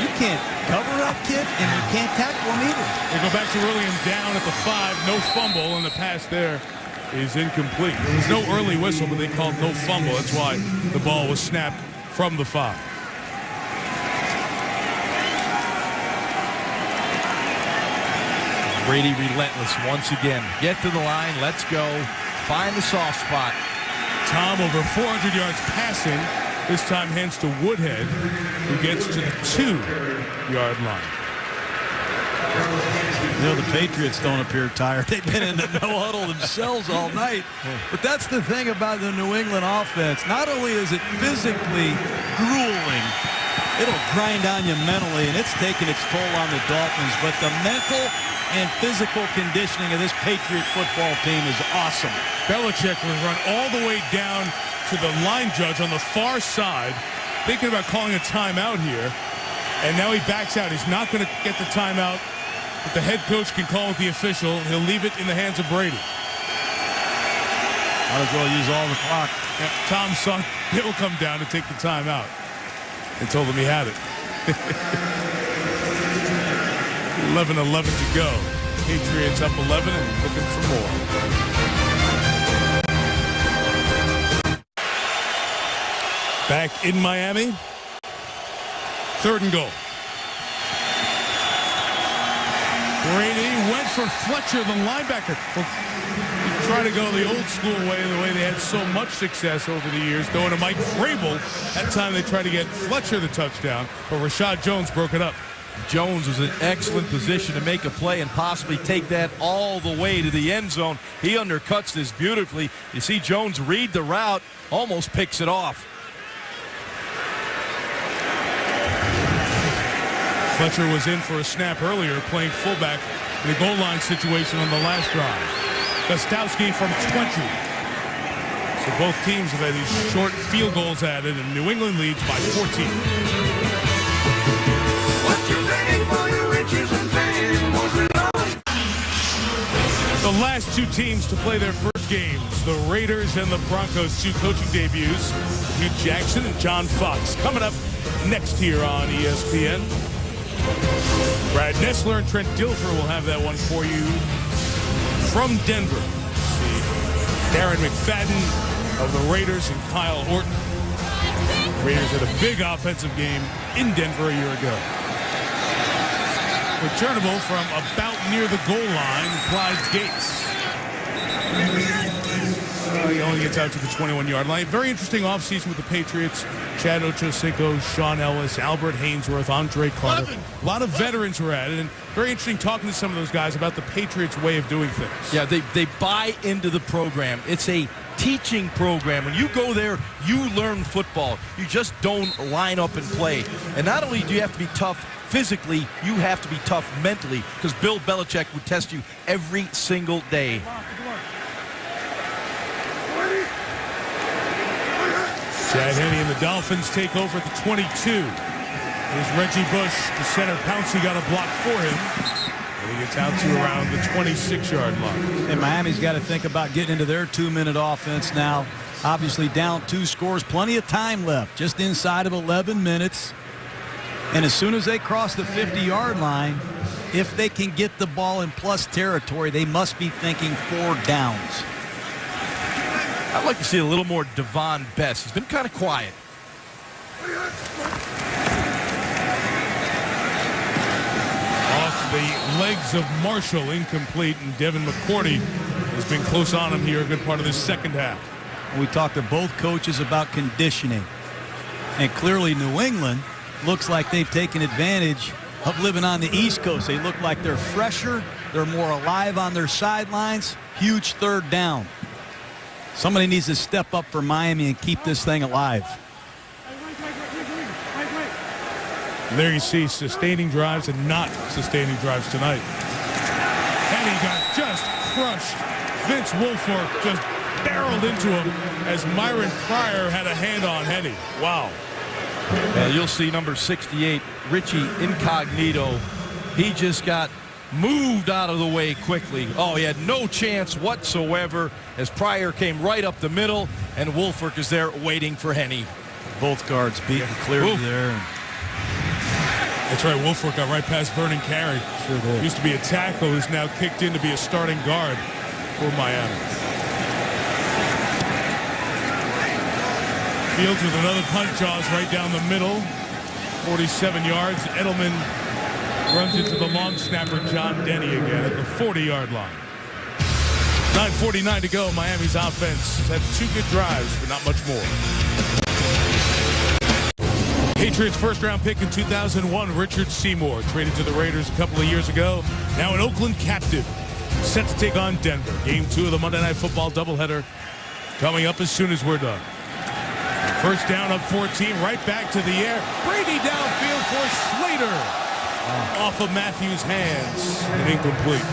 You can't cover that kid and you can't tackle him either. They go back to William down at the 5, no fumble, and the pass there is incomplete. There was no early whistle, but they called no fumble. That's why the ball was snapped from the 5. Brady relentless once again. Get to the line. Let's go. Find the soft spot. Tom over 400 yards passing. This time hands to Woodhead, who gets to the 2-yard line. You know, the Patriots don't appear tired. They've been in the no huddle themselves all night. But that's the thing about the New England offense. Not only is it physically grueling, it'll grind on you mentally, and it's taking its toll on the Dolphins. But the mental and physical conditioning of this Patriot football team is awesome. Belichick will run all the way down to the line judge on the far side, thinking about calling a timeout here. And now he backs out. He's not going to get the timeout. But the head coach can call it the official. He'll leave it in the hands of Brady. Might as well use all the clock. Yeah, Tom saw Bill come down to take the timeout and told him he had it. 11:11 to go. Patriots up 11 and looking for more. Back in Miami. 3rd and goal. Brady went for Fletcher, the linebacker. Well, try to go the old school way, the way they had so much success over the years, going to Mike Vrabel. That time they tried to get Fletcher the touchdown, but Rashad Jones broke it up. Jones was in excellent position to make a play and possibly take that all the way to the end zone. He undercuts this beautifully. You see Jones read the route, almost picks it off. Fletcher was in for a snap earlier, playing fullback in the goal line situation on the last drive. Gostowski from 20. So both teams have had these short field goals added, and New England leads by 14. The last 2 teams to play their first games, the Raiders and the Broncos, 2 coaching debuts. Hugh Jackson and John Fox coming up next here on ESPN. Brad Nessler and Trent Dilfer will have that one for you from Denver. See Darren McFadden of the Raiders and Kyle Orton. Raiders had a big offensive game in Denver a year ago. Returnable from about near the goal line, Clyde Gates. He only gets out to the 21-yard line. Very interesting offseason with the Patriots. Chad Ochocinco, Sean Ellis, Albert Hainsworth, Andre Carter. A lot of veterans were added, and very interesting talking to some of those guys about the Patriots' way of doing things. Yeah, they buy into the program. It's a teaching program. When you go there, you learn football. You just don't line up and play. And not only do you have to be tough physically, you have to be tough mentally, because Bill Belichick would test you every single day. Chad Henne and the Dolphins take over at the 22. Here's Reggie Bush, the center. Pouncey got a block for him. And he gets out to around the 26-yard line. And Miami's got to think about getting into their 2-minute offense now. Obviously down 2 scores, plenty of time left, just inside of 11 minutes. And as soon as they cross the 50-yard line, if they can get the ball in plus territory, they must be thinking 4 downs. I'd like to see a little more Devon Best. He's been kind of quiet. Off the legs of Marshall, incomplete, and Devin McCourty has been close on him here a good part of this second half. We talked to both coaches about conditioning, and clearly New England looks like they've taken advantage of living on the East Coast. They look like they're fresher, they're more alive on their sidelines. Huge 3rd down. Somebody needs to step up for Miami and keep this thing alive. There you see sustaining drives and not sustaining drives tonight. Henne got just crushed. Vince Wilfork just barreled into him as Myron Pryor had a hand on Henne. Wow. You'll see number 68, Richie Incognito. He just got moved out of the way quickly. Oh, he had no chance whatsoever as Pryor came right up the middle, and Wolford is there waiting for Henne. Both guards beaten clearly there. That's right, Wolford got right past Vernon Carey. Sure did. Used to be a tackle who's now kicked in to be a starting guard for Miami. Fields with another punt, Jaws right down the middle. 47 yards. Edelman runs into the long snapper, John Denny, again at the 40-yard line. 9:49 to go. Miami's offense has had 2 good drives, but not much more. Patriots first-round pick in 2001, Richard Seymour, traded to the Raiders a couple of years ago. Now an Oakland captive, set to take on Denver. Game 2 of the Monday Night Football doubleheader coming up as soon as we're done. First down, up 14, right back to the air. Brady downfield for Slater. Off of Matthews' hands and incomplete.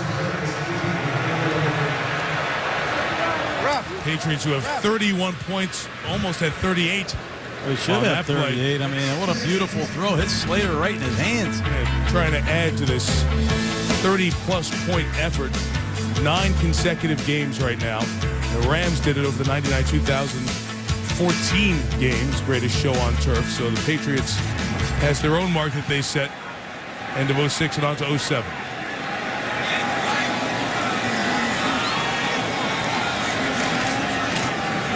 Patriots, who have 31 points, almost at 38. We should have 38. I mean, what a beautiful throw. Hits Slater right in his hands. And trying to add to this 30-plus point effort. 9 consecutive games right now. The Rams did it over the 99-2014 games, greatest show on turf. So the Patriots has their own mark that they set end of 06 and on to 07.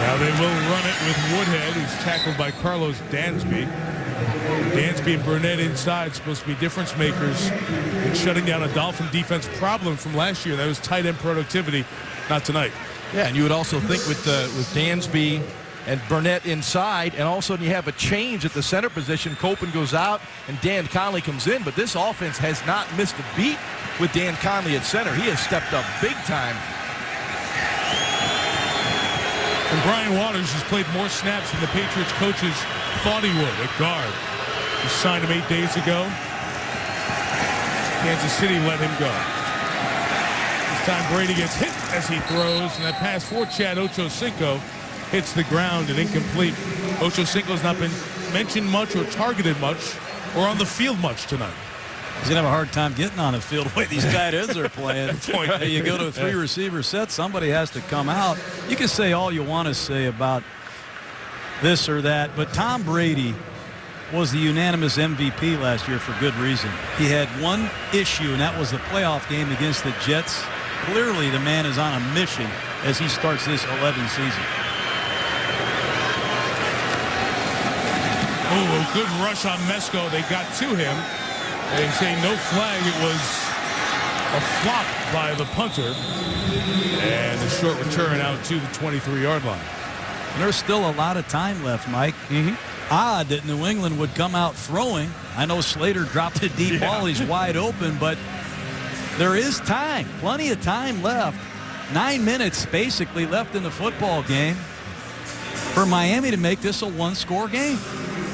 Now they will run it with Woodhead, who's tackled by Carlos Dansby. Dansby and Burnett inside, supposed to be difference makers in shutting down a Dolphin defense problem from last year. That was tight end productivity. Not tonight. Yeah, and you would also think with Dansby and Burnett inside, and all of a sudden you have a change at the center position. Copen goes out and Dan Conley comes in, but this offense has not missed a beat with Dan Conley at center. He has stepped up big time. And Brian Waters has played more snaps than the Patriots coaches thought he would at guard. He signed him 8 days ago. Kansas City let him go. This time Brady gets hit as he throws, and that pass for Chad Ochocinco hits the ground and incomplete. Ochocinco's not been mentioned much or targeted much or on the field much tonight. He's going to have a hard time getting on the field the way these tight ends are playing. You go to a 3-receiver set, somebody has to come out. You can say all you want to say about this or that, but Tom Brady was the unanimous MVP last year for good reason. He had one issue, and that was the playoff game against the Jets. Clearly, the man is on a mission as he starts this 11th season. Oh, a good rush on Mesco. They got to him. They say no flag. It was a flop by the punter. And a short return out to the 23-yard line. And there's still a lot of time left, Mike. Odd that New England would come out throwing. I know Slater dropped a deep ball. He's wide open, but there is time. Plenty of time left. 9 minutes basically left in the football game for Miami to make this a one-score game.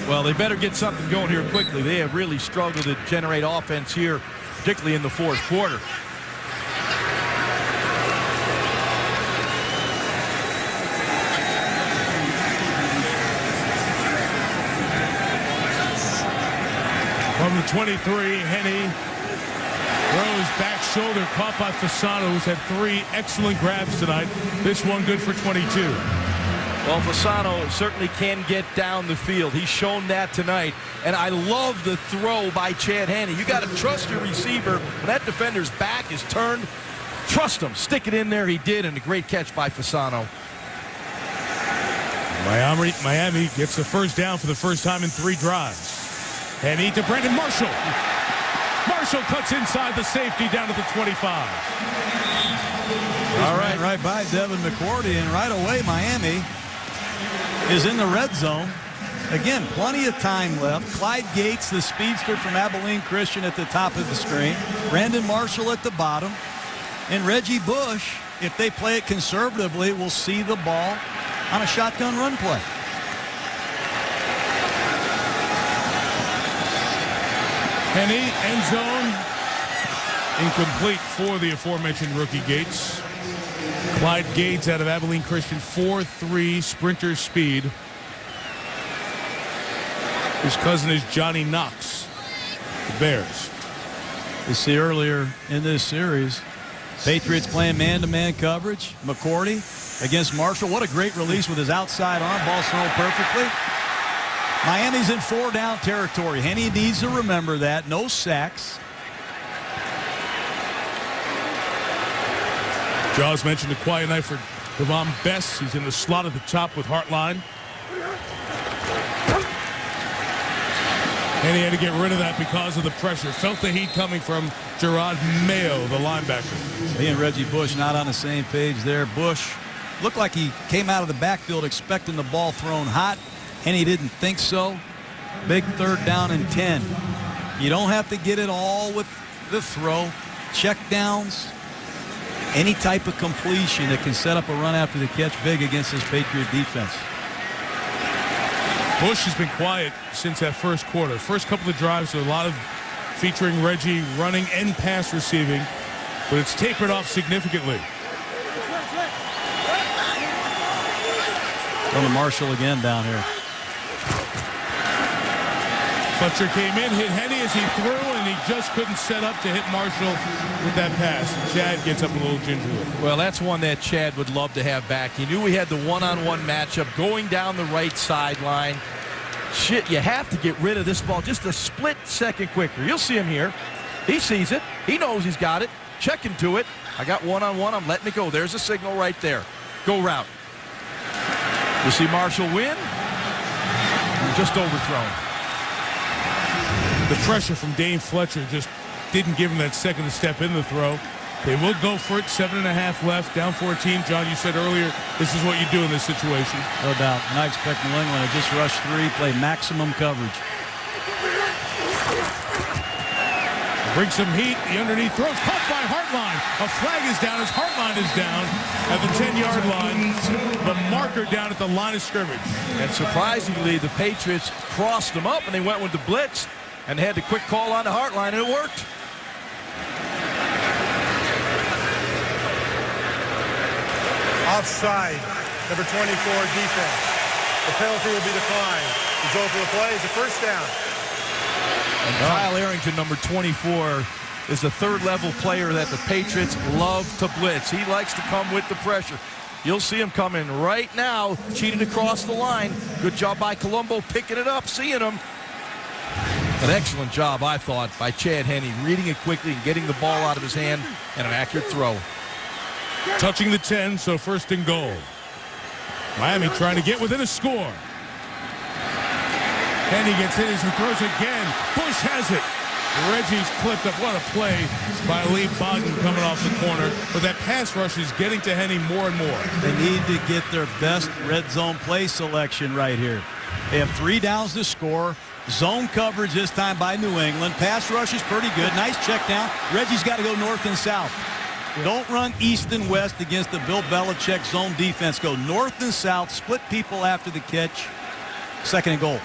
Well, they better get something going here quickly. They have really struggled to generate offense here, particularly in the fourth quarter. From the 23, Henne throws back shoulder, caught by Fasano, who's had 3 excellent grabs tonight. This one good for 22. Well, Fasano certainly can get down the field. He's shown that tonight. And I love the throw by Chad Henne. You got to trust your receiver. When that defender's back is turned, trust him. Stick it in there. He did, and a great catch by Fasano. Miami gets the first down for the first time in 3 drives. Henne to Brandon Marshall. Marshall cuts inside the safety down to the 25. All right by Devin McCourty, and right away Miami is in the red zone. Again, plenty of time left. Clyde Gates, the speedster from Abilene Christian, at the top of the screen. Brandon Marshall at the bottom. And Reggie Bush, if they play it conservatively, will see the ball on a shotgun run play. Henne, end zone. Incomplete for the aforementioned rookie Gates. Clyde Gates out of Abilene Christian, 4.3 sprinter speed. His cousin is Johnny Knox, the Bears. You see earlier in this series, Patriots playing man-to-man coverage. McCourty against Marshall. What a great release with his outside arm. Ball thrown perfectly. Miami's in 4-down territory. Henne needs to remember that. No sacks. Jaws mentioned a quiet night for Devon Bess. He's in the slot at the top with Hartline. And he had to get rid of that because of the pressure. Felt the heat coming from Gerard Mayo, the linebacker. He and Reggie Bush not on the same page there. Bush looked like he came out of the backfield expecting the ball thrown hot, and he didn't think so. Big 3rd down and 10. You don't have to get it all with the throw. Check downs. Any type of completion that can set up a run after the catch, big against this Patriot defense. Bush has been quiet since that first quarter. First couple of drives, a lot of featuring Reggie running and pass receiving, but it's tapered off significantly. Going to Marshall again down here. Fletcher came in, hit Henne as he threw, and he just couldn't set up to hit Marshall with that pass. Chad gets up a little gingerly. Well, that's one that Chad would love to have back. He knew he had the one-on-one matchup going down the right sideline. Shit, you have to get rid of this ball just a split second quicker. You'll see him here. He sees it. He knows he's got it. Checking to it. I got one-on-one. I'm letting it go. There's a signal right there. Go route. You see Marshall win. Just overthrown. The pressure from Dane Fletcher just didn't give him that second step in the throw. They will go for it. 7.5 left, down 14. John, you said earlier, this is what you do in this situation. No doubt. And I expect New England to just rush 3, play maximum coverage. Bring some heat. The underneath throws caught by Hartline. A flag is down as Hartline is down at the 10-yard line. The marker down at the line of scrimmage. And surprisingly, the Patriots crossed them up and they went with the blitz and had the quick call on the Hartline, and it worked. Offside, number 24 defense. The penalty will be declined. Result of the play is a first down. And Kyle Arrington, number 24, is the third-level player that the Patriots love to blitz. He likes to come with the pressure. You'll see him coming right now, cheated across the line. Good job by Colombo picking it up, seeing him. An excellent job, I thought, by Chad Henne, reading it quickly and getting the ball out of his hand, and an accurate throw. Touching the 10, so first and goal. Miami trying to get within a score. Henne gets hit as he throws again. Bush has it. Reggie's clipped up. What a play by Lee Bogdan coming off the corner. But that pass rush is getting to Henne more and more. They need to get their best red zone play selection right here. They have 3 downs to score. Zone coverage this time by New England. Pass rush is pretty good. Nice check down. Reggie's got to go north and south. Don't run east and west against the Bill Belichick zone defense. Go north and south, split people after the catch. 2nd and goal.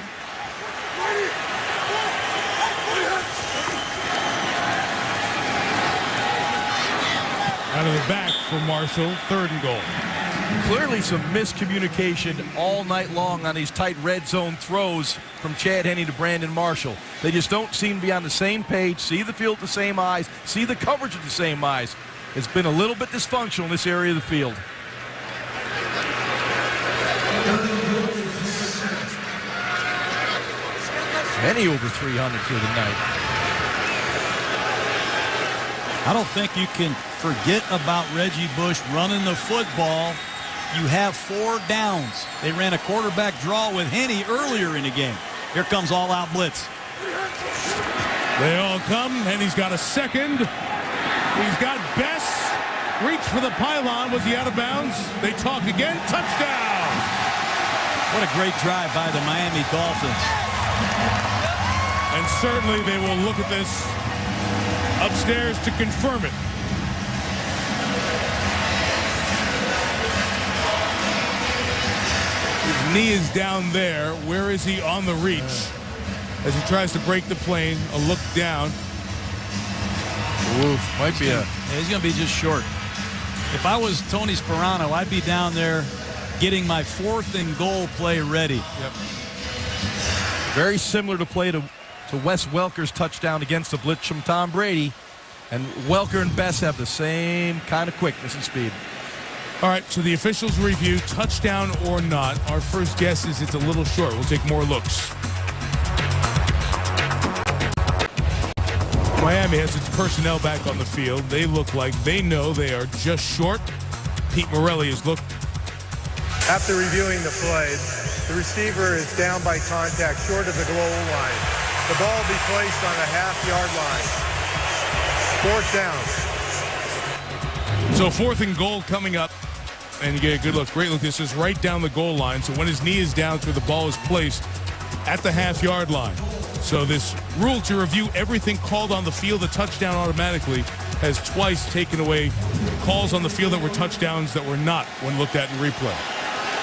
Out of the back for Marshall, 3rd and goal. Clearly some miscommunication all night long on these tight red zone throws from Chad Henne to Brandon Marshall. They just don't seem to be on the same page, see the field with the same eyes, see the coverage with the same eyes. It's been a little bit dysfunctional in this area of the field. Henne over 300 for the night. I don't think you can forget about Reggie Bush running the football. You have 4 downs. They ran a quarterback draw with Henne earlier in the game. Here comes all-out blitz. They all come. Henne's got a second. He's got Bess. Reach for the pylon. Was he out of bounds? They talk again. Touchdown. What a great drive by the Miami Dolphins. And certainly they will look at this upstairs to confirm it. His knee is down there. Where is he on the reach? As he tries to break the plane, a look down. Oof, might be a... Yeah, he's going to be just short. If I was Tony Sperano, I'd be down there getting my 4th and goal play ready. Yep. Very similar to play to Wes Welker's touchdown against the blitz from Tom Brady. And Welker and Bess have the same kind of quickness and speed. All right, so the officials review, touchdown or not. Our first guess is it's a little short. We'll take more looks. Miami has its personnel back on the field. They look like they know they are just short. Pete Morelli has looked. After reviewing the play, the receiver is down by contact short of the goal line. The ball will be placed on a half-yard line. 4th down. So 4th and goal coming up. And you get a good look. Great look. This is right down the goal line. So when his knee is down, so the ball is placed at the half-yard line. So this rule to review everything called on the field, a touchdown automatically, has twice taken away calls on the field that were touchdowns that were not when looked at in replay.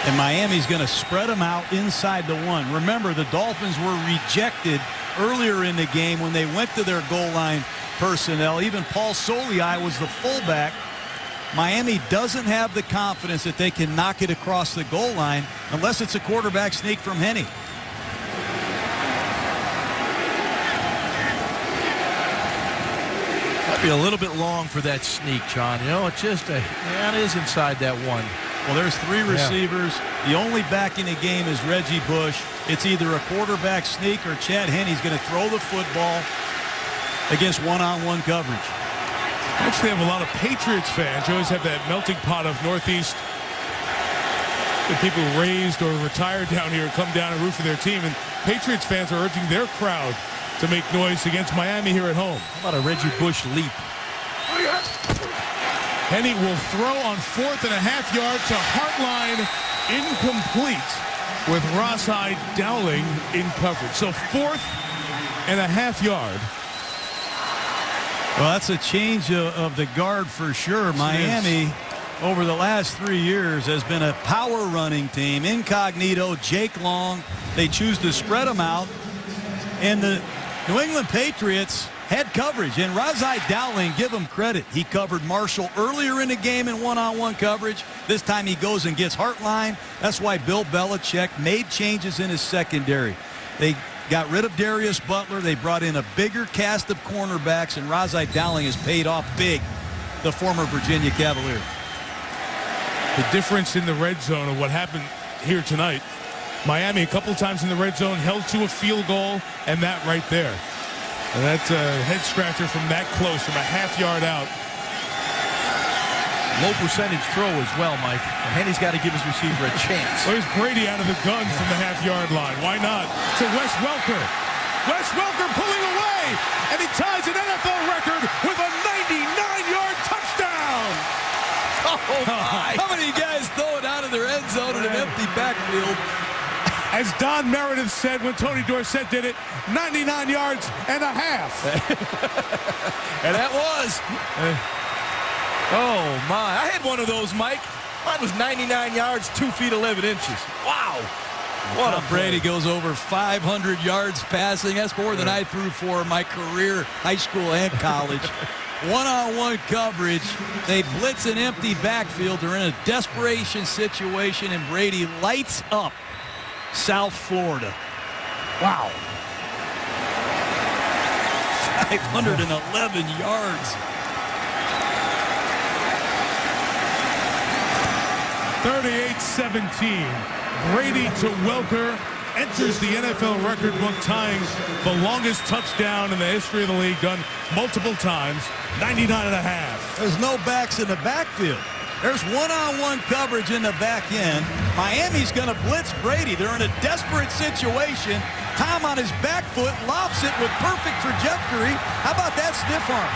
And Miami's going to spread them out inside the 1. Remember, the Dolphins were rejected earlier in the game when they went to their goal line personnel. Even Paul Soliai was the fullback. Miami doesn't have the confidence that they can knock it across the goal line unless it's a quarterback sneak from Henne. Might be a little bit long for that sneak, John. You know, it's just it is inside that 1. Well, there's 3 receivers. The only back in the game is Reggie Bush. It's either a quarterback sneak or Chad Henne's going to throw the football against one-on-one coverage. I actually have a lot of Patriots fans. You always have that melting pot of Northeast. The people raised or retired down here come down and root for their team. And Patriots fans are urging their crowd to make noise against Miami here at home. How about a Reggie Bush leap? Henne will throw on 4th and a half yard to Hartline, incomplete, with Rawhide Dowling in coverage. So 4th and a half yard. Well, that's a change of the guard for sure. Miami, over the last 3 years, has been a power running team. Incognito, Jake Long. They choose to spread them out. And the New England Patriots had coverage. And Rawhide Dowling, give him credit. He covered Marshall earlier in the game in one-on-one coverage. This time he goes and gets Hartline. That's why Bill Belichick made changes in his secondary. They got rid of Darius Butler. They brought in a bigger cast of cornerbacks, and Rawhide Dowling has paid off big, the former Virginia Cavalier. The difference in the red zone of what happened here tonight. Miami a couple times in the red zone held to a field goal, and that right there. And that's a head scratcher from that close, from a half yard out. Low percentage throw as well, Mike. And Henne's got to give his receiver a chance. Well, here's Brady out of the gun from the half-yard line. Why not? To Wes Welker. Wes Welker pulling away, and he ties an NFL record with a 99-yard touchdown. Oh, my. How many guys throw it out of their end zone in an empty backfield? As Don Meredith said when Tony Dorsett did it, 99 yards and a half. And that was. Oh, my. I had one of those, Mike. Mine was 99 yards, 2 feet 11 inches. Wow. What Tom Brady goes over 500 yards passing. That's more than I threw for my career, high school and college. One-on-one coverage. They blitz an empty backfield. They're in a desperation situation, and Brady lights up South Florida. Wow. 511 yards. 38-17. Brady to Welker enters the NFL record book, tying the longest touchdown in the history of the league, done multiple times, 99.5. There's no backs in the backfield. There's one-on-one coverage in the back end. Miami's going to blitz Brady. They're in a desperate situation. Tom on his back foot lofts it with perfect trajectory. How about that stiff arm?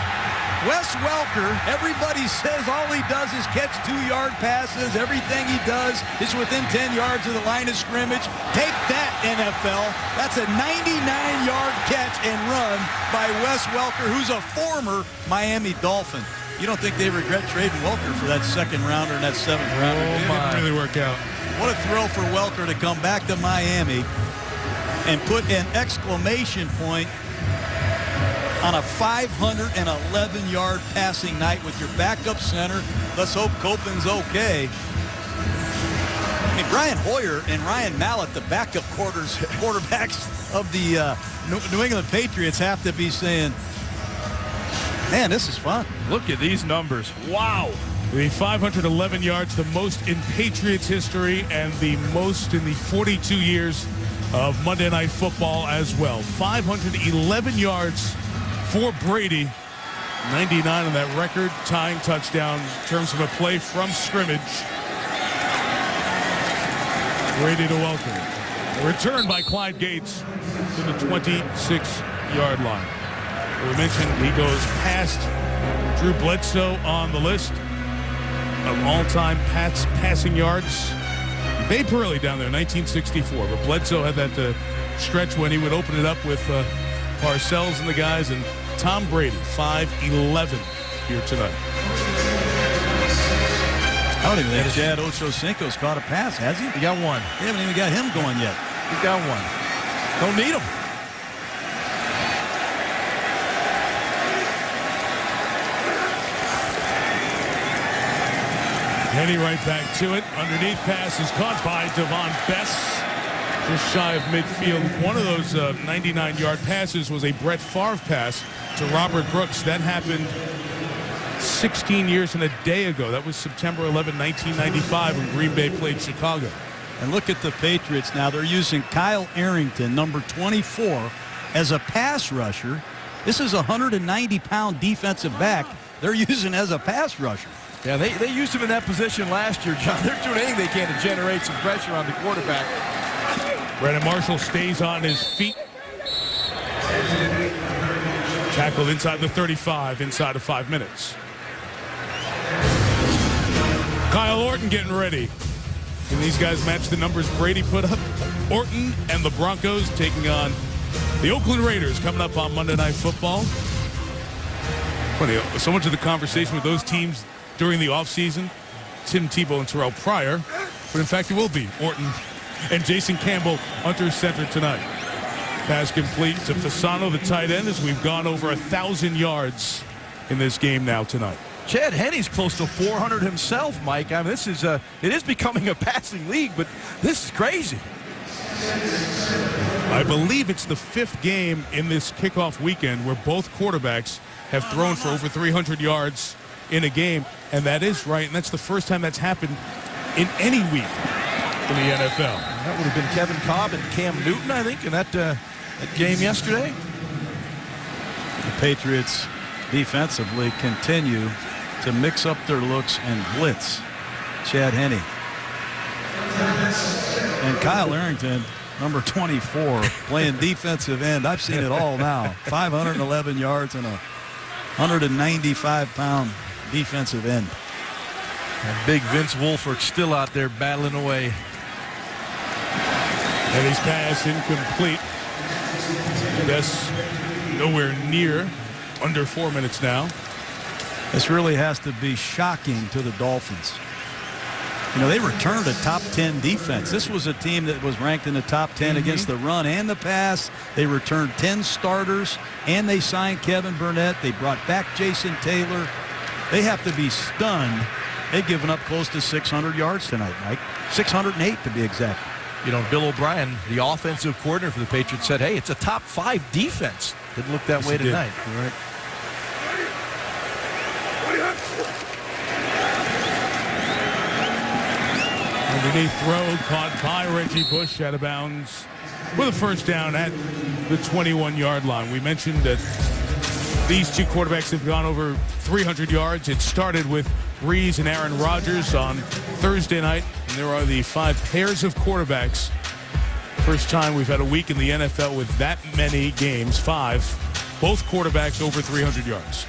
Wes Welker, everybody says all he does is catch 2-yard passes. Everything he does is within 10 yards of the line of scrimmage. Take that, NFL. That's a 99-yard catch and run by Wes Welker, who's a former Miami Dolphin. You don't think they regret trading Welker for that second rounder and that 7th rounder? It didn't really work out. What a thrill for Welker to come back to Miami and put an exclamation point on a 511-yard passing night with your backup center. Let's hope Copen's okay. I mean, Brian Hoyer and Ryan Mallett, the backup quarterbacks of the New England Patriots, have to be saying, man, this is fun. Look at these numbers. Wow. The 511 yards, the most in Patriots history and the most in the 42 years of Monday Night Football as well. 511 yards for Brady, 99 on that record-tying touchdown in terms of a play from scrimmage. Brady to Welker. Returned by Clyde Gates to the 26-yard line. We mentioned he goes past Drew Bledsoe on the list of all-time Pats passing yards. Babe Pearlie down there, 1964. But Bledsoe had that stretch when he would open it up with Parcells and the guys, and Tom Brady, 5'11" here tonight. I don't even think Chad Ochocinco's caught a pass, has he? He got one. They haven't even got him going yet. He got one. Don't need him. Henny right back to it. Underneath pass is caught by Devon Bess. Just shy of midfield. One of those 99-yard passes was a Brett Favre pass to Robert Brooks. That happened 16 years and a day ago. That was September 11, 1995, when Green Bay played Chicago. And look at the Patriots now. They're using Kyle Arrington, number 24, as a pass rusher. This is a 190-pound defensive back they're using as a pass rusher. Yeah, they used him in that position last year, John. They're doing anything they can to generate some pressure on the quarterback. Brandon Marshall stays on his feet. Tackled inside the 35, inside of 5 minutes. Kyle Orton getting ready. Can these guys match the numbers Brady put up? Orton and the Broncos taking on the Oakland Raiders coming up on Monday Night Football. Funny, so much of the conversation with those teams during the offseason, Tim Tebow and Terrell Pryor, but in fact it will be Orton and Jason Campbell under center tonight. Pass complete to Fasano, the tight end, as we've gone over 1,000 yards in this game now tonight. Chad Henne's close to 400 himself, Mike. I mean, this is it is becoming a passing league, but this is crazy. I believe it's the 5th game in this kickoff weekend where both quarterbacks have thrown for over 300 yards in a game, and that is right, and that's the first time that's happened in any week in the NFL. That would have been Kevin Cobb and Cam Newton, I think, in that game yesterday. The Patriots defensively continue to mix up their looks and blitz Chad Henne. And Kyle Arrington, number 24, playing defensive end. I've seen it all now. 511 yards and a 195-pound defensive end. And big Vince Wilfork still out there battling away. And his pass incomplete. That's nowhere near under 4 minutes now. This really has to be shocking to the Dolphins. You know, they returned a top 10 defense. This was a team that was ranked in the top 10 against the run and the pass. They returned 10 starters, and they signed Kevin Burnett. They brought back Jason Taylor. They have to be stunned. They've given up close to 600 yards tonight, Mike. 608 to be exact. You know, Bill O'Brien, the offensive coordinator for the Patriots, said, hey, it's a top 5 defense. Didn't look that way tonight. All right. Underneath throw caught by Reggie Bush out of bounds with a first down at the 21-yard line. We mentioned that these two quarterbacks have gone over 300 yards. It started with Breeze and Aaron Rodgers on Thursday night, and there are the 5 pairs of quarterbacks. First time we've had a week in the NFL with that many games, 5. Both quarterbacks over 300 yards.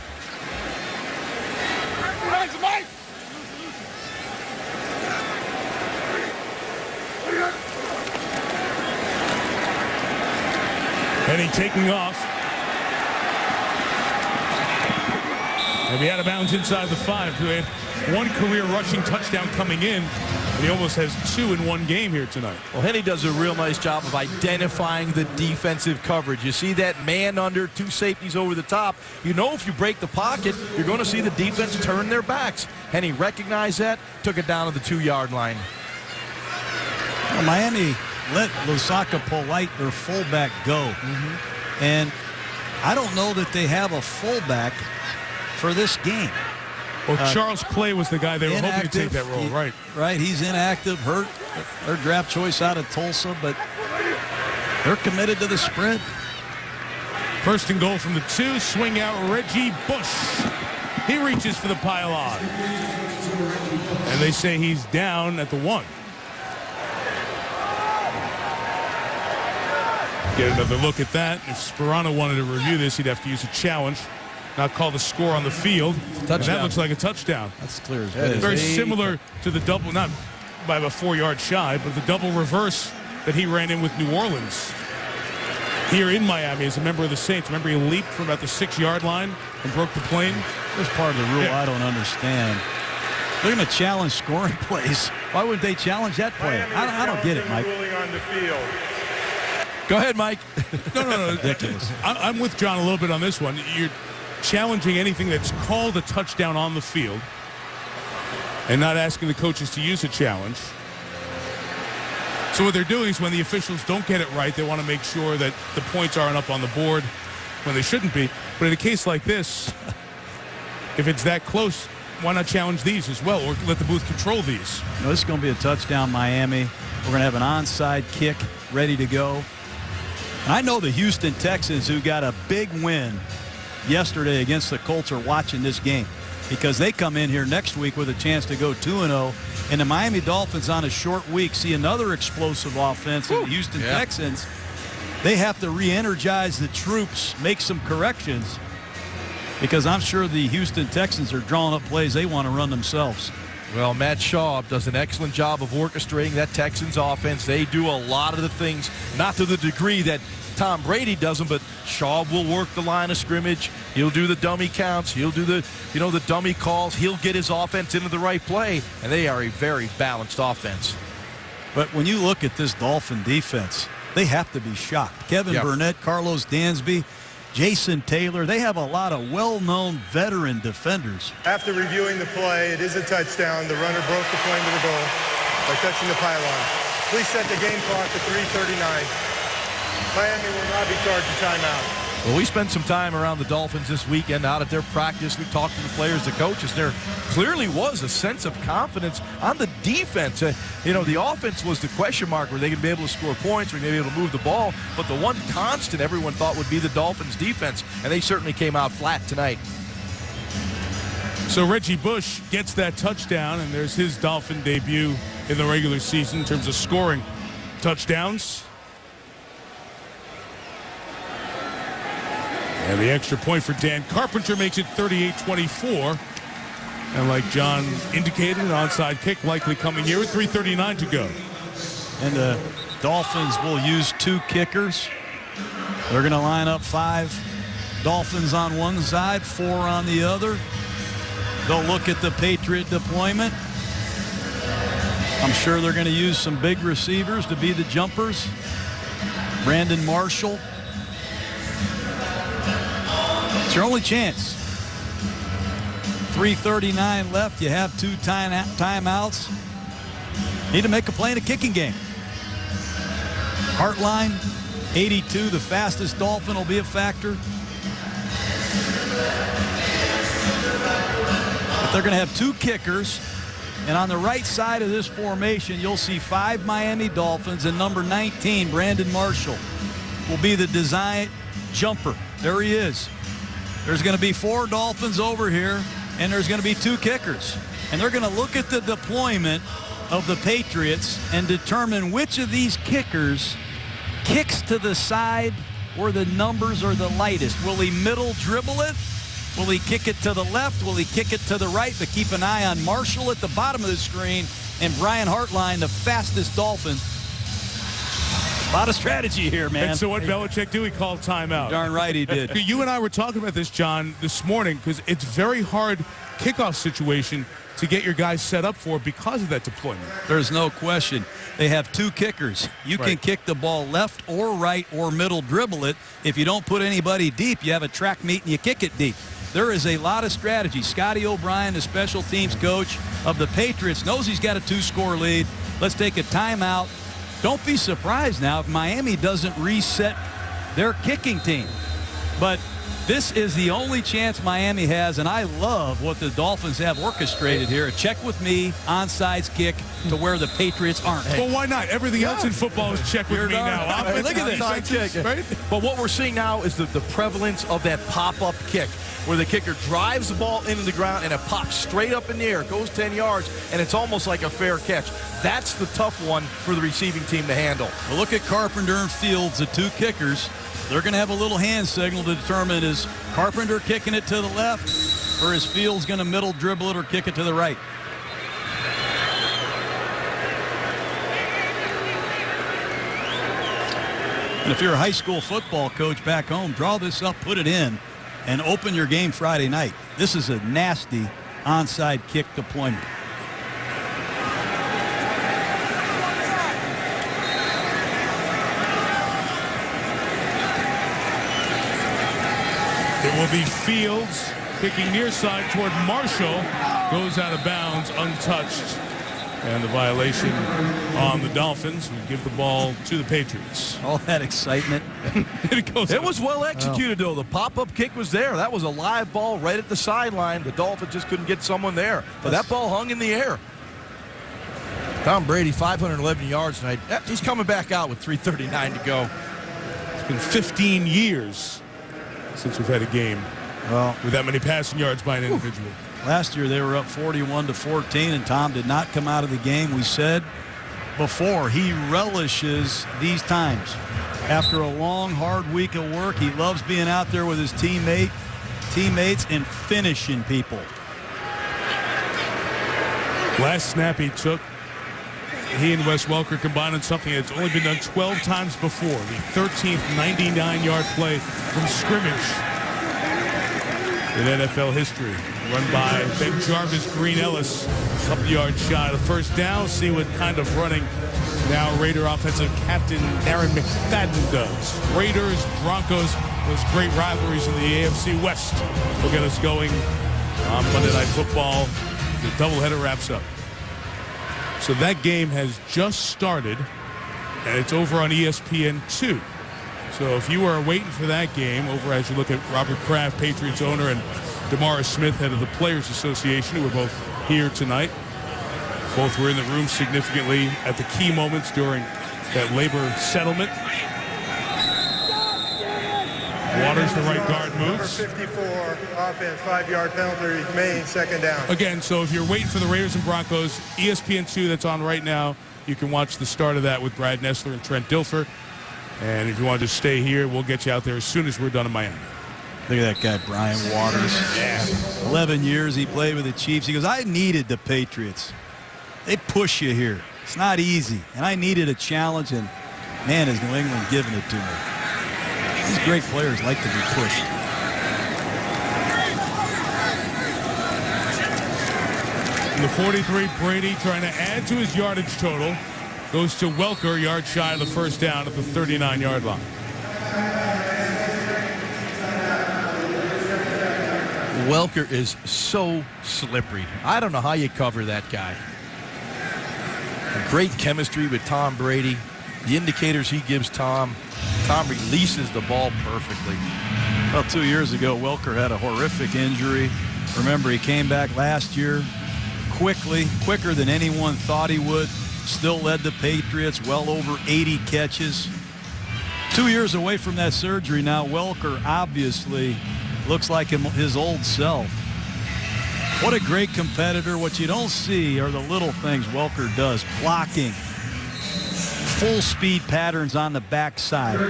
Henny taking off. And he out of bounds inside the 5. He had 1 career rushing touchdown coming in, and he almost has 2 in 1 game here tonight. Well, Henny does a real nice job of identifying the defensive coverage. You see that man under 2 safeties over the top. You know if you break the pocket, you're going to see the defense turn their backs. Henny recognized that, took it down to the 2-yard line. Well, Miami let Lusaka Polite, their fullback, go. And I don't know that they have a fullback for this game. Well, Charles Clay was the guy they were hoping to take that role, right? Right, he's inactive, hurt. Their draft choice out of Tulsa, but they're committed to the spread. First and goal from the 2, swing out Reggie Bush. He reaches for the pylon. And they say he's down at the 1. Get another look at that. If Sperano wanted to review this, he'd have to use a challenge, not call the score on the field. And that looks like a touchdown. That's clear as day. Very similar to the double, not by about 4 yards shy, but the double reverse that he ran in with New Orleans here in Miami as a member of the Saints. Remember, he leaped from about the 6-yard line and broke the plane? There's part of the rule I don't understand. They're going to challenge scoring plays. Why wouldn't they challenge that play? I don't get it, Mike. On the field. Go ahead, Mike. No. Ridiculous. I'm with John a little bit on this one. You're challenging anything that's called a touchdown on the field and not asking the coaches to use a challenge. So what they're doing is when the officials don't get it right, they want to make sure that the points aren't up on the board when they shouldn't be. But in a case like this, if it's that close, why not challenge these as well, or let the booth control these? You know, this is going to be a touchdown, Miami. We're going to have an onside kick ready to go. And I know the Houston Texans, who got a big win yesterday against the Colts, are watching this game because they come in here next week with a chance to go 2-0. And the Miami Dolphins on a short week see another explosive offense in the Houston Texans. They have to re-energize the troops, make some corrections, because I'm sure the Houston Texans are drawing up plays they want to run themselves. Well, Matt Shaw does an excellent job of orchestrating that Texans offense. They do a lot of the things, not to the degree that Tom Brady does them, but Shaw will work the line of scrimmage. He'll do the dummy counts. He'll do the dummy calls. He'll get his offense into the right play, and they are a very balanced offense. But when you look at this Dolphin defense, they have to be shocked. Kevin Burnett, Carlos Dansby, Jason Taylor, they have a lot of well-known veteran defenders. After reviewing the play, it is a touchdown. The runner broke the plane to the goal by touching the pylon. Please set the game clock to 3:39. Miami will not be charged a timeout. Well, we spent some time around the Dolphins this weekend out at their practice. We talked to the players, the coaches. There clearly was a sense of confidence on the defense. The offense was the question mark. Were they going to be able to score points? Were they going to be able to move the ball? But the one constant everyone thought would be the Dolphins' defense, and they certainly came out flat tonight. So Reggie Bush gets that touchdown, and there's his Dolphin debut in the regular season in terms of scoring touchdowns. And the extra point for Dan Carpenter makes it 38-24. And like John indicated, an onside kick likely coming here with 3:39 to go. And the Dolphins will use 2 kickers. They're going to line up 5 Dolphins on one side, 4 on the other. They'll look at the Patriot deployment. I'm sure they're going to use some big receivers to be the jumpers. Brandon Marshall. It's your only chance. 3:39 left. You have 2 timeouts. Need to make a play in a kicking game. Hartline, 82, the fastest Dolphin, will be a factor. But they're going to have 2 kickers. And on the right side of this formation, you'll see 5 Miami Dolphins, and number 19, Brandon Marshall, will be the design jumper. There he is. There's going to be 4 Dolphins over here, and there's going to be 2 kickers. And they're going to look at the deployment of the Patriots and determine which of these kickers kicks to the side where the numbers are the lightest. Will he middle dribble it? Will he kick it to the left? Will he kick it to the right? But keep an eye on Marshall at the bottom of the screen and Brian Hartline, the fastest Dolphin. A lot of strategy here, man. And so what Belichick do? He called timeout. Darn right he did. You and I were talking about this, John, this morning, because it's very hard kickoff situation to get your guys set up for because of that deployment. There's no question. They have 2 kickers. You can kick the ball left or right or middle dribble it. If you don't put anybody deep, you have a track meet and you kick it deep. There is a lot of strategy. Scotty O'Brien, the special teams coach of the Patriots, knows he's got a 2-score lead. Let's take a timeout. Don't be surprised now if Miami doesn't reset their kicking team. But this is the only chance Miami has, and I love what the Dolphins have orchestrated here. A check with me, onside kick to where the Patriots aren't. Well, why not? Everything else in football is check with me now. Hey, look at this. Right? But what we're seeing now is the prevalence of that pop-up kick, where the kicker drives the ball into the ground and it pops straight up in the air, goes 10 yards, and it's almost like a fair catch. That's the tough one for the receiving team to handle. Well, look at Carpenter and Fields, the 2 kickers. They're going to have a little hand signal to determine, is Carpenter kicking it to the left, or is Fields going to middle dribble it or kick it to the right? And if you're a high school football coach back home, draw this up, put it in, and open your game Friday night. This is a nasty onside kick deployment. It will be Fields kicking near side toward Marshall. Goes out of bounds, untouched. And the violation on the Dolphins. We give the ball to the Patriots. All that excitement. It was well executed, though. The pop-up kick was there. That was a live ball right at the sideline. The Dolphins just couldn't get someone there. But that ball hung in the air. Tom Brady, 511 yards tonight. He's coming back out with 3:39 to go. It's been 15 years since we've had a game with that many passing yards by an individual. Last year they were up 41-14, and Tom did not come out of the game. We said before, he relishes these times. After a long, hard week of work, he loves being out there with his teammates and finishing people. Last snap he took, he and Wes Welker combined on something that's only been done 12 times before. The 13th 99-yard play from scrimmage in NFL history. Run by Ben Jarvis, Green Ellis. Couple yard shot. A first down. See what kind of running now Raider offensive captain Darren McFadden does. Raiders, Broncos, those great rivalries in the AFC West will get us going on Monday Night Football. The doubleheader wraps up. So that game has just started, and it's over on ESPN2. So if you are waiting for that game, over as you look at Robert Kraft, Patriots owner, and DeMaurice Smith, head of the Players Association, who were both here tonight. Both were in the room significantly at the key moments during that labor settlement. Waters, the right guard, moves. Number 54, offense, 5-yard penalty, remains, second down. Again, so if you're waiting for the Raiders and Broncos, ESPN2 that's on right now, you can watch the start of that with Brad Nessler and Trent Dilfer. And if you want to just stay here, we'll get you out there as soon as we're done in Miami. Look at that guy, Brian Waters. Yeah. 11 years he played with the Chiefs. He goes, I needed the Patriots. They push you here. It's not easy. And I needed a challenge, and man, is New England giving it to me. These great players like to be pushed. From the 43, Brady trying to add to his yardage total. Goes to Welker, yard shy of the first down at the 39-yard line. Welker is so slippery. I don't know how you cover that guy. Great chemistry with Tom Brady. The indicators he gives Tom releases the ball perfectly. Well, 2 years ago, Welker had a horrific injury. Remember, he came back last year quicker than anyone thought he would. Still led the Patriots, well over 80 catches. 2 years away from that surgery now, Welker obviously looks like his old self. What a great competitor. What you don't see are the little things Welker does. Blocking, full speed patterns on the backside,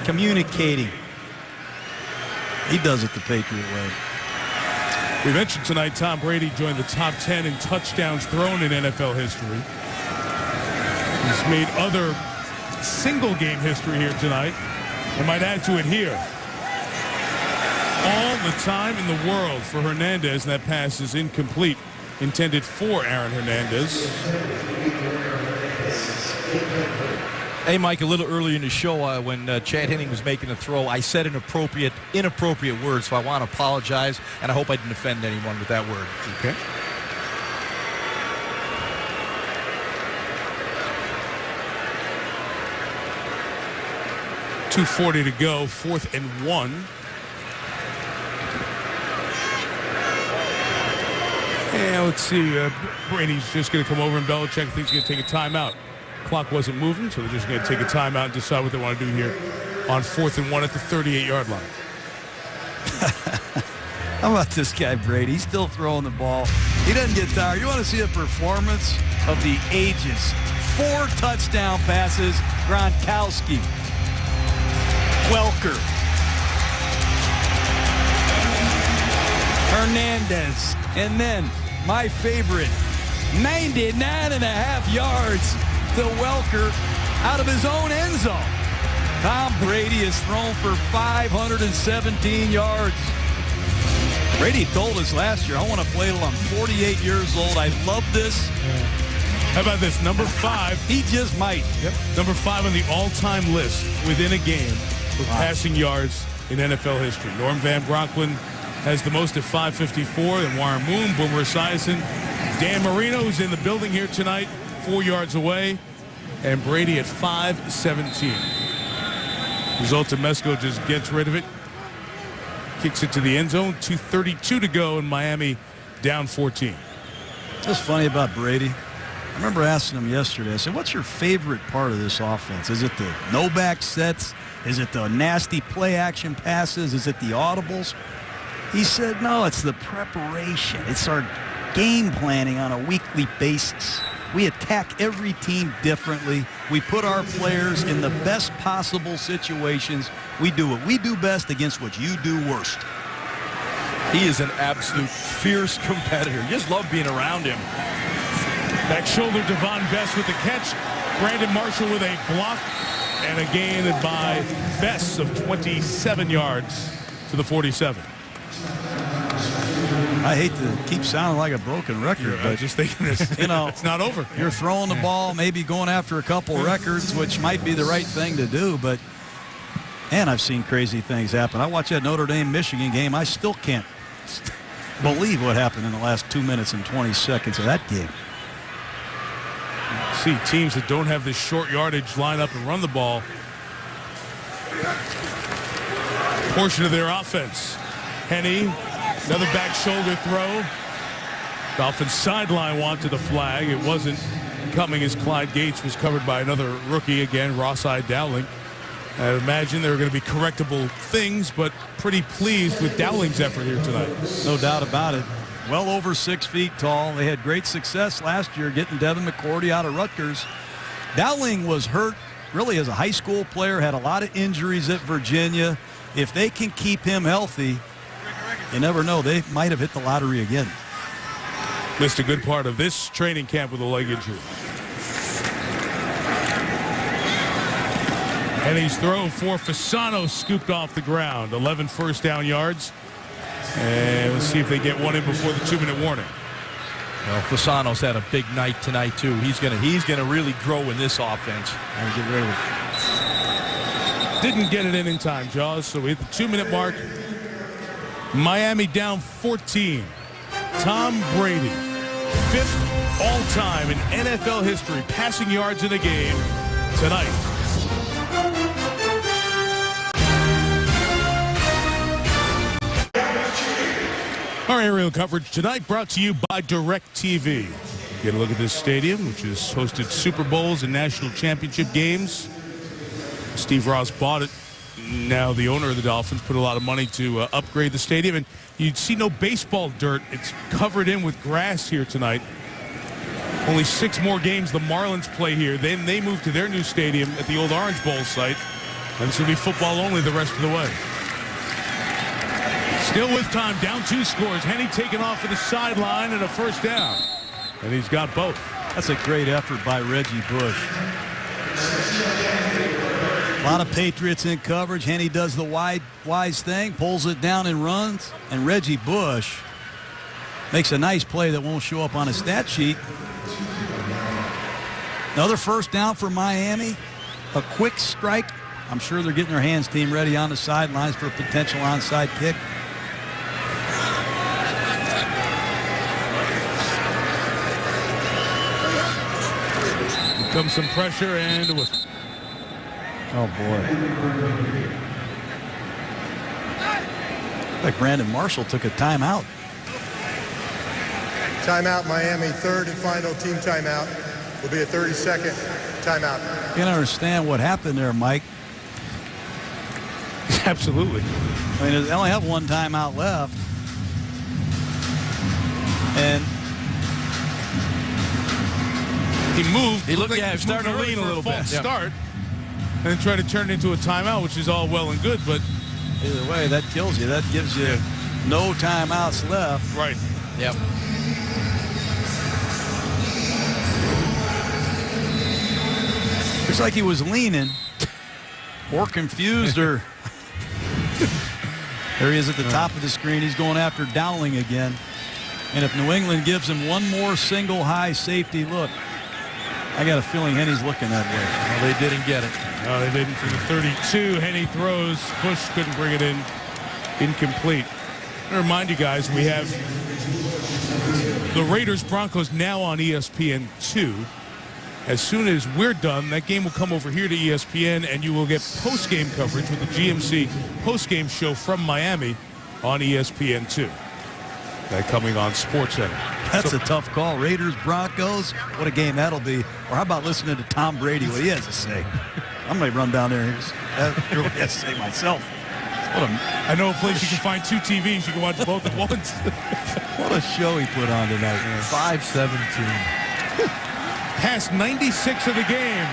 communicating. He does it the Patriot way. We mentioned tonight Tom Brady joined the top 10 in touchdowns thrown in NFL history. He's made other single game history here tonight. I might add to it here. All the time in the world for Hernandez, and that pass is incomplete. Intended for Aaron Hernandez. Hey, Mike, a little earlier in the show when Chad Henne was making a throw, I said inappropriate words, so I want to apologize, and I hope I didn't offend anyone with that word. Okay. .240 to go, 4th and 1. And let's see, Brady's just going to come over, and Belichick thinks he's going to take a timeout. Clock wasn't moving, so they're just going to take a timeout and decide what they want to do here on 4th and 1 at the 38-yard line. How about this guy, Brady? He's still throwing the ball. He doesn't get tired. You want to see a performance of the ages. 4 touchdown passes, Gronkowski, Welker, Hernandez, and then my favorite, 99.5 yards to Welker out of his own end zone. Tom Brady has thrown for 517 yards. Brady told us last year, I want to play till I'm 48 years old. I love this. How about this? Number 5. He just might. Yep. Number 5 on the all-time list within a game for passing yards in NFL history. Norm Van Bronklin has the most at 554. Then Warren Moon, Boomer Esiason, Dan Marino, who's in the building here tonight, 4 yards away, and Brady at 517. Result, Mesco just gets rid of it, kicks it to the end zone. 2:32 to go, and Miami down 14. What's funny about Brady? I remember asking him yesterday, I said, what's your favorite part of this offense? Is it the no-back sets? Is it the nasty play-action passes? Is it the audibles? He said, no, it's the preparation. It's our game planning on a weekly basis. We attack every team differently. We put our players in the best possible situations. We do what we do best against what you do worst. He is an absolute fierce competitor. You just love being around him. Back shoulder, Devon Best with the catch. Brandon Marshall with a block and a gain by Best of 27 yards to the 47. I hate to keep sounding like a broken record, but just thinking this, it's not over. You're throwing the ball, maybe going after a couple records, which might be the right thing to do, but man, I've seen crazy things happen. I watched that Notre Dame-Michigan game. I still can't believe what happened in the last 2 minutes and 20 seconds of that game. See teams that don't have this short yardage line up and run the ball. Portion of their offense. Henne, another back shoulder throw. Dolphins sideline wanted the flag. It wasn't coming as Clyde Gates was covered by another rookie again, Ross-eyed Dowling. I imagine there are going to be correctable things, but pretty pleased with Dowling's effort here tonight. No doubt about it. Well over 6 feet tall. They had great success last year getting Devin McCourty out of Rutgers. Dowling was hurt really as a high school player, had a lot of injuries at Virginia. If they can keep him healthy, you never know. They might have hit the lottery again. Missed a good part of this training camp with a leg injury. Henne's throw for Fasano scooped off the ground. 11 first down yards. And let's see if they get one in before the 2-minute warning. Well, Fasano's had a big night tonight too. He's gonna really grow in this offense. And get rid of it. Didn't get it in time, Jaws. So we hit the 2-minute mark. Miami down 14. Tom Brady, 5th all-time in NFL history passing yards in a game tonight. Our aerial coverage tonight brought to you by DirecTV. Get a look at this stadium, which has hosted Super Bowls and national championship games. Steve Ross bought it. Now the owner of the Dolphins put a lot of money to upgrade the stadium, and you'd see no baseball dirt. It's covered in with grass here tonight. Only 6 more games the Marlins play here. Then they move to their new stadium at the old Orange Bowl site, and it's going to be football only the rest of the way. Still with time, down 2 scores. Henne taken off to the sideline and a first down. And he's got both. That's a great effort by Reggie Bush. A lot of Patriots in coverage. Henne does the wise thing, pulls it down and runs. And Reggie Bush makes a nice play that won't show up on a stat sheet. Another first down for Miami. A quick strike. I'm sure they're getting their hands team ready on the sidelines for a potential onside kick. Comes some pressure and a whistle. Oh, boy. Like Brandon Marshall took a timeout. Timeout, Miami. 3rd and final team timeout. Will be a 30-second timeout. Can't understand what happened there, Mike. Absolutely. I mean, they only have 1 timeout left. And he moved. He looked like he was starting to lean a little bit. Start, and then try to turn it into a timeout, which is all well and good, but either way, that kills you. That gives you no timeouts left. right. Yep. Looks like he was leaning or confused or there he is at the top of the screen. He's going after Dowling again. And if New England gives him one more single high safety look, I got a feeling Henne's looking that way. Well, they didn't get it. No, they didn't for the 32. Henne throws. Bush couldn't bring it in. Incomplete. I want to remind you guys, we have the Raiders-Broncos now on ESPN2. As soon as we're done, that game will come over here to ESPN, and you will get post-game coverage with the GMC post-game show from Miami on ESPN2. That coming on SportsCenter. That's a tough call. Raiders, Broncos, what a game that'll be. Or how about listening to Tom Brady, what he has to say? I'm going to run down there and hear what he has to say myself. I know a place you can find 2 TVs. You can watch both at once. What a show he put on tonight, man. 5-17. Past 96 of the game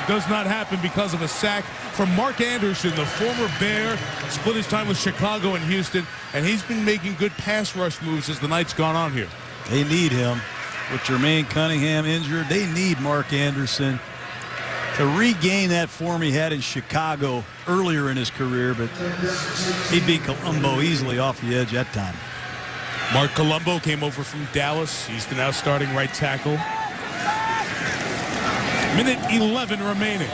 does not happen because of a sack from Mark Anderson, the former Bear. Split his time with Chicago and Houston, and he's been making good pass rush moves as the night's gone on here. They need him. With Jermaine Cunningham injured, they need Mark Anderson to regain that form he had in Chicago earlier in his career, but he beat Colombo easily off the edge that time. Mark Colombo came over from Dallas. He's the now starting right tackle. Minute 11 remaining.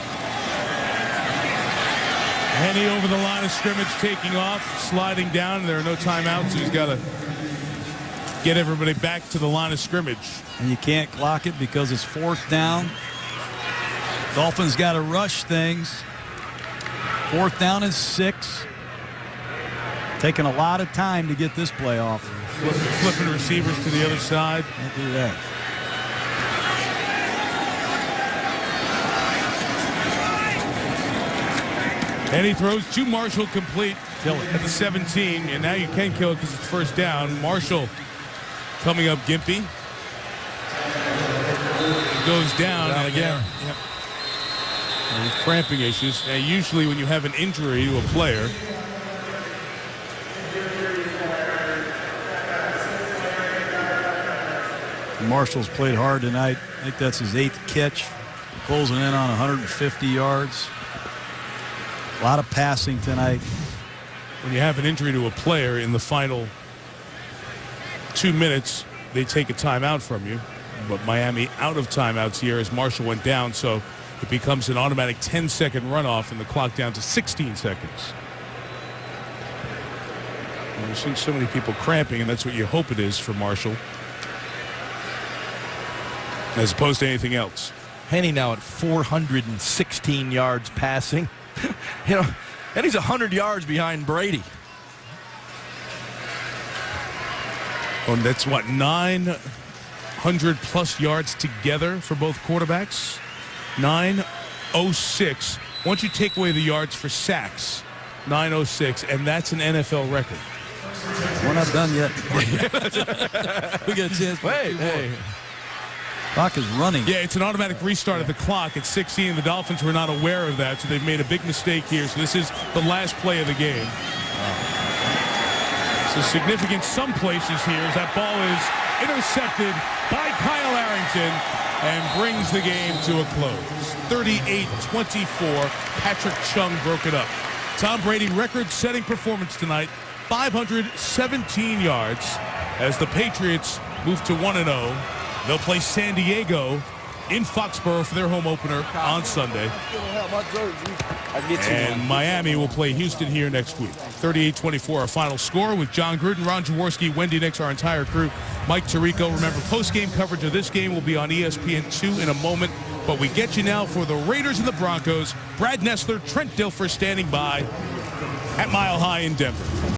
Henne over the line of scrimmage, taking off, sliding down. There are no timeouts. So he's got to get everybody back to the line of scrimmage. And you can't clock it because it's 4th down. Dolphins got to rush things. 4th down and 6. Taking a lot of time to get this play off. Flipping receivers to the other side. Can't do that. And he throws to Marshall, complete at the 17. And now you can kill it because it's first down. Marshall coming up gimpy. Goes down again. Yep. Cramping issues. Now, usually when you have an injury to a player, Marshall's played hard tonight. I think that's his 8th catch. Closing in on 150 yards. A lot of passing tonight. when you have an injury to a player in the final 2 minutes, they take a timeout from you. But Miami out of timeouts here as Marshall went down, so it becomes an automatic 10-second runoff and the clock down to 16 seconds. And we're seeing so many people cramping, and that's what you hope it is for Marshall, as opposed to anything else. Henne now at 416 yards passing. You know, and he's 100 yards behind Brady. And that's what, 900+ yards together for both quarterbacks. 906. Once you take away the yards for sacks, 906, and that's an NFL record. We're not done yet. We got a chance. Hey. Clock is running. Yeah, it's an automatic restart of the clock at 16. The Dolphins were not aware of that, so they've made a big mistake here. So this is the last play of the game. So significant some places here as that ball is intercepted by Kyle Arrington and brings the game to a close. 38-24. Patrick Chung broke it up. Tom Brady record-setting performance tonight. 517 yards as the Patriots move to 1-0. They'll play San Diego in Foxborough for their home opener on Sunday. And Miami will play Houston here next week. 38-24 our final score with John Gruden, Ron Jaworski, Wendy Nix, our entire crew, Mike Tirico. Remember, post-game coverage of this game will be on ESPN2 in a moment. But we get you now for the Raiders and the Broncos. Brad Nessler, Trent Dilfer standing by at Mile High in Denver.